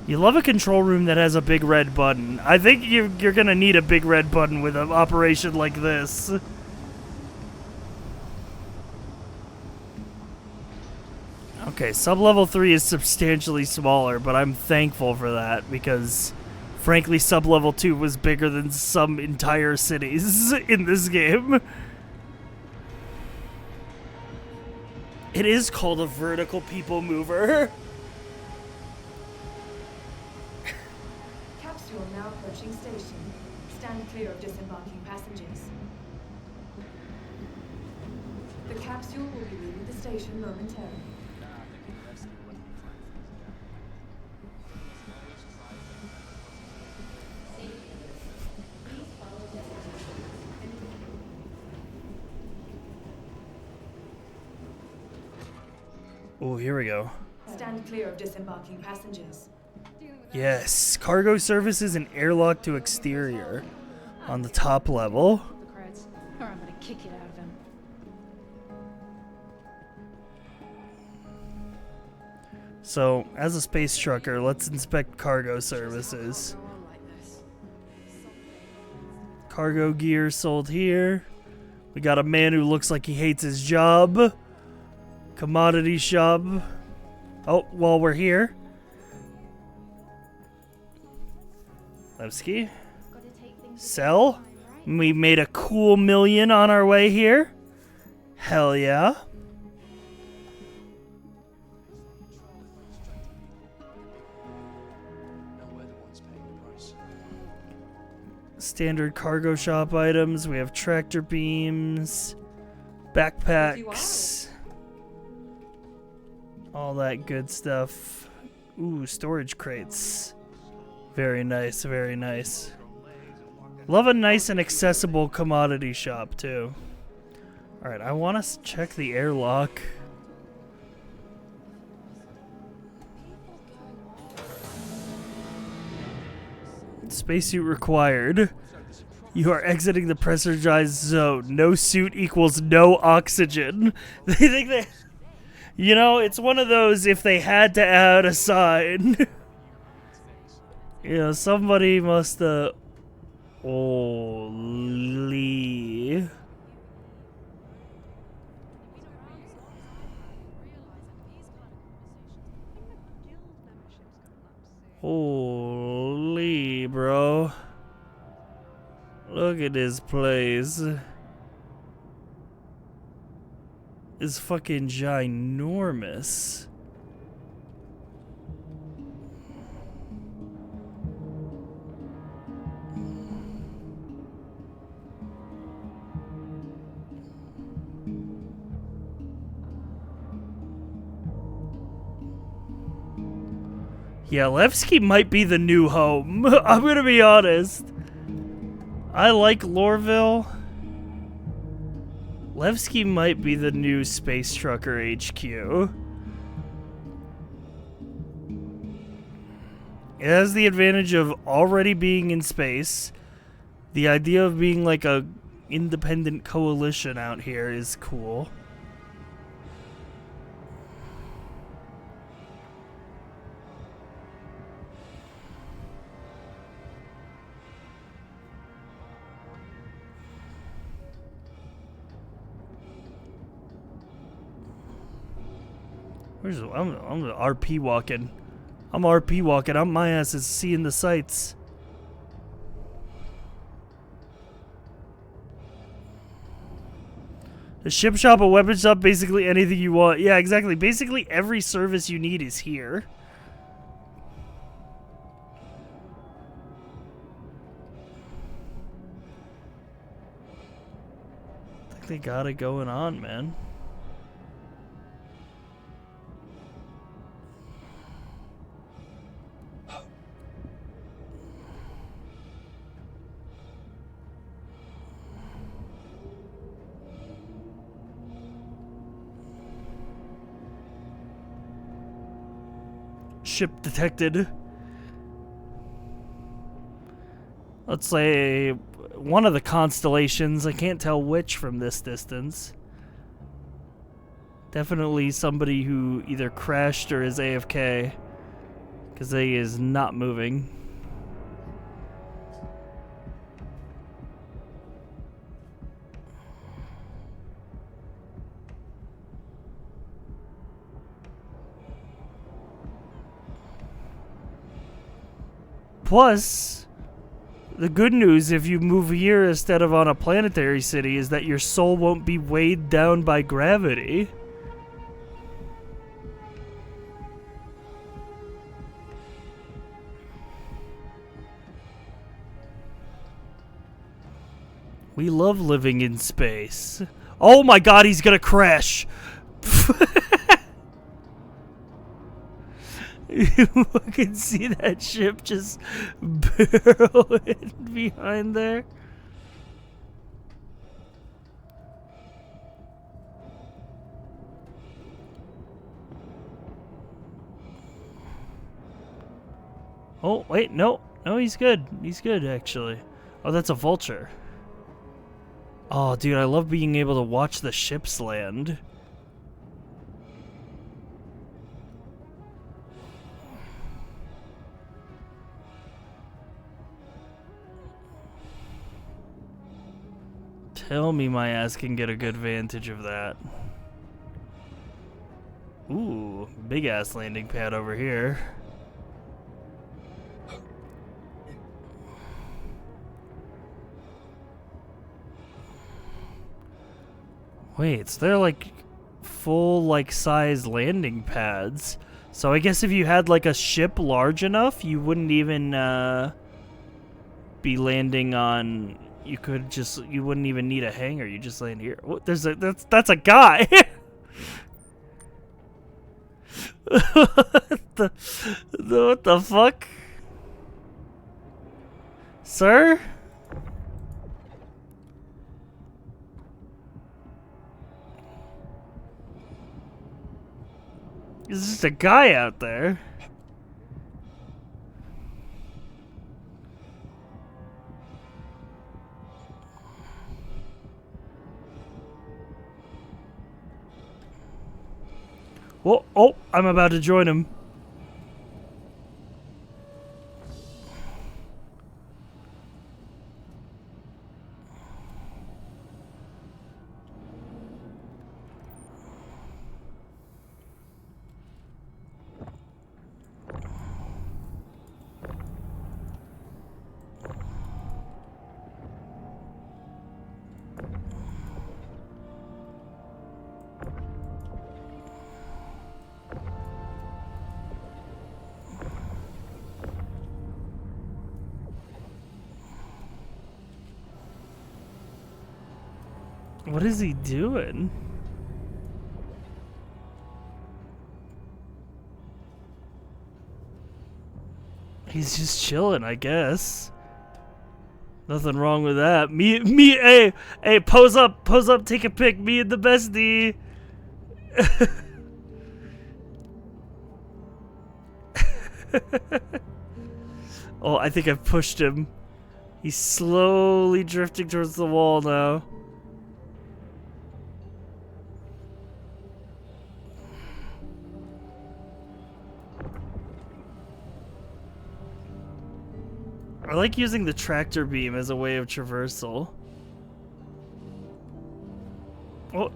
You love a control room that has a big red button. I think you're gonna need a big red button with an operation like this. Okay, sub-level 3 is substantially smaller, but I'm thankful for that because, frankly, sub-level 2 was bigger than some entire cities in this game. It is called a vertical people mover. Capsule now approaching station. Stand clear of disembarking passengers. The capsule will be leaving the station momentarily. Oh, here we go. Stand clear of disembarking passengers. Yes, cargo services and airlock to exterior on the top level. The creds, or I'm gonna kick it out of him. So, as a space trucker, let's inspect cargo services. Cargo gear sold here. We got a man who looks like he hates his job. Commodity shop. Oh, while we're here. Levski. Sell. We made a cool million on our way here. Hell yeah. Standard cargo shop items. We have tractor beams, backpacks, all that good stuff. Ooh, storage crates. Very nice, very nice. Love a nice and accessible commodity shop, too. Alright, I want to check the airlock. Spacesuit required. You are exiting the pressurized zone. No suit equals no oxygen. They think that... You know, it's one of those if they had to add a sign. You know, somebody must have... Holy... Holy, bro. Look at this place. It's fucking ginormous. Yeah, Levski might be the new home. I'm gonna be honest. I like Lorville. Levski might be the new Space Trucker HQ. It has the advantage of already being in space. The idea of being like a independent coalition out here is cool. I'm RP walking. I'm RP walking. My ass is seeing the sights. A ship shop, a weapon shop, basically anything you want. Yeah, exactly. Basically every service you need is here. I think they got it going on, man. Ship detected. Let's say one of the constellations. I can't tell which from this distance. Definitely somebody who either crashed or is AFK, because they is not moving. Plus, the good news if you move here instead of on a planetary city is that your soul won't be weighed down by gravity. We love living in space. Oh my god, he's gonna crash! You can see that ship just barreling behind there. Oh, wait, no. No, he's good. He's good, actually. Oh, that's a vulture. Oh, dude, I love being able to watch the ships land. Tell me my ass can get a good vantage of that. Ooh, big ass landing pad over here. Wait, so they're like full like size landing pads. So I guess if you had like a ship large enough, you wouldn't even be landing on. You could just, you wouldn't even need a hangar. You just land here. What, there's a, that's a guy. What the fuck? Sir? There's just a guy out there. Oh, oh, I'm about to join him. What is he doing? He's just chilling, I guess. Nothing wrong with that. Hey, pose up, take a pic. Me and the bestie. Oh, I think I've pushed him. He's slowly drifting towards the wall now. I like using the tractor beam as a way of traversal. Oh.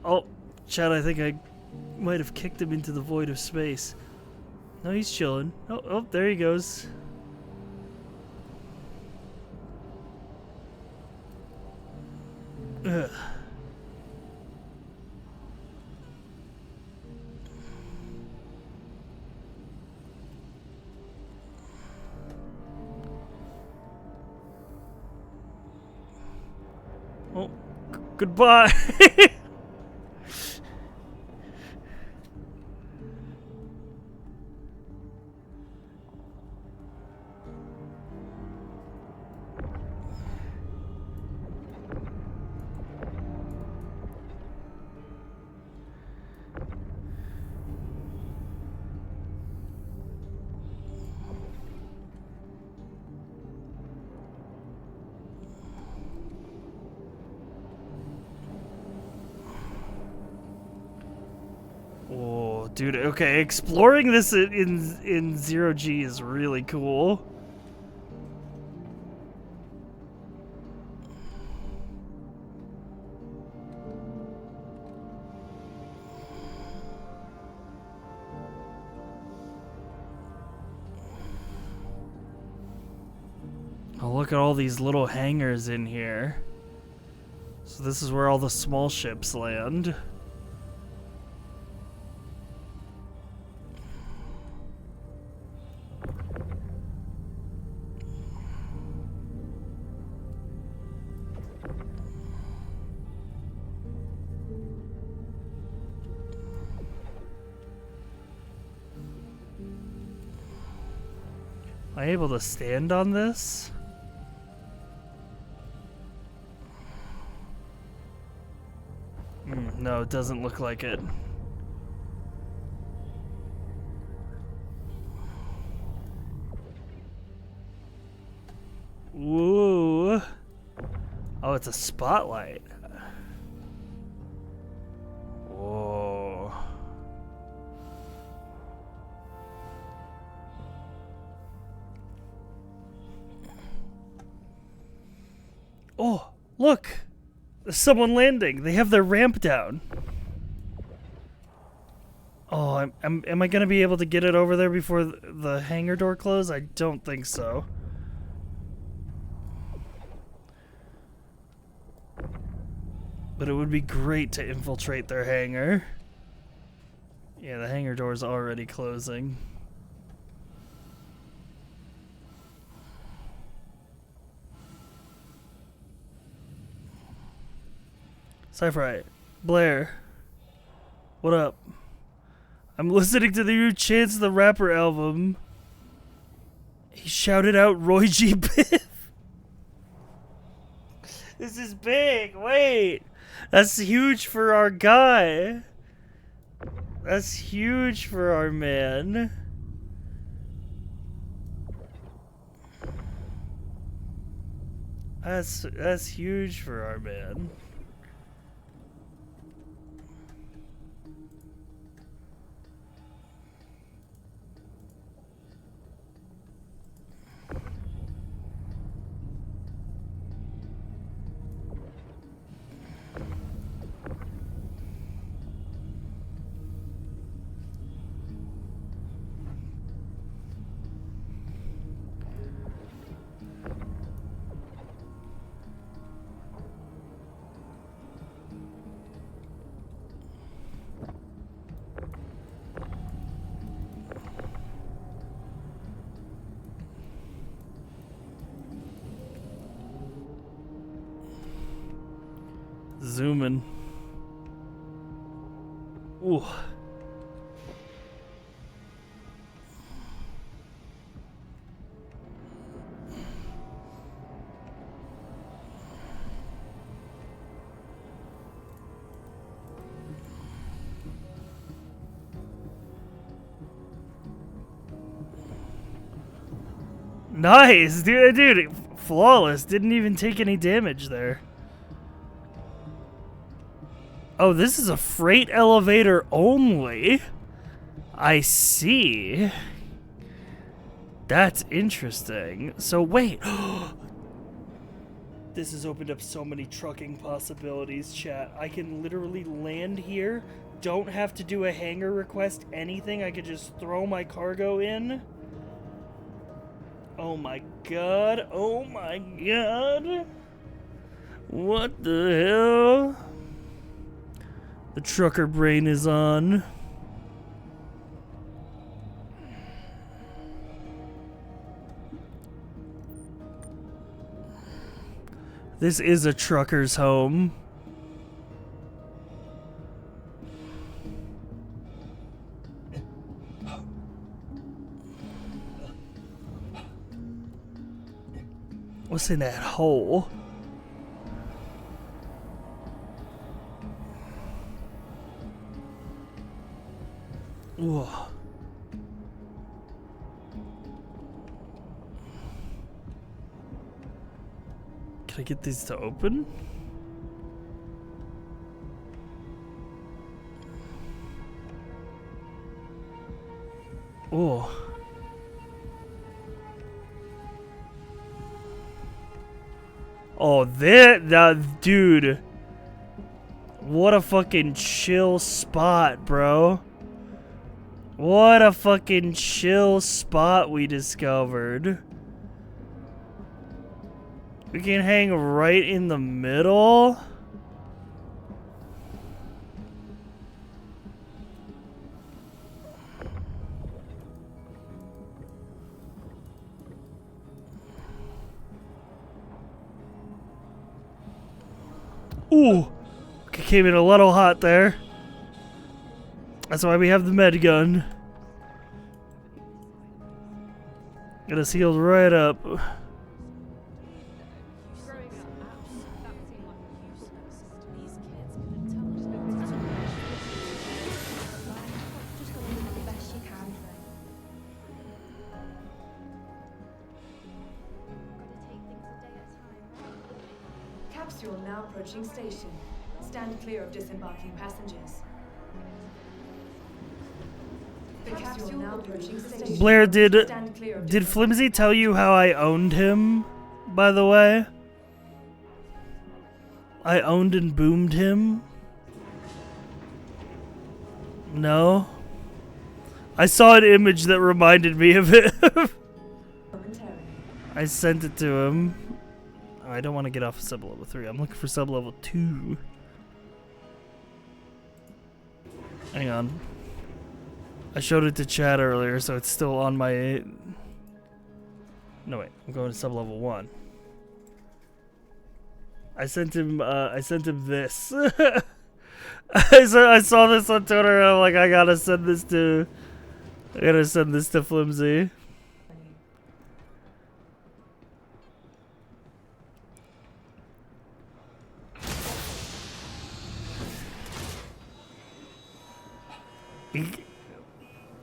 Oh, Chad, I think I might have kicked him into the void of space. No, he's chilling. Oh, there he goes. Ugh. Oh, goodbye. Oh, dude. Okay, exploring this in 0G is really cool. Oh, look at all these little hangars in here. So this is where all the small ships land. Am I able to stand on this? No, it doesn't look like it. Whoa. Oh, it's a spotlight. Whoa. Oh, look! There's someone landing. They have their ramp down. Oh, am I gonna be able to get it over there before the hangar door closes? I don't think so. But it would be great to infiltrate their hangar. Yeah, the hangar door's already closing. Sci-Fi, Blair, what up? I'm listening to the new Chance the Rapper album. He shouted out Roy G. Biv. This is big. Wait. That's huge for our guy. That's huge for our man. That's huge for our man. Zooming. Ooh. Nice, dude, flawless. Didn't even take any damage there. Oh, this is a freight elevator only. I see. That's interesting. So wait. This has opened up so many trucking possibilities, chat. I can literally land here, don't have to do a hangar request, anything. I could just throw my cargo in. Oh my god. Oh my god. What the hell? The trucker brain is on. This is a trucker's home. What's in that hole? Whoa. Can I get these to open? Oh. Oh, that dude. What a fucking chill spot, bro. What a fucking chill spot we discovered. We can hang right in the middle. Ooh, came in a little hot there. That's why we have the med gun. Got us healed right up. Capsule now approaching station. Stand clear of disembarking passengers. The capsule now approaching station. Blair, did Flimsy tell you how I owned him, by the way? I owned and boomed him? No? I saw an image that reminded me of it. I sent it to him. Oh, I don't want to get off of sub-level 3. I'm looking for sub-level 2. Hang on. I showed it to Chad earlier, so it's still on my... No, wait. I'm going to sub-level 1. I sent him this. I saw this on Twitter, and I'm like, I gotta send this to Flimsy.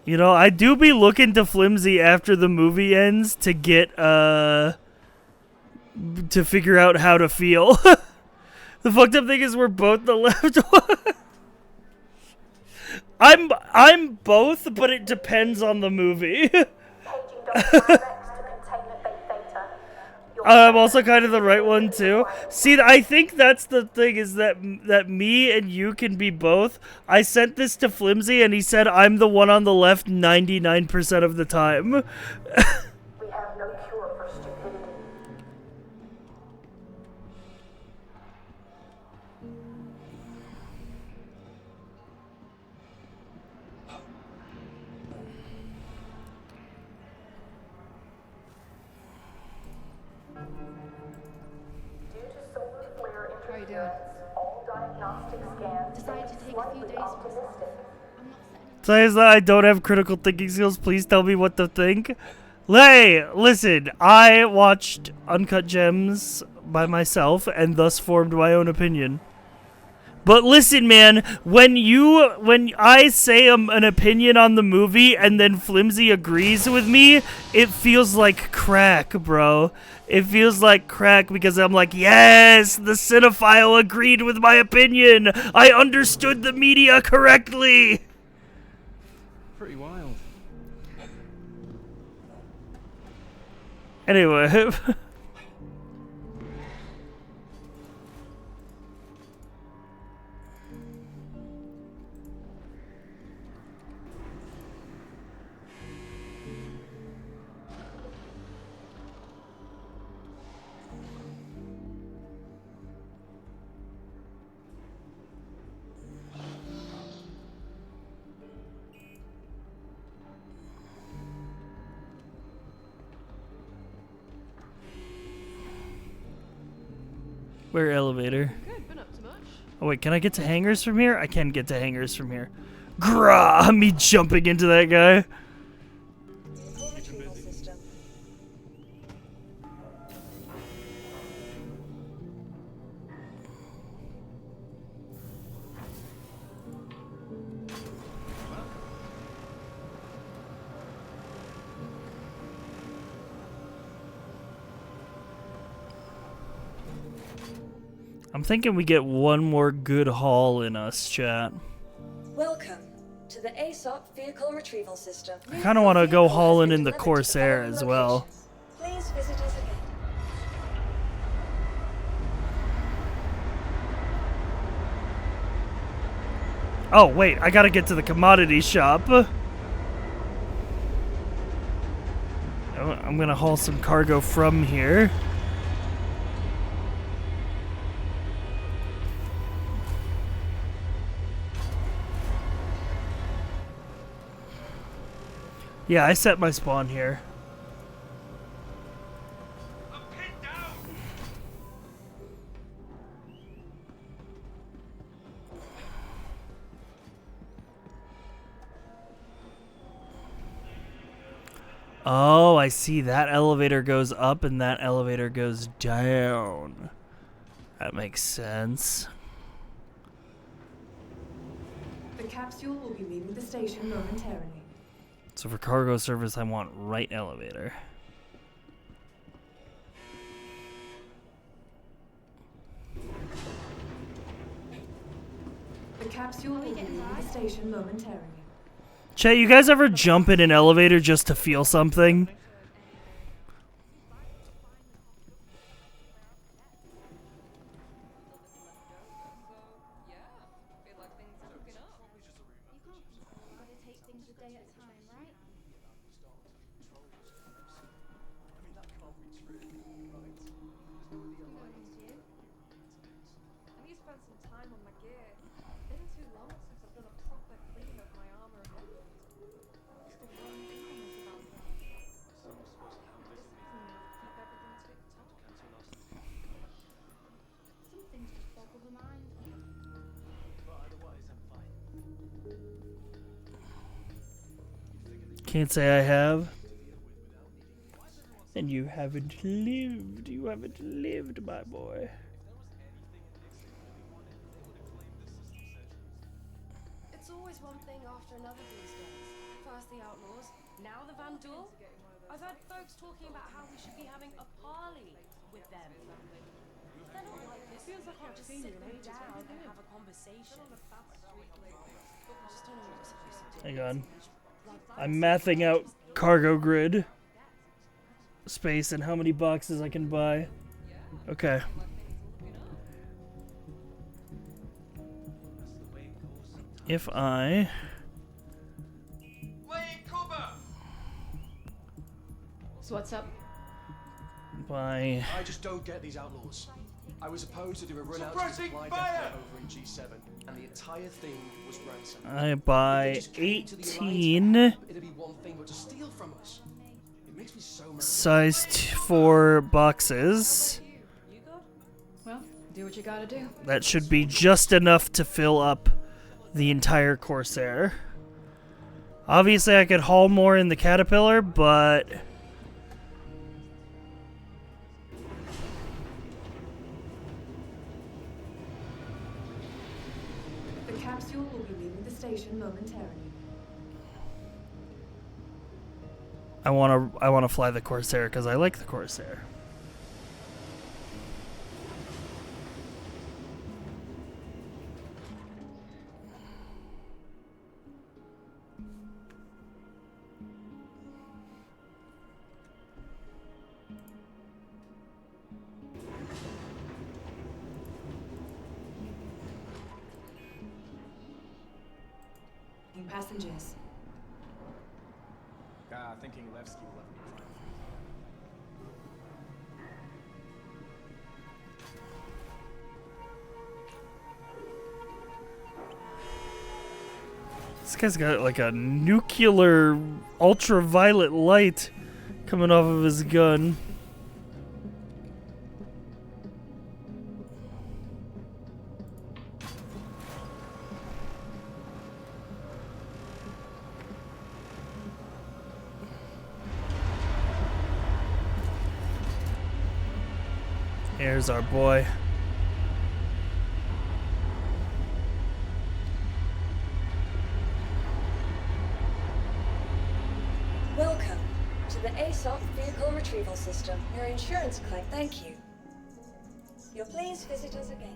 You know, I do be looking to Flimsy after the movie ends to get, to figure out how to feel. The fucked up thing is we're both the left one. I'm both, but it depends on the movie. I'm also kind of the right one too. See, I think that's the thing, is that me and you can be both. I sent this to Flimsy and he said I'm the one on the left 99% of the time. We have no cure for stupidity. All diagnostic scans Decided to take a few days optimistic. Says that I don't have critical thinking skills. Please tell me what to think. Hey, listen, I watched Uncut Gems by myself and thus formed my own opinion. But listen, man, when I say an opinion on the movie and then Flimsy agrees with me, it feels like crack, bro. It feels like crack because I'm like, yes, the cinephile agreed with my opinion. I understood the media correctly. Pretty wild. Anyway. Where elevator? Good, been up to much? Oh wait, can I get to hangars from here? I can get to hangars from here. Grah! Me jumping into that guy. Vehicle retrieval system. I'm thinking we get one more good haul in us, chat. Welcome to the ASOP Vehicle Retrieval System. I kind of want to go Vehicle has hauling been in the delivered to Corsair following as well. locations. Please visit us again. Oh wait, I gotta get to the commodity shop. I'm gonna haul some cargo from here. Yeah, I set my spawn here. Oh, I see. That elevator goes up and that elevator goes down. That makes sense. The capsule will be leaving the station momentarily. So for cargo service, I want right elevator. The capsule will be leaving the station momentarily. Chat, you guys ever jump in an elevator just to feel something? Can't say I have. And you haven't lived. You haven't lived, my boy. It's always one thing after another these days. First the outlaws, now the Vandal. I've heard folks talking about how we should be having a parley with them. If they're not like this, we can't just sit them down and have a conversation. I just don't know what we're supposed to do. Hang on. I'm mathing out cargo grid space and how many boxes I can buy. Okay. If I So what's up? buy I just don't get these outlaws. I was supposed to do a run out to the supply depot over in G7, and the entire thing was ransom. I buy 18 It'd be one thing, but to steal from us. It makes me so mad. size 4 boxes. Well, do what you gotta do. That should be just enough to fill up the entire Corsair. Obviously, I could haul more in the Caterpillar, but The capsule will be leaving the station momentarily. I want to fly the Corsair because I like the Corsair. Passengers. Thinking Levski left me behind. This guy's got like a nuclear ultraviolet light coming off of his gun. Here's our boy. Welcome to the ASOP Vehicle Retrieval System. Your insurance claim. Thank you. You'll please visit us again.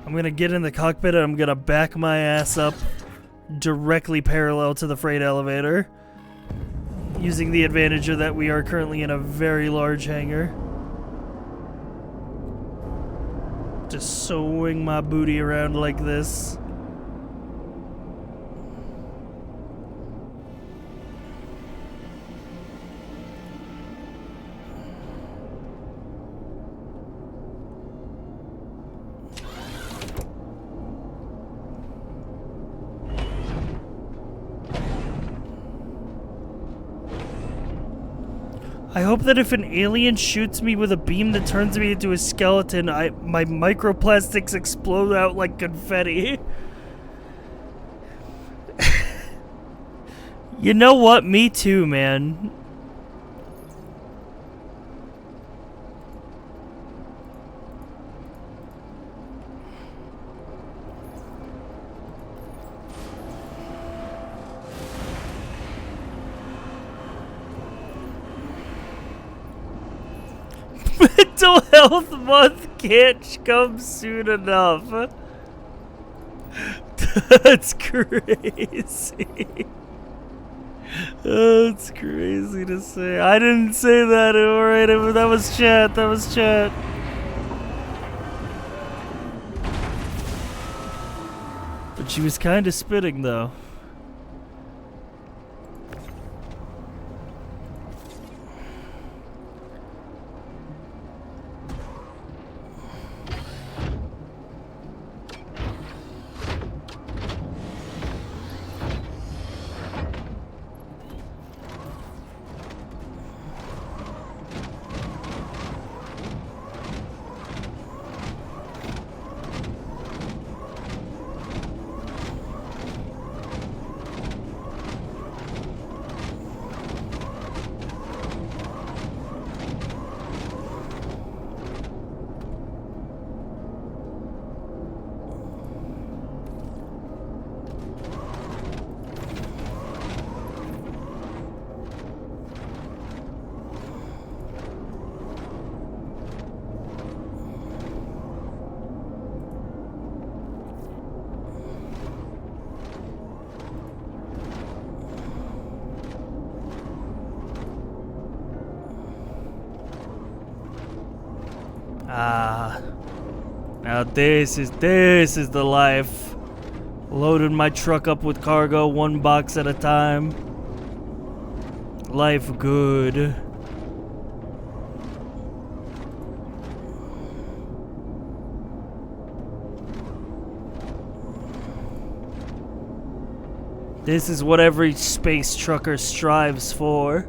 I'm gonna get in the cockpit and I'm gonna back my ass up directly parallel to the freight elevator, using the advantage of that we are currently in a very large hangar. Just swing my booty around like this. I hope that if an alien shoots me with a beam that turns me into a skeleton, my microplastics explode out like confetti. You know what? Me too, man. Mental Health Month can't come soon enough. That's crazy. That's crazy to say. I didn't say that. Alright, that was chat. That was chat. But she was kind of spitting, though. Now this is the life. Loading my truck up with cargo, one box at a time. Life good. This is what every space trucker strives for.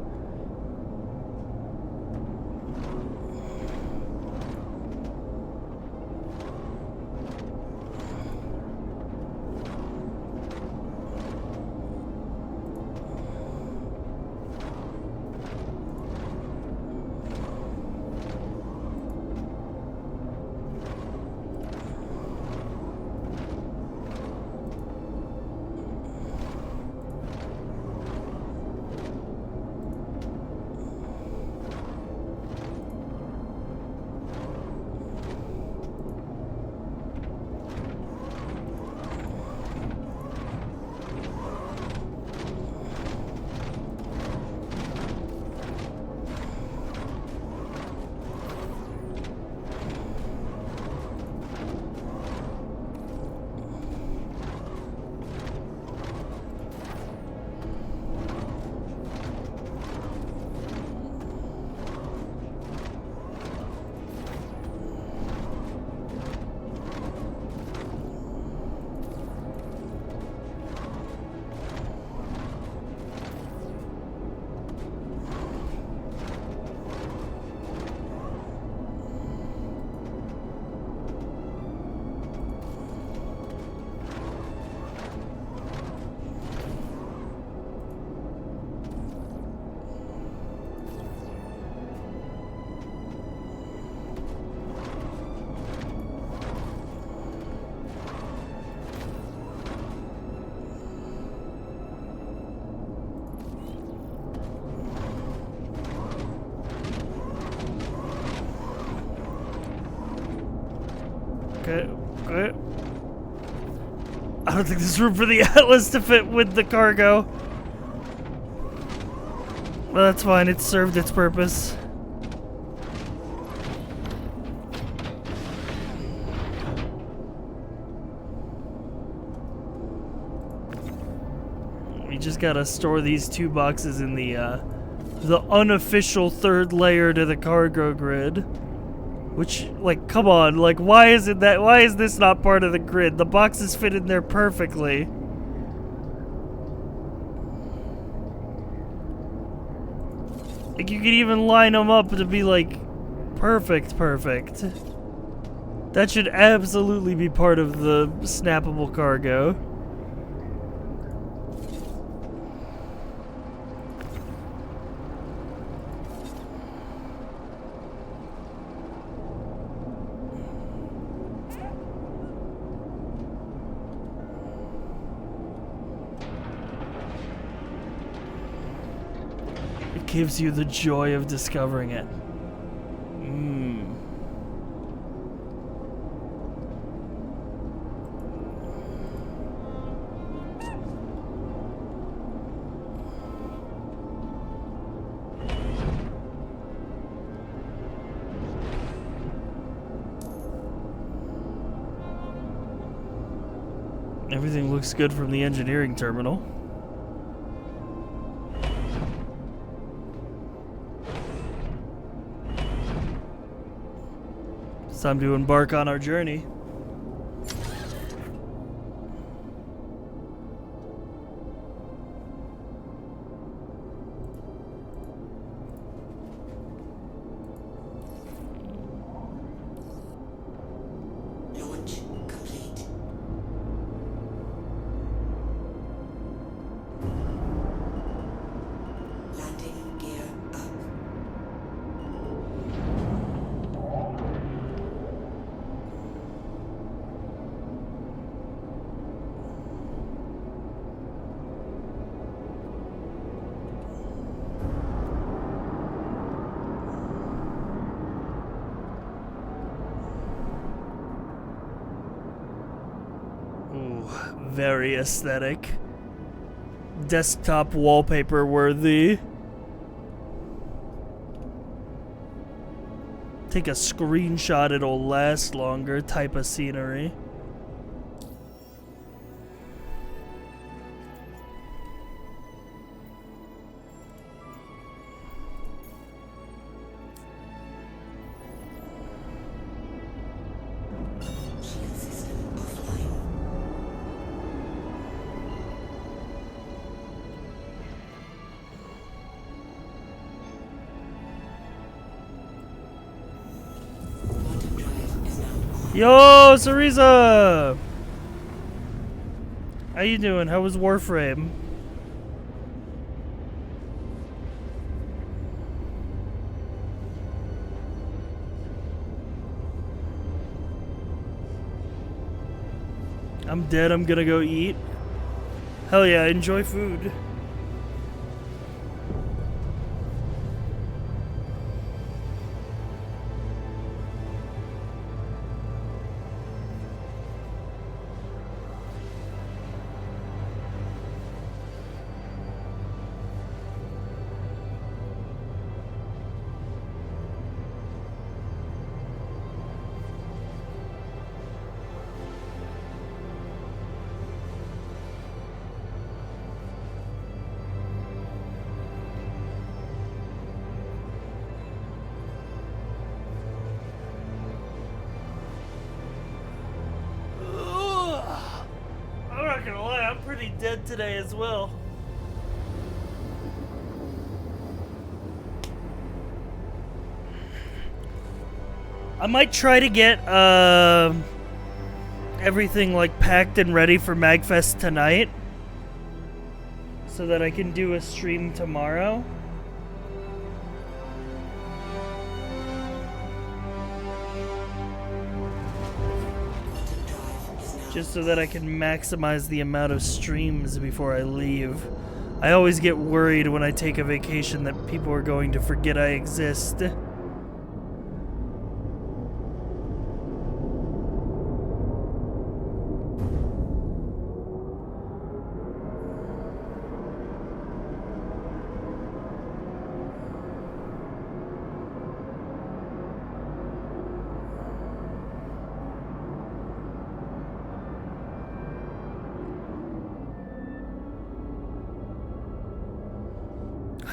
Okay, okay. I don't think there's room for the Atlas to fit with the cargo. Well, that's fine. It served its purpose. We just gotta store these 2 boxes in the unofficial 3rd layer to the cargo grid. Which, like, come on, like, why is this not part of the grid? The boxes fit in there perfectly. Like, you could even line them up to be, like, perfect. That should absolutely be part of the snappable cargo. Gives you the joy of discovering it. Everything looks good from the engineering terminal. It's time to embark on our journey. Launch complete. Landing gear up. Ooh, very aesthetic. Desktop wallpaper worthy. Take a screenshot, it'll last longer type of scenery. Shield system offline. Quantum drive is now on. Yo, Cereza! How you doing? How was Warframe? I'm dead, I'm gonna go eat. Hell yeah, enjoy food. I'm not gonna lie, I'm pretty dead today as well. I might try to get everything like packed and ready for MagFest tonight so that I can do a stream tomorrow. Just so that I can maximize the amount of streams before I leave. I always get worried when I take a vacation that people are going to forget I exist.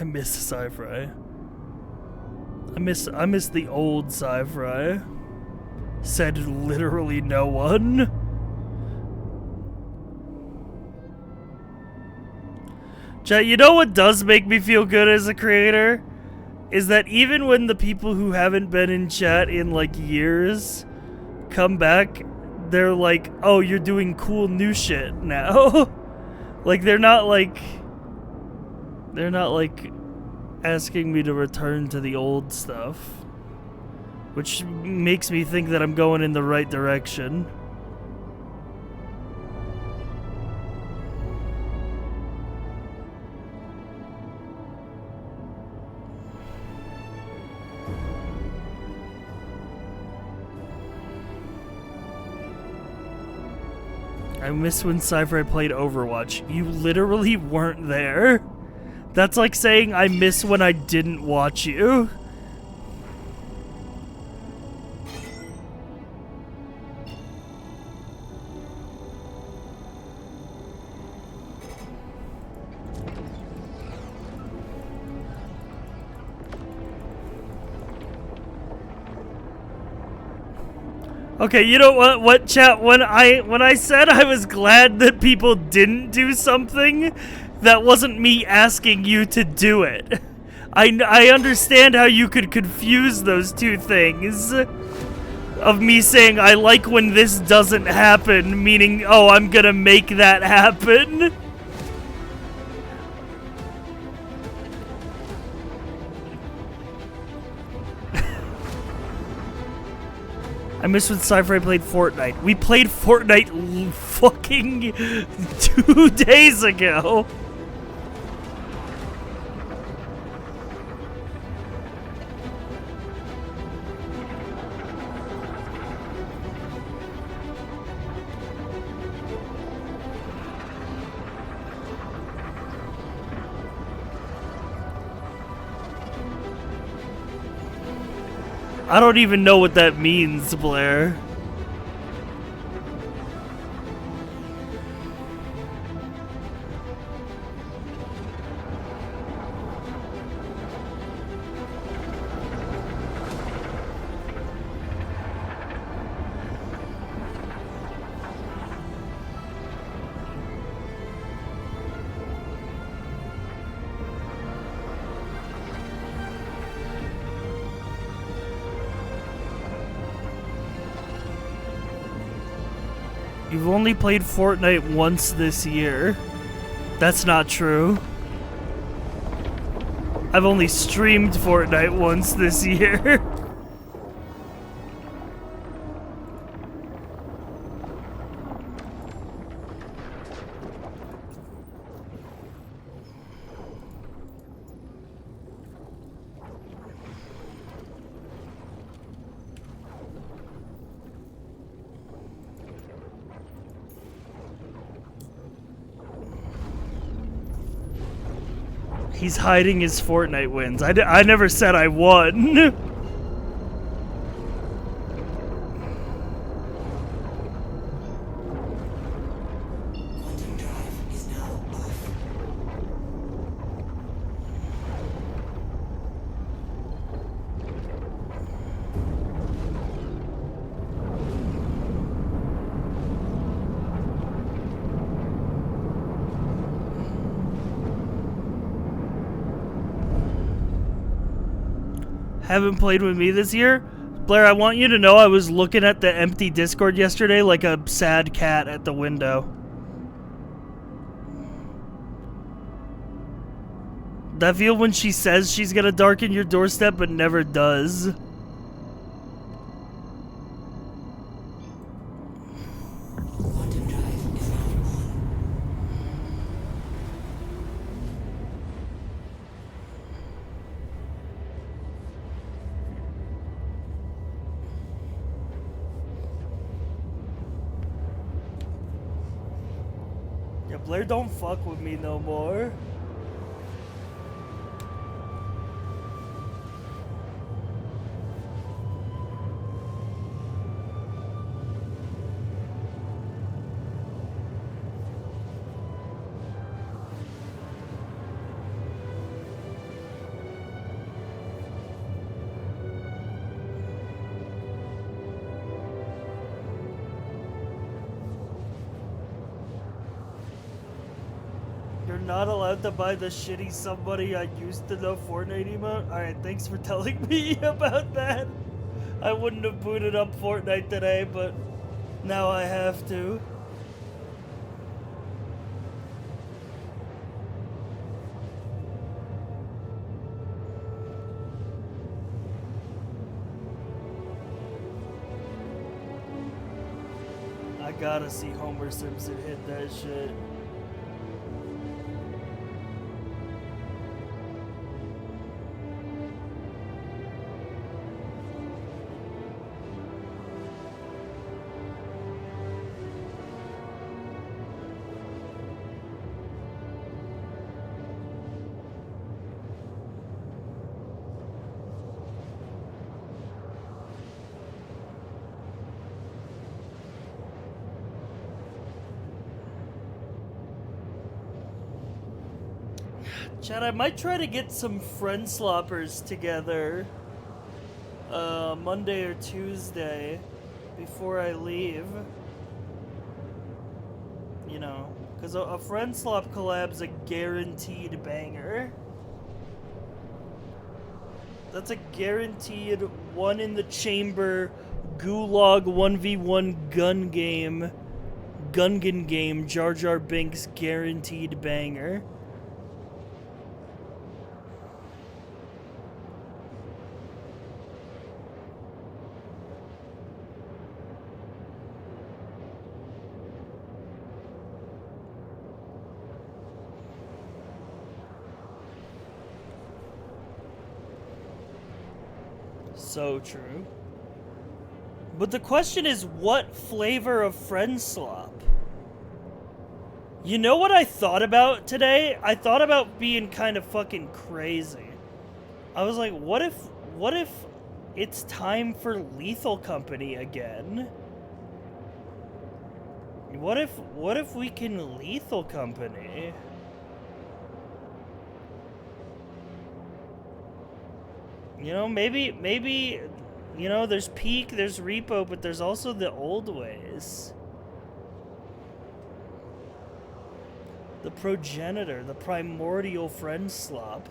I miss Sci-Fi. I miss the old Sci-Fi. Said literally no one. Chat, you know what does make me feel good as a creator? Is that even when the people who haven't been in chat in like years come back, they're like, oh, you're doing cool new shit now. Like they're not like asking me to return to the old stuff, which makes me think that I'm going in the right direction. I miss when Sci-Fi played Overwatch. You literally weren't there. That's like saying I miss when I didn't watch you. Okay, you know what, chat? When I said I was glad that people didn't do something, that wasn't me asking you to do it. I understand how you could confuse those two things. Of me saying I like when this doesn't happen, meaning, oh, I'm gonna make that happen. I miss when Sci-Fi played Fortnite. We played Fortnite fucking 2 days ago. I don't even know what that means, Blair. You've only played Fortnite once this year. That's not true. I've only streamed Fortnite once this year. He's hiding his Fortnite wins. I never said I won. Haven't played with me this year? Blair, I want you to know I was looking at the empty Discord yesterday like a sad cat at the window. That feel when she says she's gonna darken your doorstep but never does. Blair, don't fuck with me no more. not allowed to buy the shitty somebody I used to know Fortnite emote? Alright, thanks for telling me about that. I wouldn't have booted up Fortnite today, but now I have to. I gotta see Homer Simpson hit that shit. Chad, I might try to get some friend sloppers together Monday or Tuesday before I leave. You know, because a friend slop collab's a guaranteed banger. That's a guaranteed one in the chamber gulag 1v1 gun game, Gungan game, Jar Jar Binks guaranteed banger. So true. But the question is, what flavor of friend slop? You know what I thought about today? I thought about being kind of fucking crazy. I was like, what if it's time for Lethal Company again? What if we can Lethal Company? You know, maybe, you know, there's Peak, there's Repo, but there's also the old ways. The progenitor, the primordial friend slop.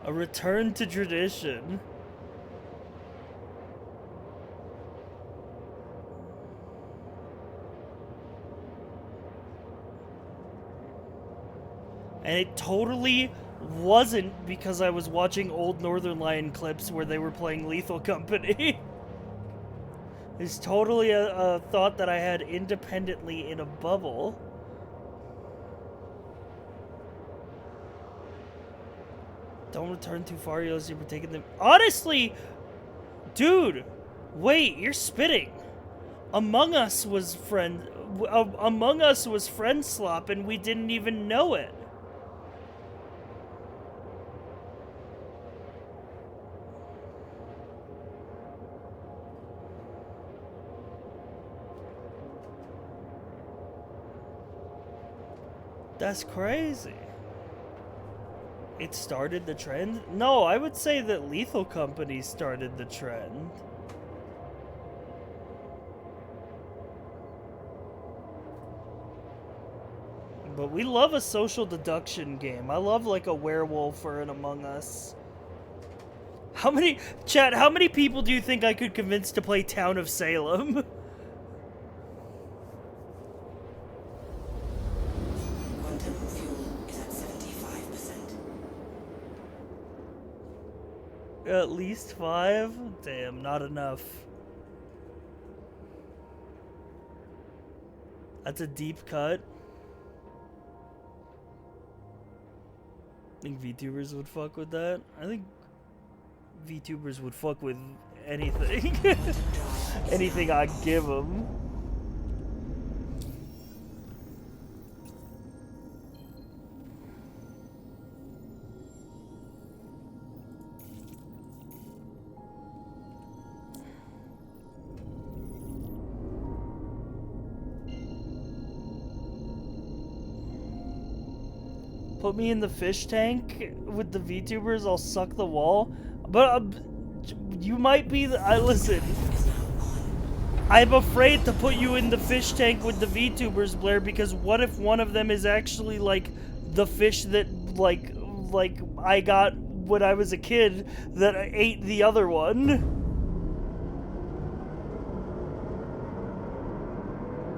A return to tradition. And it totally wasn't because I was watching old Northern Lion clips where they were playing Lethal Company. It's totally a thought that I had independently in a bubble. Don't return too far, you'll see we're taking them. Honestly, dude, wait, you're spitting. Among Us was friend slop and we didn't even know it. That's crazy. It started the trend? No, I would say that Lethal Company started the trend. But we love a social deduction game. I love like a werewolf or an Among Us. How many people do you think I could convince to play Town of Salem? At least 5? Damn, not enough. That's a deep cut. I think VTubers would fuck with that. I think VTubers would fuck with anything. Anything I give them. Put me in the fish tank with the VTubers, I'll suck the wall. But You might be listen. I'm afraid to put you in the fish tank with the VTubers, Blair, because what if one of them is actually like the fish that like I got when I was a kid that I ate the other one?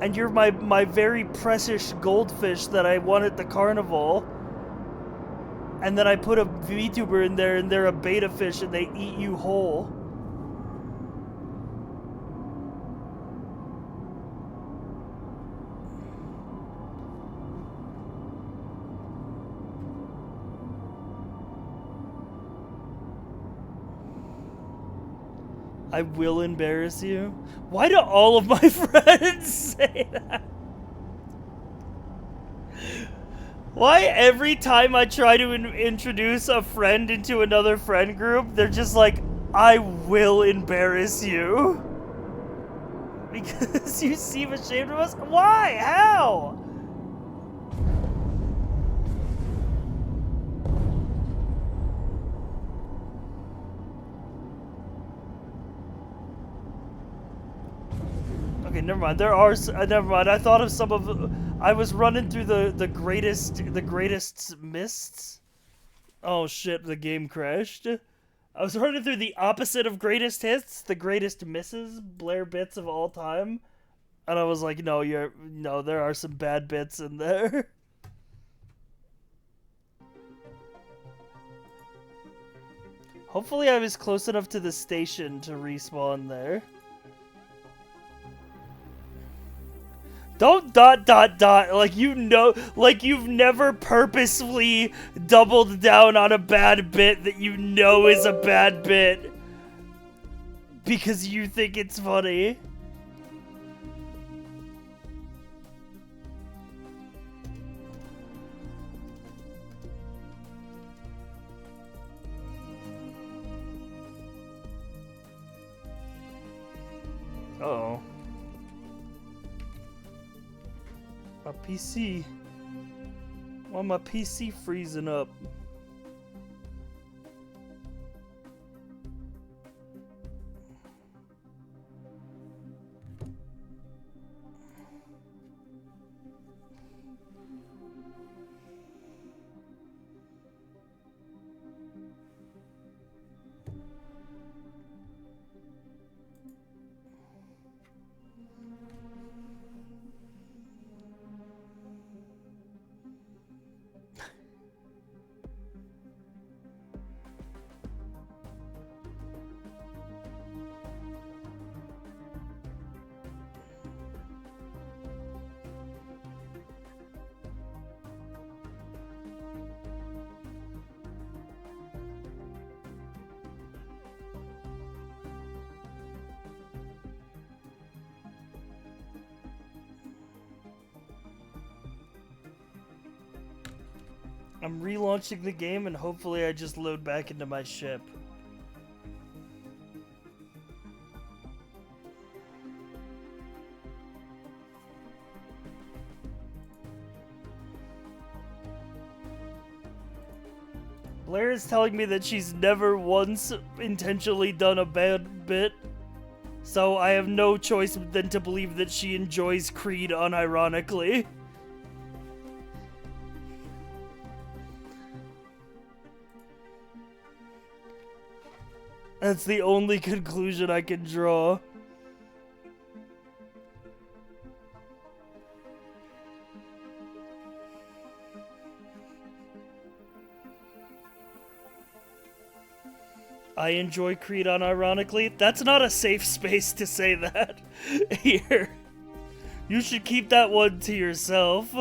And you're my very precious goldfish that I won at the carnival. And then I put a VTuber in there and they're a beta fish and they eat you whole. I will embarrass you? Why do all of my friends say that? Why every time I try to introduce a friend into another friend group, they're just like, I will embarrass you? Because you seem ashamed of us? Why? How? Okay, never mind. There are never mind. I thought of some of. I was running through the greatest mists. Oh shit! The game crashed. I was running through the opposite of greatest hits, the greatest misses, Blair bits of all time, and I was like, no, there are some bad bits in there. Hopefully, I was close enough to the station to respawn there. Don't ... like like you've never purposefully doubled down on a bad bit that you know is a bad bit because you think it's funny. Uh-oh. My PC. Why my PC freezing up? I'm relaunching the game and hopefully I just load back into my ship. Blair is telling me that she's never once intentionally done a bad bit, so I have no choice than to believe that she enjoys Creed unironically. That's the only conclusion I can draw. I enjoy Creed unironically. That's not a safe space to say that here. You should keep that one to yourself.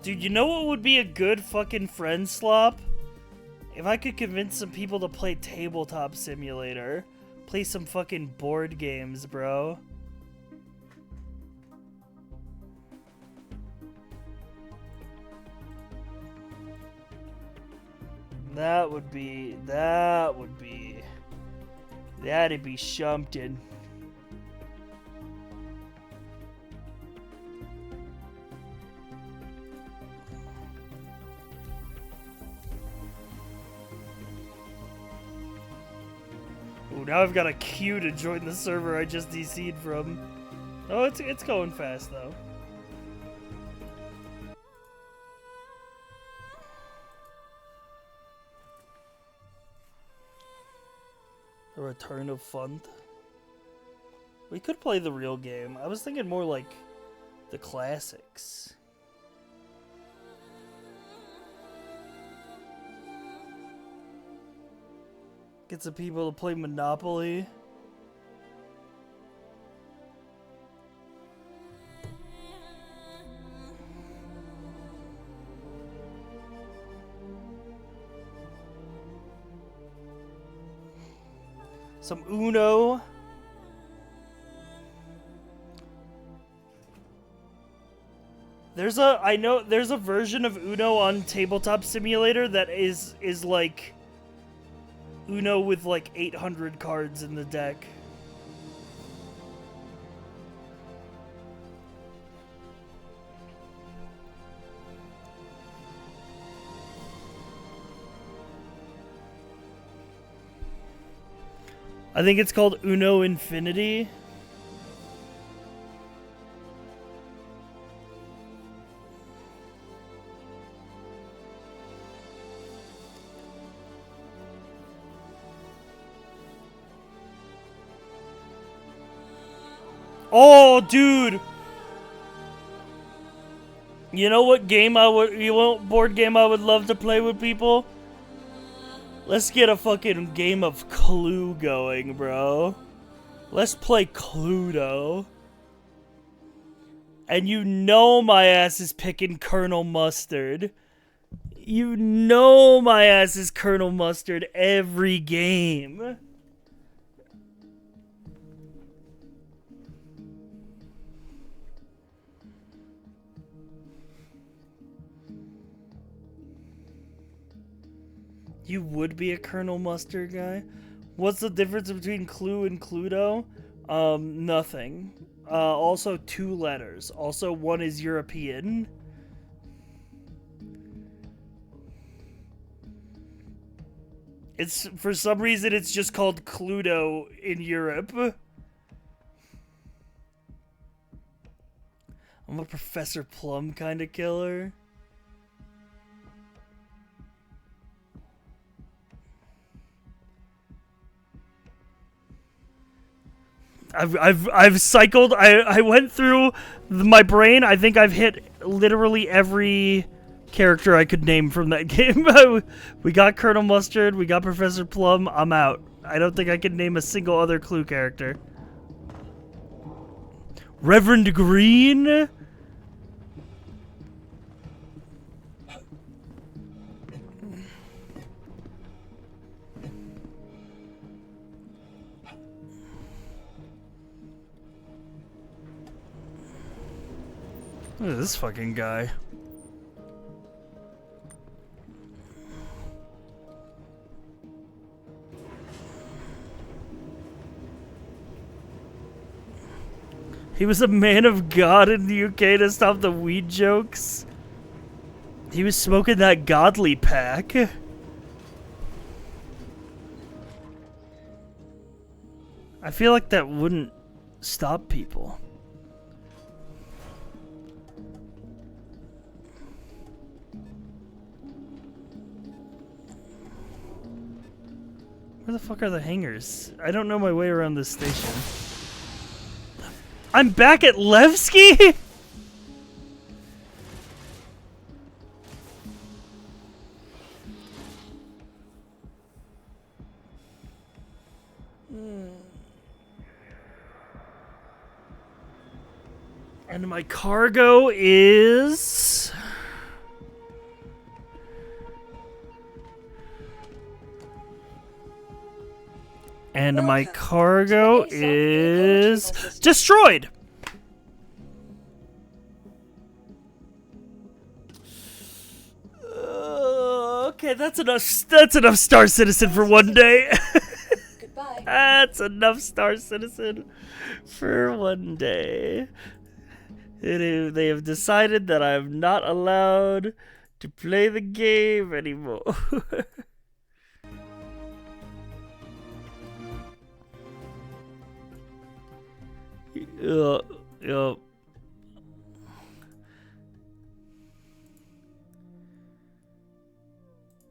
Dude, you know what would be a good fucking friend slop? If I could convince some people to play Tabletop Simulator. Play some fucking board games, bro. That'd be shumptin'. Ooh, now I've got a queue to join the server I just DC'd from. Oh, it's going fast though. A return of fun. We could play the real game. I was thinking more like the classics. Get some people to play Monopoly. Some Uno. I know there's a version of Uno on Tabletop Simulator that is like Uno with like 800 cards in the deck. I think it's called Uno Infinity. Oh, dude! You know what board game I would love to play with people? Let's get a fucking game of Clue going, bro. Let's play Cluedo. And you know my ass is picking Colonel Mustard. You know my ass is Colonel Mustard every game. You would be a Colonel Mustard guy? What's the difference between Clue and Cluedo? Nothing. Also 2 letters. Also, one is European. For some reason, it's just called Cluedo in Europe. I'm a Professor Plum kind of killer. I've cycled. I went through my brain. I think I've hit literally every character I could name from that game. We got Colonel Mustard. We got Professor Plum. I'm out. I don't think I can name a single other Clue character. Reverend Green? Look at this fucking guy. He was a man of God in the UK to stop the weed jokes. He was smoking that godly pack. I feel like that wouldn't stop people. Where the fuck are the hangars? I don't know my way around this station. I'm back at Levski? And my cargo is... And my cargo is destroyed. Okay, that's enough. That's enough Star Citizen for one day. Goodbye. That's enough Star Citizen for one day. They have decided that I'm not allowed to play the game anymore. Yup.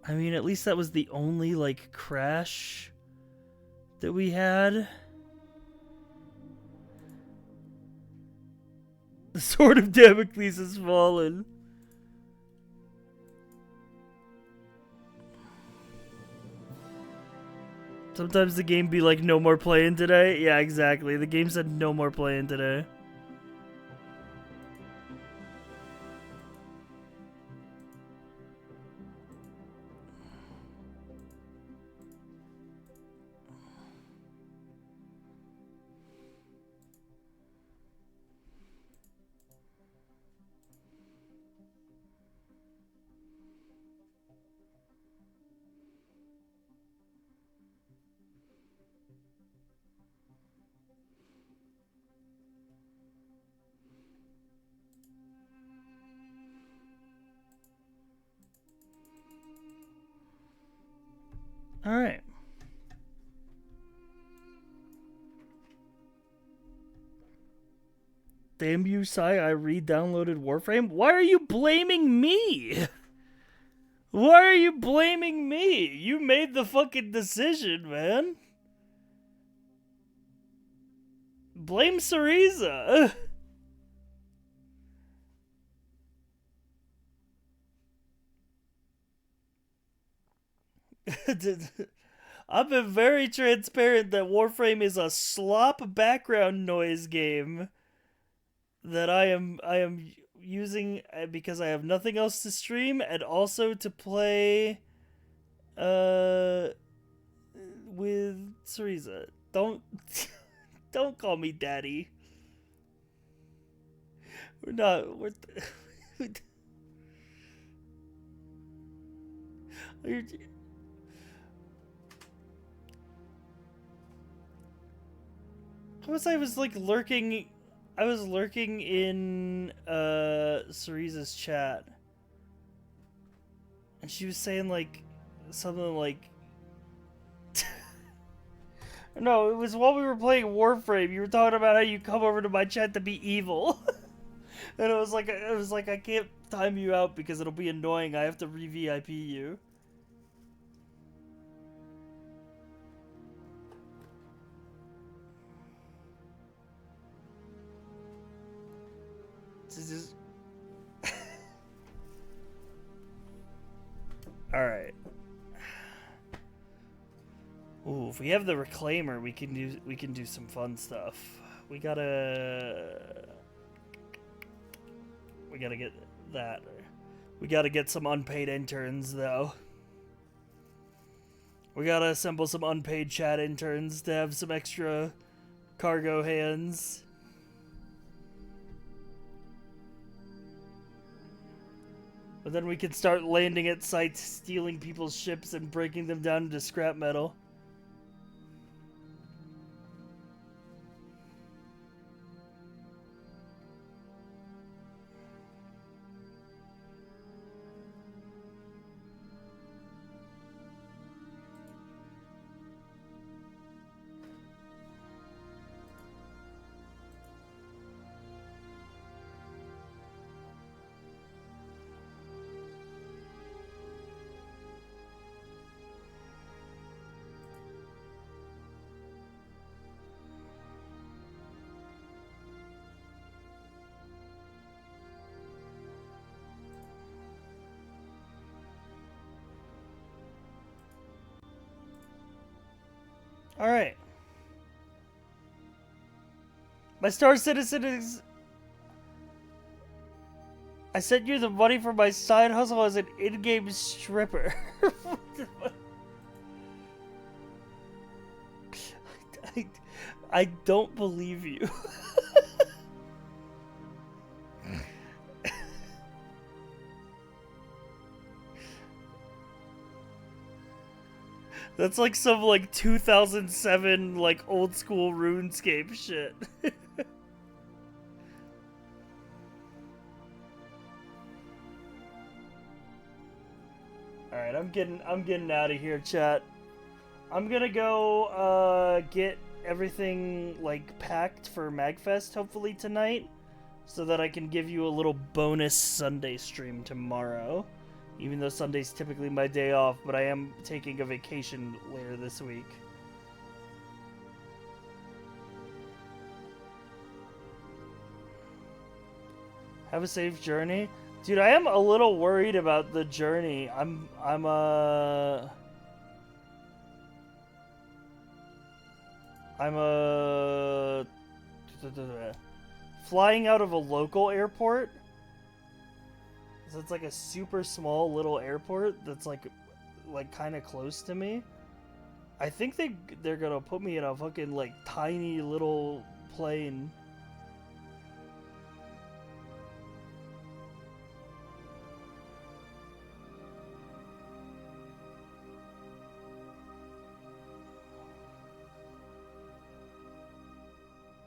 I mean, at least that was the only, like, crash that we had. The Sword of Damocles has fallen. Sometimes the game be like, no more playing today. Yeah, exactly. The game said no more playing today. Alright. Damn you, Sai, I re-downloaded Warframe? Why are you blaming me? Why are you blaming me? You made the fucking decision, man. Blame Cereza. I've been very transparent that Warframe is a slop background noise game that I am using because I have nothing else to stream and also to play with Cereza. Don't call me daddy. We're not I was like lurking. I was lurking in Cereza's chat, and she was saying like something like, no, it was while we were playing Warframe. You were talking about how you come over to my chat to be evil, and it was like I can't time you out because it'll be annoying. I have to re-VIP you. Just... Alright. Ooh, if we have the reclaimer, we can do some fun stuff. We gotta get that. We gotta get some unpaid interns though. We gotta assemble some unpaid chat interns to have some extra cargo hands. But then we can start landing at sites, stealing people's ships and breaking them down into scrap metal. Alright. My Star Citizen is... I sent you the money for my side hustle as an in-game stripper. I don't believe you. That's like some like 2007 like old school RuneScape shit. All right, I'm getting out of here, chat. I'm gonna go get everything like packed for MagFest hopefully tonight, so that I can give you a little bonus Sunday stream tomorrow. Even though Sunday's typically my day off, but I am taking a vacation later this week. Have a safe journey. Dude, I am a little worried about the journey. I'm flying out of a local airport. So it's like a super small little airport that's like kind of close to me. I think they're gonna put me in a fucking like tiny little plane.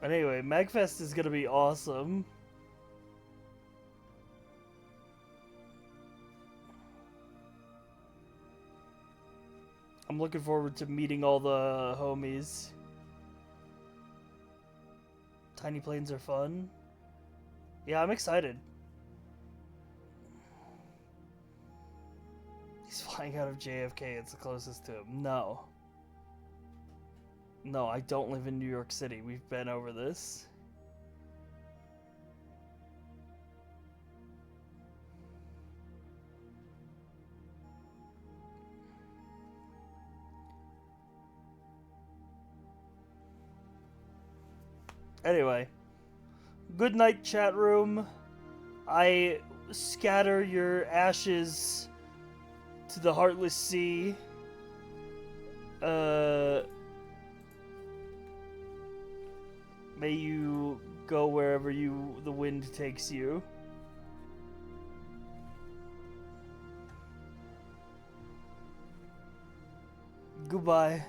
But anyway, MagFest is gonna be awesome. I'm looking forward to meeting all the homies. Tiny planes are fun. Yeah, I'm excited. He's flying out of JFK. It's the closest to him. No. No, I don't live in New York City. We've been over this. Anyway, good night, chat room. I scatter your ashes to the heartless sea. May you go wherever the wind takes you. Goodbye.